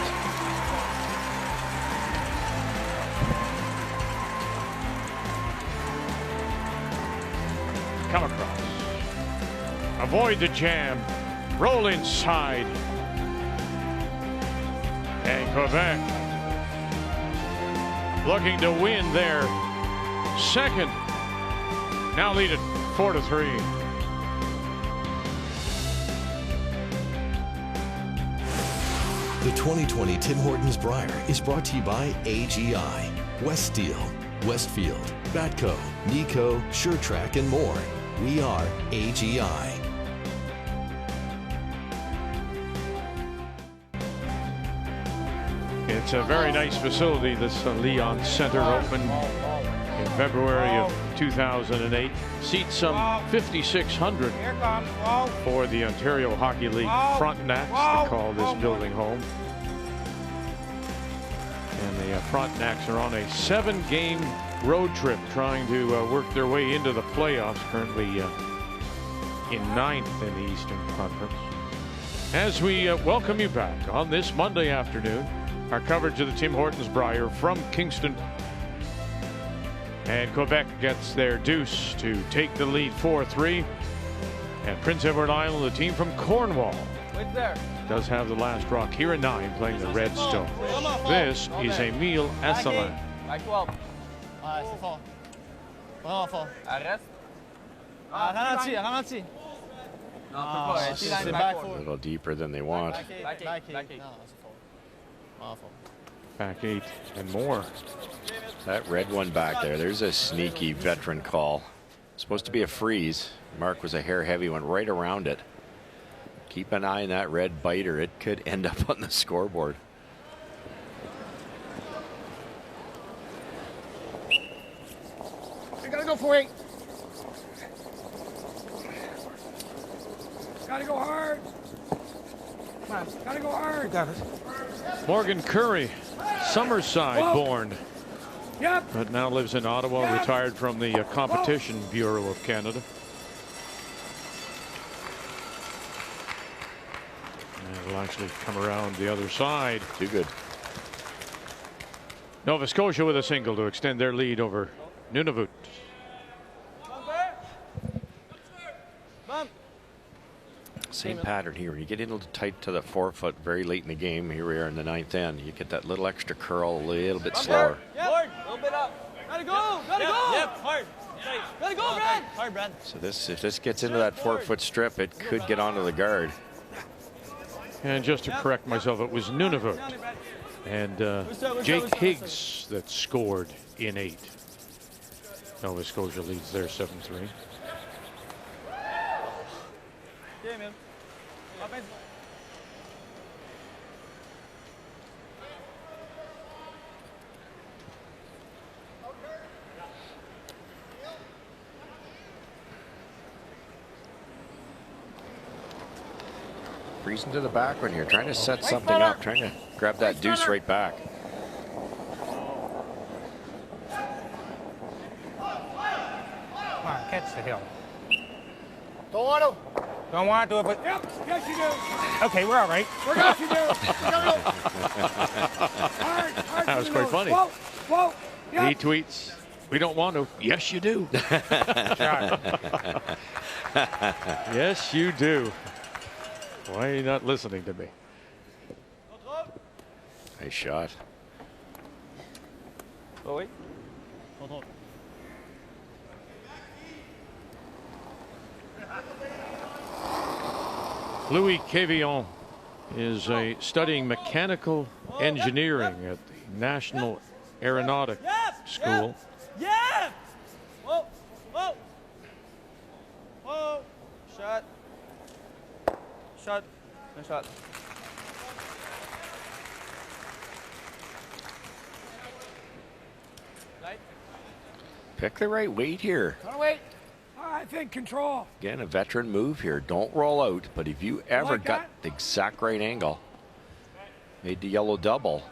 Come across. Avoid the jam. Roll inside. And Quebec looking to win their second. Now lead it 4-3. The 2020 Tim Hortons Brier is brought to you by AGI. West Steel, Westfield, Batco, Nico, SureTrack, and more. We are AGI. It's a very nice facility, this Leon Center, opened in February of 2008. Seats some 5,600 for the Ontario Hockey League Frontenacs to call this building home. And the Frontenacs are on a 7-game road trip trying to work their way into the playoffs, currently in 9th in the Eastern Conference. As we welcome you back on this Monday afternoon, our coverage of the Tim Hortons Brier from Kingston. And Quebec gets their deuce to take the lead 4-3. And Prince Edward Island, the team from Cornwall, does have the last rock here at 9, playing the Redstone. This is Émile Asselin. Back 12. C'est fort. Vraiment fort. Arrête. Ralentis. A little deeper than they want. Back 8. Back 8 and more. That red one back there, there's a sneaky veteran call. Supposed to be a freeze. Mark was a hair heavy, went right around it. Keep an eye on that red biter. It could end up on the scoreboard. You gotta go for 8. Gotta go hard. Come on. Gotta go hard. You got it. Morgan Curry, Summerside born, but now lives in Ottawa, retired from the Competition Bureau of Canada. And will actually come around the other side. Too good. Nova Scotia with a single to extend their lead over Nunavut. Same pattern here. When you get in a little tight to the forefoot very late in the game, here we are in the 9th end, you get that little extra curl a little bit slower. Lord, a little bit up. Gotta go. Yep, hard. Gotta go, Brad. Hard, Brad. So if this gets into that forefoot strip, it could get onto the guard. And just to correct myself, it was Nunavut and Jake Higgs that scored in 8. Nova Scotia leads there 7-3. Yeah, man. Freezing to the back when you're trying to set something up, trying to grab that deuce right back. Come on, catch the hill. Don't want to. Don't want to, but Yep, yes you do. okay, we're all right. We got you, dude. That was quite funny. Whoa. He tweets, "We don't want to." Yes, you do. Yes, you do. Why are you not listening to me? Nice shot. Oh, wait. Louis Quévillon is studying mechanical engineering at the National Aeronautic School. Yeah! Whoa! Shot. Nice shot. Pick the right weight here. Wait. I think control. Again, a veteran move here. Don't roll out, but if you ever got the exact right angle, made the yellow double.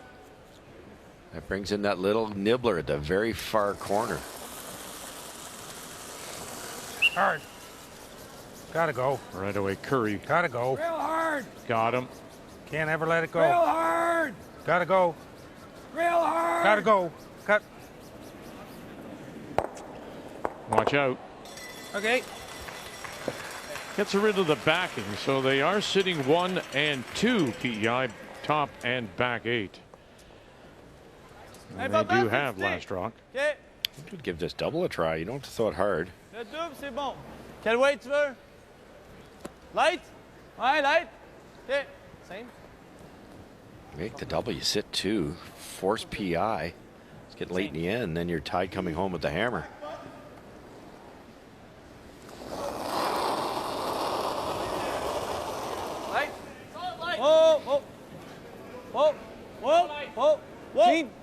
That brings in that little nibbler at the very far corner. Hard. Gotta go. Right away, Curry. Gotta go. Real hard. Got him. Can't ever let it go. Real hard. Gotta go. Real hard. Gotta go. Cut. Watch out. Okay. Gets rid of the backing, so they are sitting 1 and 2 PEI, top and back 8. And they do have last rock. Okay. You could give this double a try. You don't have to throw it hard. Le double, c'est bon. Quel weight tu veux? Light? Ouais, light. Okay. Same. Make the double. You sit 2. Force PI. It's getting late in the end, then you're tied coming home with the hammer. Whoa, whoa, whoa, whoa, whoa,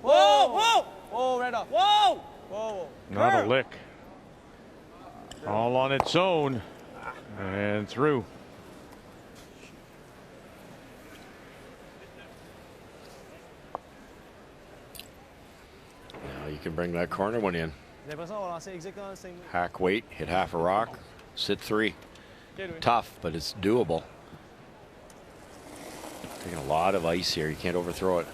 whoa, whoa, whoa, right off. Whoa, whoa, Not a lick. All on its own and through. Now you can bring that corner one in. Hack weight, hit half a rock, sit 3. Tough, but it's doable. Taking a lot of ice here. You can't overthrow it.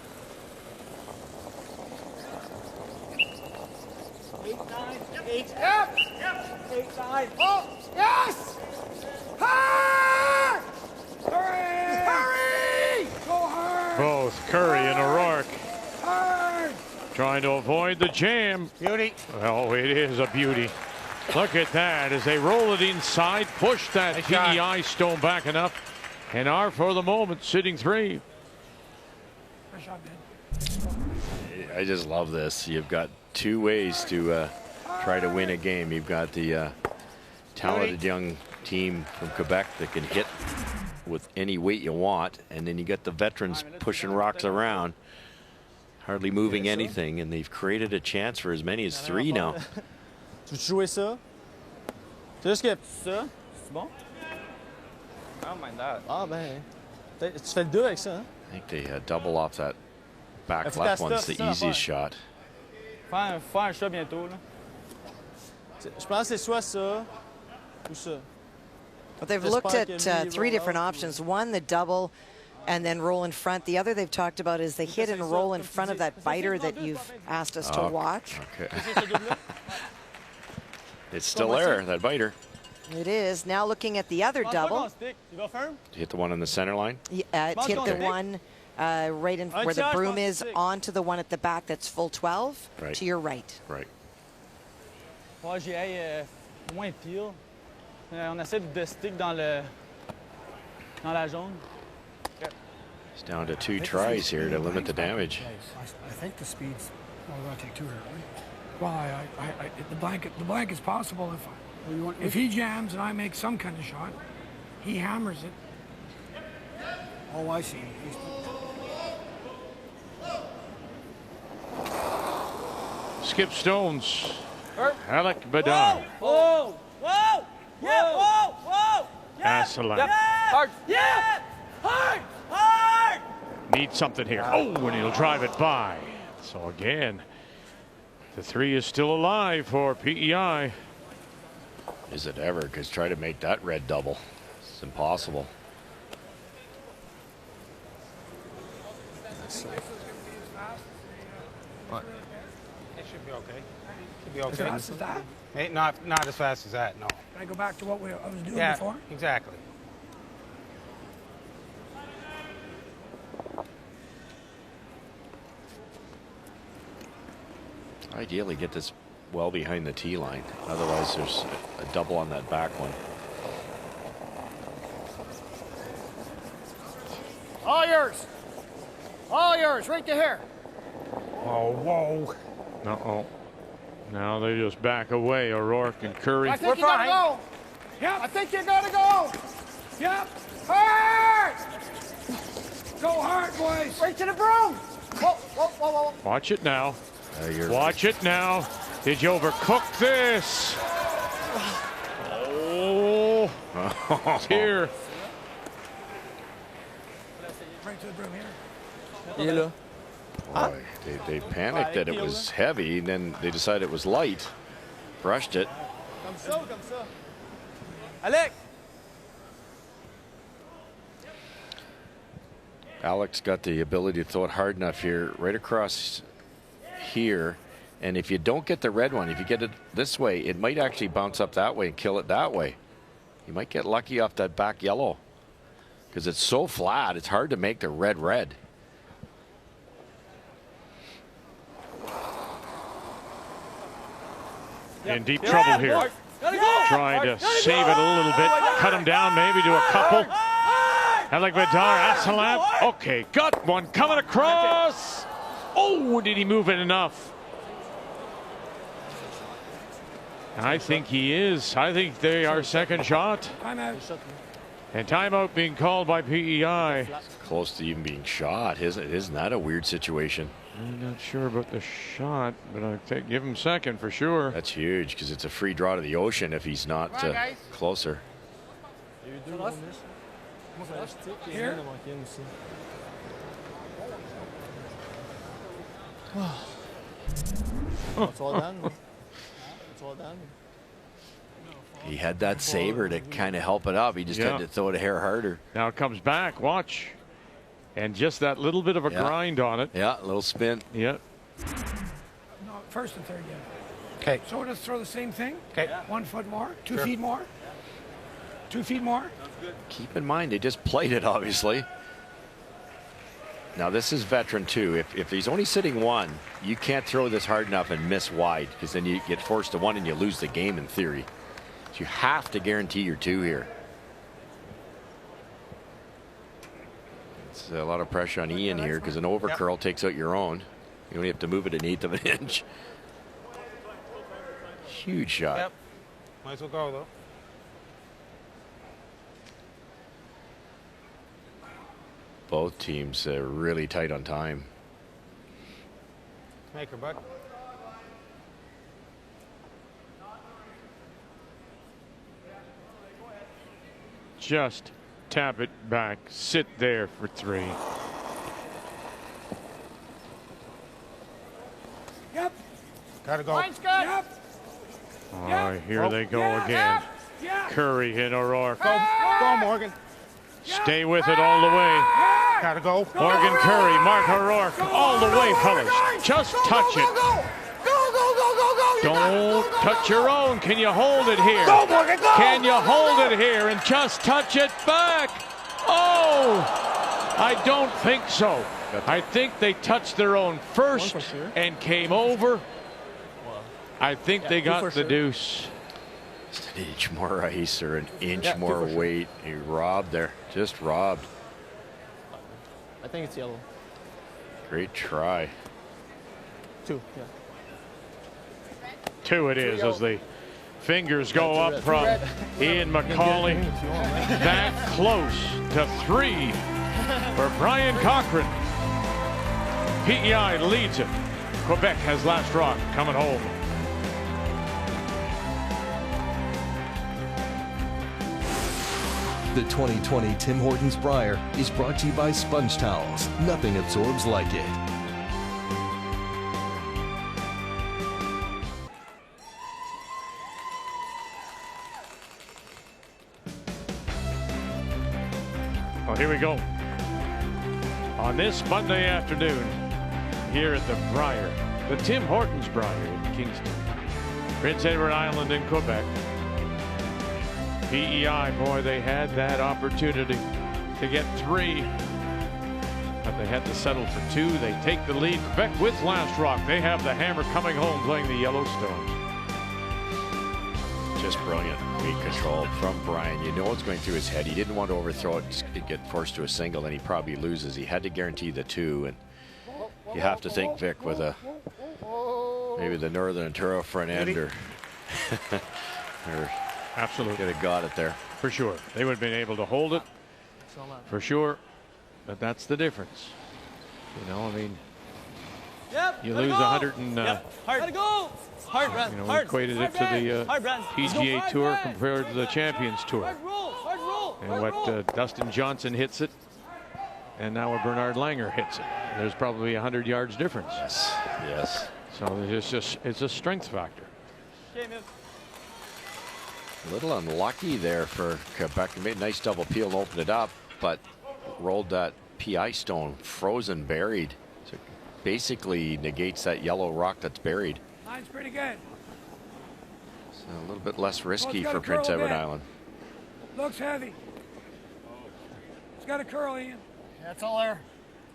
8, 9, 8. Yep. 8, 9. Oh, yes! Hurry! Hurry! Hurry! Go hard! Both Curry and O'Rourke Hard! trying to avoid the jam. Beauty. Oh, it is a beauty. Look at that as they roll it inside, push that PEI stone back enough, and are for the moment sitting 3. I just love this. You've got 2 ways to try to win a game. You've got the talented young team from Quebec that can hit with any weight you want, and then you got the veterans pushing rocks around, hardly moving anything, and they've created a chance for as many as 3 now. Tu veux jouer ça? C'est juste que ça, c'est bon? I don't mind that. Ah ben, tu fais le 2 avec ça, hein? I think they double off that back Faut left que one's t'as the ça, easiest shot. Faire un shot bientôt, là. Je pense que c'est soit ça ou ça. Well, they've looked at 3 different options. One, the double, and then roll in front. The other they've talked about is the hit and roll in front of that biter that you've asked us to watch. Okay. It's still there, that biter. It is. Now looking at the other double. Hit the one on the center line? Hit the one right in where the broom is onto the one at the back that's full 12 to your right. Right. Moi, j'ai moins de pile. On essaie de stick dans la zone. It's down to 2 tries here to limit the damage. I think the speed's going to take 2 here, right? Well, the blank is possible if he jams and I make some kind of shot, he hammers it. Oh, I see. Skip stones. Alec Bedard. Whoa! Whoa! Yeah! Whoa! Whoa! Yeah! Asselin. Hard! Yeah! Hard! Hard! Need something here. Oh, and he'll drive it by. So again, the 3 is still alive for PEI. Is it ever? Because try to make that red double. It's impossible. What? It should be okay. Should be okay. As fast as that? Hey, not as fast as that, no. Can I go back to what I was doing Yeah, before? exactly. Ideally get this well behind the tee line. Otherwise there's a double on that back one. All yours. All yours, right to here. Oh, whoa. Uh-oh. Now they just back away, O'Rourke and Curry. I think you gotta go. Yep. I think you gotta go. Yep. Hard! Go hard, boys. Right to the broom. Whoa, whoa, whoa, whoa. Watch it now. Watch it now. Did you overcook this? Oh. Here. Right to the broom here. Il est là. Boy, they panicked that it was heavy, and then they decided it was light. Brushed it. Comme ça ou comme ça? Alec! Alex got the ability to throw it hard enough here, right across here. And if you don't get the red one, if you get it this way, it might actually bounce up that way and kill it that way. You might get lucky off that back yellow because it's so flat, it's hard to make the red red. In deep trouble here. Trying to save it a little bit. Cut him down maybe to a couple. Alec Bedard, Asselin. Okay, got one coming across. Oh, did he move it enough? I think he is. I think they are second shot. Timeout. And timeout being called by PEI. Close to even being shot. Isn't that a weird situation? I'm not sure about the shot, but I think give him second for sure. That's huge because it's a free draw to the ocean if he's not closer. Here. It's all done. It's all done. He had that saber to kind of help it up. He just had to throw it a hair harder. Now it comes back. Watch. And just that little bit of a grind on it. Yeah, a little spin. Yep. No, first and third, yeah. Okay. So let's throw the same thing. Okay. 1 foot more, 2 feet more, 2 feet more. Keep in mind, they just played it, obviously. Now, this is veteran, too. If he's only sitting 1, you can't throw this hard enough and miss wide because then you get forced to 1 and you lose the game in theory. So you have to guarantee your 2 here. It's a lot of pressure on Ian here because an over curl takes out your own. You only have to move it 1/8 of an inch. Huge shot. Yep. Might as well go, though. Both teams really tight on time. Make her, bud. Just tap it back. Sit there for 3. Yep. Gotta go. Line's good. Yep. Oh, here they go again. Curry hit O'Rourke. Go, Morgan. Stay with it all the way. Gotta go. Morgan Curry, Mark O'Rourke, all the way, fellas. Just touch it. Don't touch your own. Can you hold it here? Go, Morgan, go! Can you hold it here and just touch it back? Oh, I don't think so. I think they touched their own first and came over. I think they got the deuce. Just an inch more ice or an inch more weight. He robbed there. Just robbed. I think it's yellow. Great try. 2, yeah. 2 it is as the fingers go up from Ian McCauley. That close to 3 for Brian Cochran. PEI leads it. Quebec has last rock coming home. The 2020 Tim Hortons Brier is brought to you by Sponge Towels. Nothing absorbs like it. Well, here we go. On this Monday afternoon, here at the Brier, the Tim Hortons Brier in Kingston, Prince Edward Island in Quebec. PEI, boy, they had that opportunity to get 3, but they had to settle for 2. They take the lead. Quebec with last rock. They have the hammer coming home playing the Yellowstones. Just brilliant. Weight control from Brian. You know what's going through his head. He didn't want to overthrow it, get forced to a single, and he probably loses. He had to guarantee the 2, and you have to think, Vic, with maybe the Northern Ontario front end or absolutely could have got it there for sure. They would have been able to hold it for sure, but that's the difference. You know, I mean, you lose 100 and Hard. Go. Hard, Brad. you know, we equated it to the PGA Tour compared to the Champions Tour. And what Dustin Johnson hits it, and now what Bernard Langer hits it. There's probably 100 yards difference. Yes. So it's a strength factor. A little unlucky there for Quebec. They made a nice double peel and opened it up, but rolled that PI stone frozen buried. So basically negates that yellow rock that's buried. Line's pretty good. So a little bit less risky got for a curl Prince a Edward bit. Island. Looks heavy. It's got a curl, Ian. Yeah, it's all there.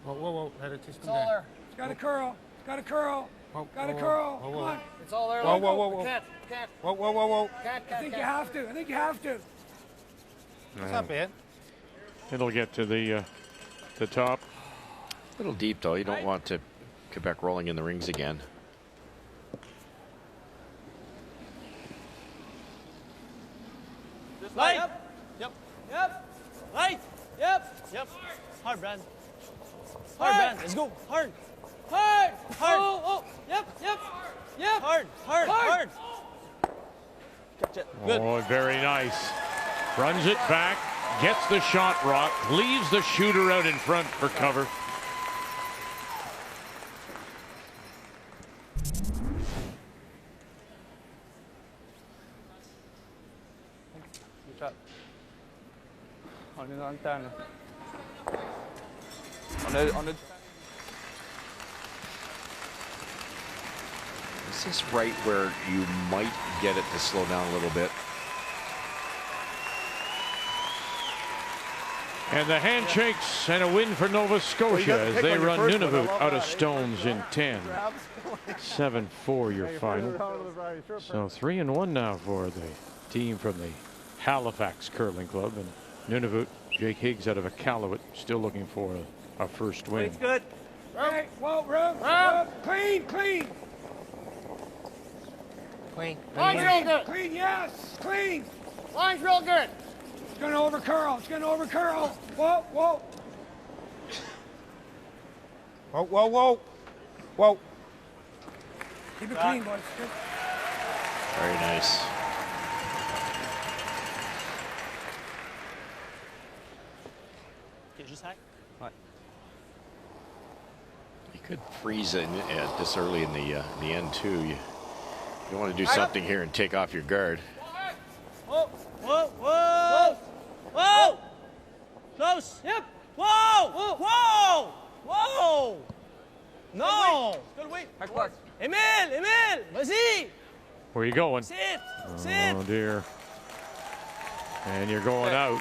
Whoa. It's all there. It's got a curl. It's got a curl. Got a curl. Come on. It's all there. Whoa. Can't. Whoa. I think you have to. I think you have to. It's not bad. It'll get to the top. A little deep though. You don't want to Quebec rolling in the rings again. Hard, Brandon. Hard, Brandon. Let's go. Hard. Hard. Hard. Oh. Yep. Hard. Catch it. Good. Oh, very nice. Runs it back, gets the shot rock, leaves the shooter out in front for cover. Good shot. On the antenne. On the. Is this right where you might get it to slow down a little bit? And the handshakes and a win for Nova Scotia as they run Nunavut out of stones in 10. 7-4 your final. So 3-1 now for the team from the Halifax Curling Club. And Nunavut, Jake Higgs out of Iqaluit, still looking for a first win. It's good. Right, whoa, rub. Clean. Clean. Line's real good. Clean, yes. Clean. Line's real good. It's going to over curl. Whoa. Whoa. Keep it clean, boys. Good. Very nice. Okay, just hang. All right. You could freeze in this early in the end too. You want to do something here and take off your guard. Whoa. Close. Yep. Whoa. No. Good wait. Emile. Vas-y. Where are you going? Sit. Oh dear. And you're going out.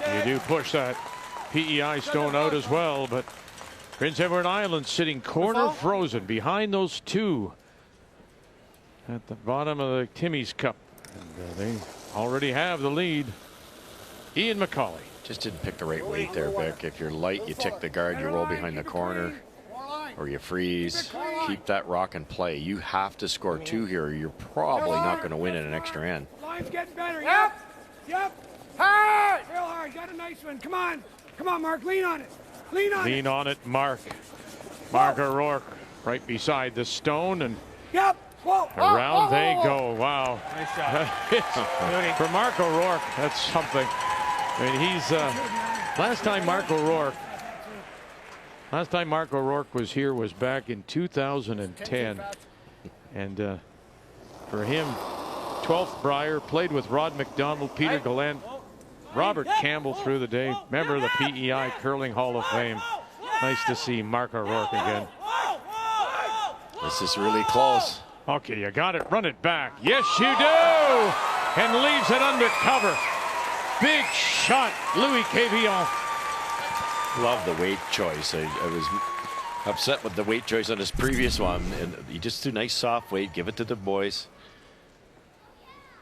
And you do push that PEI stone out as well, but Prince Edward Island sitting corner frozen behind those two at the bottom of the Timmy's Cup. And they already have the lead. Ian McCauley. Just didn't pick the right weight there, Vic. If you're light, you tick the guard, you roll behind the corner, or you freeze. Keep that rock and play. You have to score 2 here, or you're probably not going to win in an extra end. Line's getting better. Yep. Hard. Real hard. Got a nice one. Come on, Mark. Lean on it. Lean on it, Mark. Mark O'Rourke right beside the stone, and yep. Around they go. Wow. Nice shot. For Mark O'Rourke, that's something. I mean, he's last time Mark O'Rourke was here was back in 2010, and for him, 12th Brier, played with Rod McDonald, Peter Gallant, Robert Campbell through the day, member of the PEI Curling Hall of Fame. Nice to see Mark O'Rourke again. This is really close. Okay, you got it. Run it back. Yes, you do. And leaves it under cover. Big shot, Louis Cavillon. Love the weight choice. I was upset with the weight choice on his previous one, and you just do nice soft weight. Give it to the boys.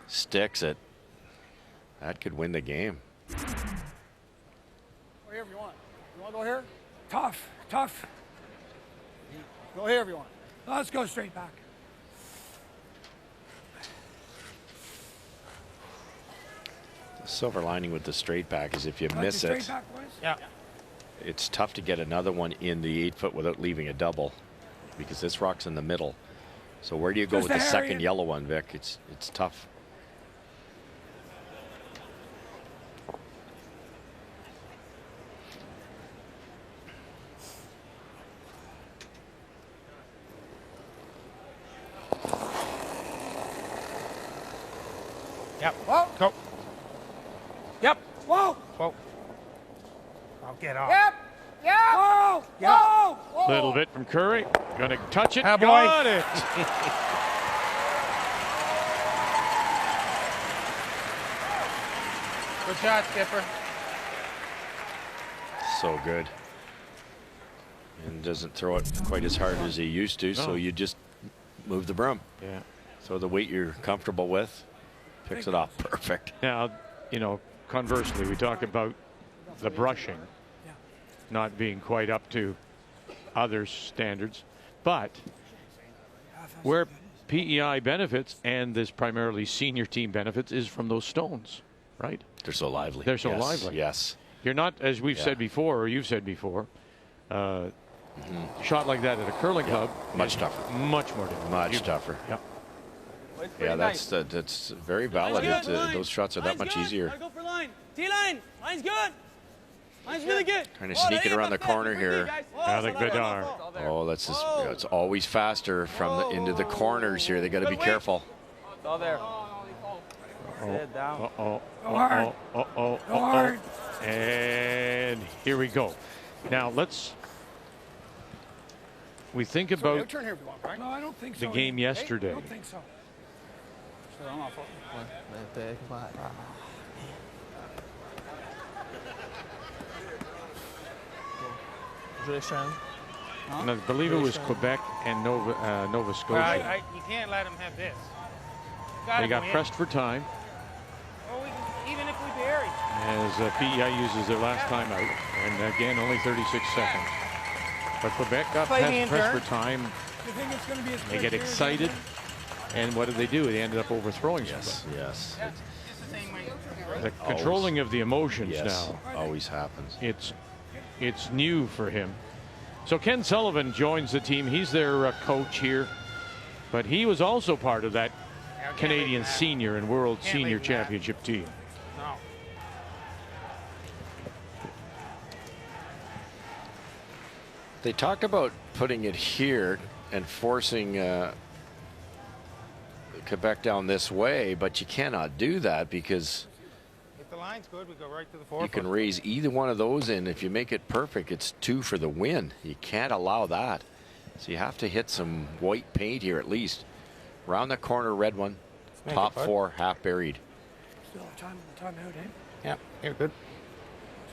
Sticks it. That could win the game. Wherever you want. You want to go here? Tough. Go here if you want. Let's go straight back. The silver lining with the straight back is if you miss it, it's tough to get another one in the 8-foot without leaving a double, because this rock's in the middle. So where do you go with the second yellow one, Vic? It's tough. Yep. Whoa. Go. Yep. Whoa. I'll get off. Yep. Whoa. Whoa. Little bit from Curry. Gonna touch it. Boy. Got it. Good shot, Skipper. So good. And doesn't throw it quite as hard as he used to, so you just move the broom. Yeah. So the weight you're comfortable with, picks it off perfect. Now, conversely, we talk about the brushing not being quite up to others' standards, but where PEI benefits, and this primarily senior team benefits, is from those stones, right? They're so lively. They're so lively. Yes. You're not, as we've said before, or you've said before, shot like that at a curling club. Much tougher. Much more difficult. Much tougher. Yeah. Yeah, that's very valid. Those shots are that much easier. Go for line. T-line. Line's good. Line's really good. Kind of sneaking around the corner here. Alec Bedard. Oh, that's just, it's always faster from into the corners here. They got to be careful. It's all there. Sit down. And here we go. Now we think about No, I don't think so. the game yesterday. I don't think so. And I believe it was Quebec and Nova Scotia. You can't let them have this. They got pressed for time Even if we bury. as PEI uses their last timeout. And again, only 36 seconds. But Quebec got pressed for time. You think it's going to be as They quick get here excited. as And what did they do? They ended up overthrowing somebody. Yes. The controlling of the emotions now. Always happens. It's new for him. So Ken Sullivan joins the team. He's their coach here. But he was also part of that Canadian senior and world senior championship team. No. They talk about putting it here and forcing Quebec down this way, but you cannot do that because If the line's good, we go right to the 4 you can raise either one of those in. If you make it perfect, it's 2 for the win. You can't allow that. So you have to hit some white paint here at least. Round the corner, red one. Top 4, half buried. Still have time out, eh? Yeah, you're good.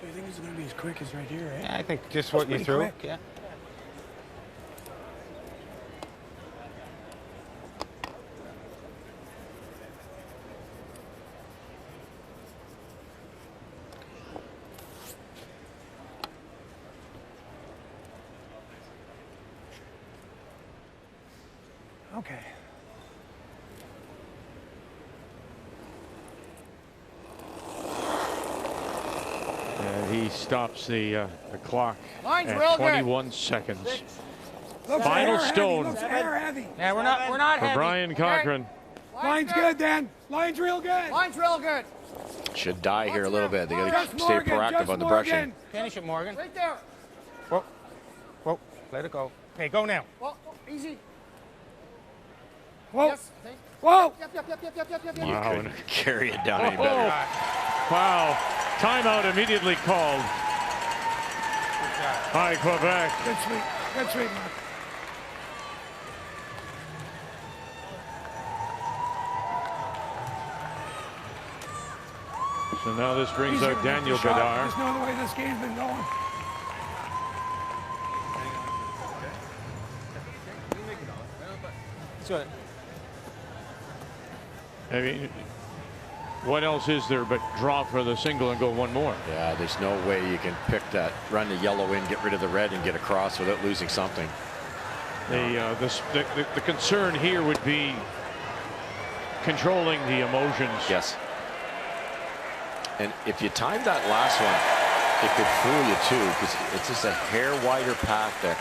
So you think it's going to be as quick as right here, eh? Yeah, I think just That's what you pretty threw. quick. Yeah. Okay. He stops the clock Line's real at good. 21 seconds. Looks Final air stone. Heavy. Looks air heavy. Yeah, we're not For heavy. Brian Cochran. Line's good, Dan. Line's real good. Line's real good. Should die here a little bit. They got Just to stay Morgan, proactive just on the Morgan. brushing. Finish it, Morgan. Right there. Whoa. Whoa. Let it go. Okay, go now. Well, easy. Whoa. Yes. Okay. Whoa. Yep. You couldn't carry it down any better. Wow. Timeout immediately called by Quebec. Good sweep. Good sweep, Mark. So now this brings Easier out to make Daniel the shot. Bedard. Just know the way this game's been going. I mean, what else is there but draw for the single and go one more? Yeah, there's no way you can pick that, run the yellow in, get rid of the red, and get across without losing something. The concern here would be controlling the emotions. Yes. And if you timed that last one, it could fool you too, because it's just a hair wider path that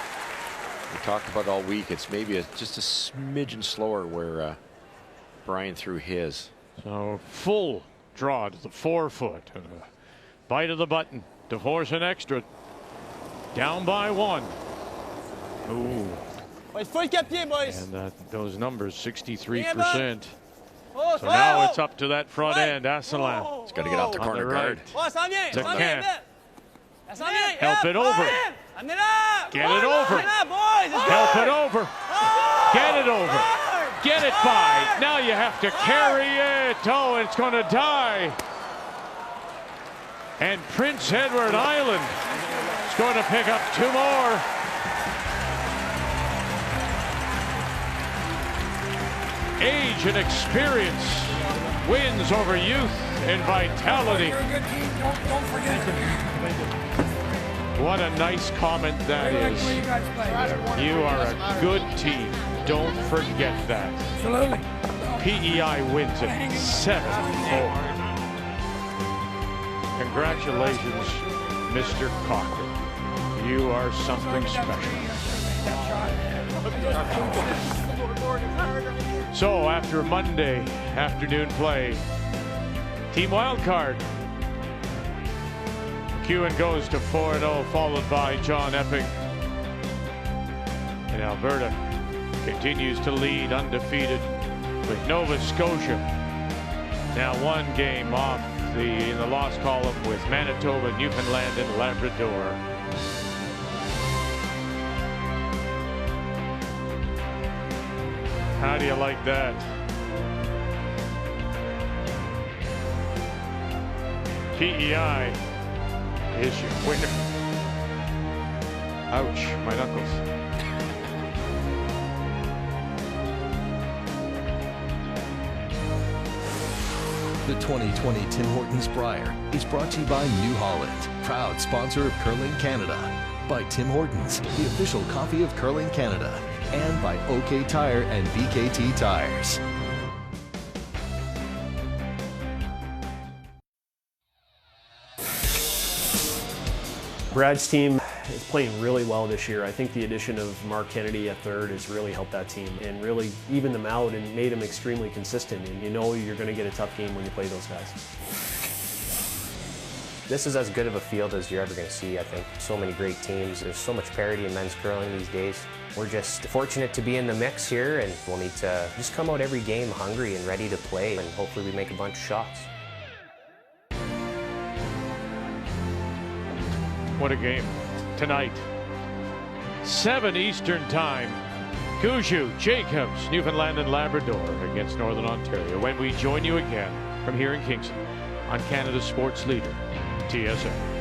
we talked about all week. It's maybe just a smidgen slower where Brian threw his. So full draw to the 4 foot and a bite of the button to force an extra. Down by 1. Ooh. Boys, foot get pied, boys. And those numbers, 63%. Oh, So now it's up to that front end, Asselin. It's got to get off the corner guard. Oh, ça vient, To ça Kent. vient. Ça vient. Help it over. Amenez-la. Get it over. Amenez-la, boys. It's Help good. it over. Get it over. Get it by. Now you have to carry it. Oh, it's going to die. And Prince Edward Island is going to pick up 2 more. Age and experience wins over youth and vitality. You're a good team. Don't forget it. What a nice comment that I like is. the way you guys play. You are a good team. Don't forget that. Absolutely. PEI wins it 7-4. Congratulations Mr. Cotter. You are something special. So after Monday afternoon play, Team Wildcard, McEwen goes to 4-0, followed by John Epping. And Alberta continues to lead undefeated with Nova Scotia now one game off in the loss column with Manitoba, Newfoundland, and Labrador. How do you like that? PEI is your winner. Ouch, my knuckles. The 2020 Tim Hortons Brier is brought to you by New Holland, proud sponsor of Curling Canada, by Tim Hortons, the official coffee of Curling Canada, and by OK Tire and BKT Tires. Brad's team is playing really well this year. I think the addition of Mark Kennedy at third has really helped that team and really evened them out and made them extremely consistent. And you know you're going to get a tough game when you play those guys. This is as good of a field as you're ever going to see, I think. So many great teams. There's so much parity in men's curling these days. We're just fortunate to be in the mix here, and we'll need to just come out every game hungry and ready to play, and hopefully we make a bunch of shots. What a game tonight. 7 Eastern Time. Gushue, Jacobs, Newfoundland and Labrador against Northern Ontario. When we join you again from here in Kingston on Canada's sports leader, TSN.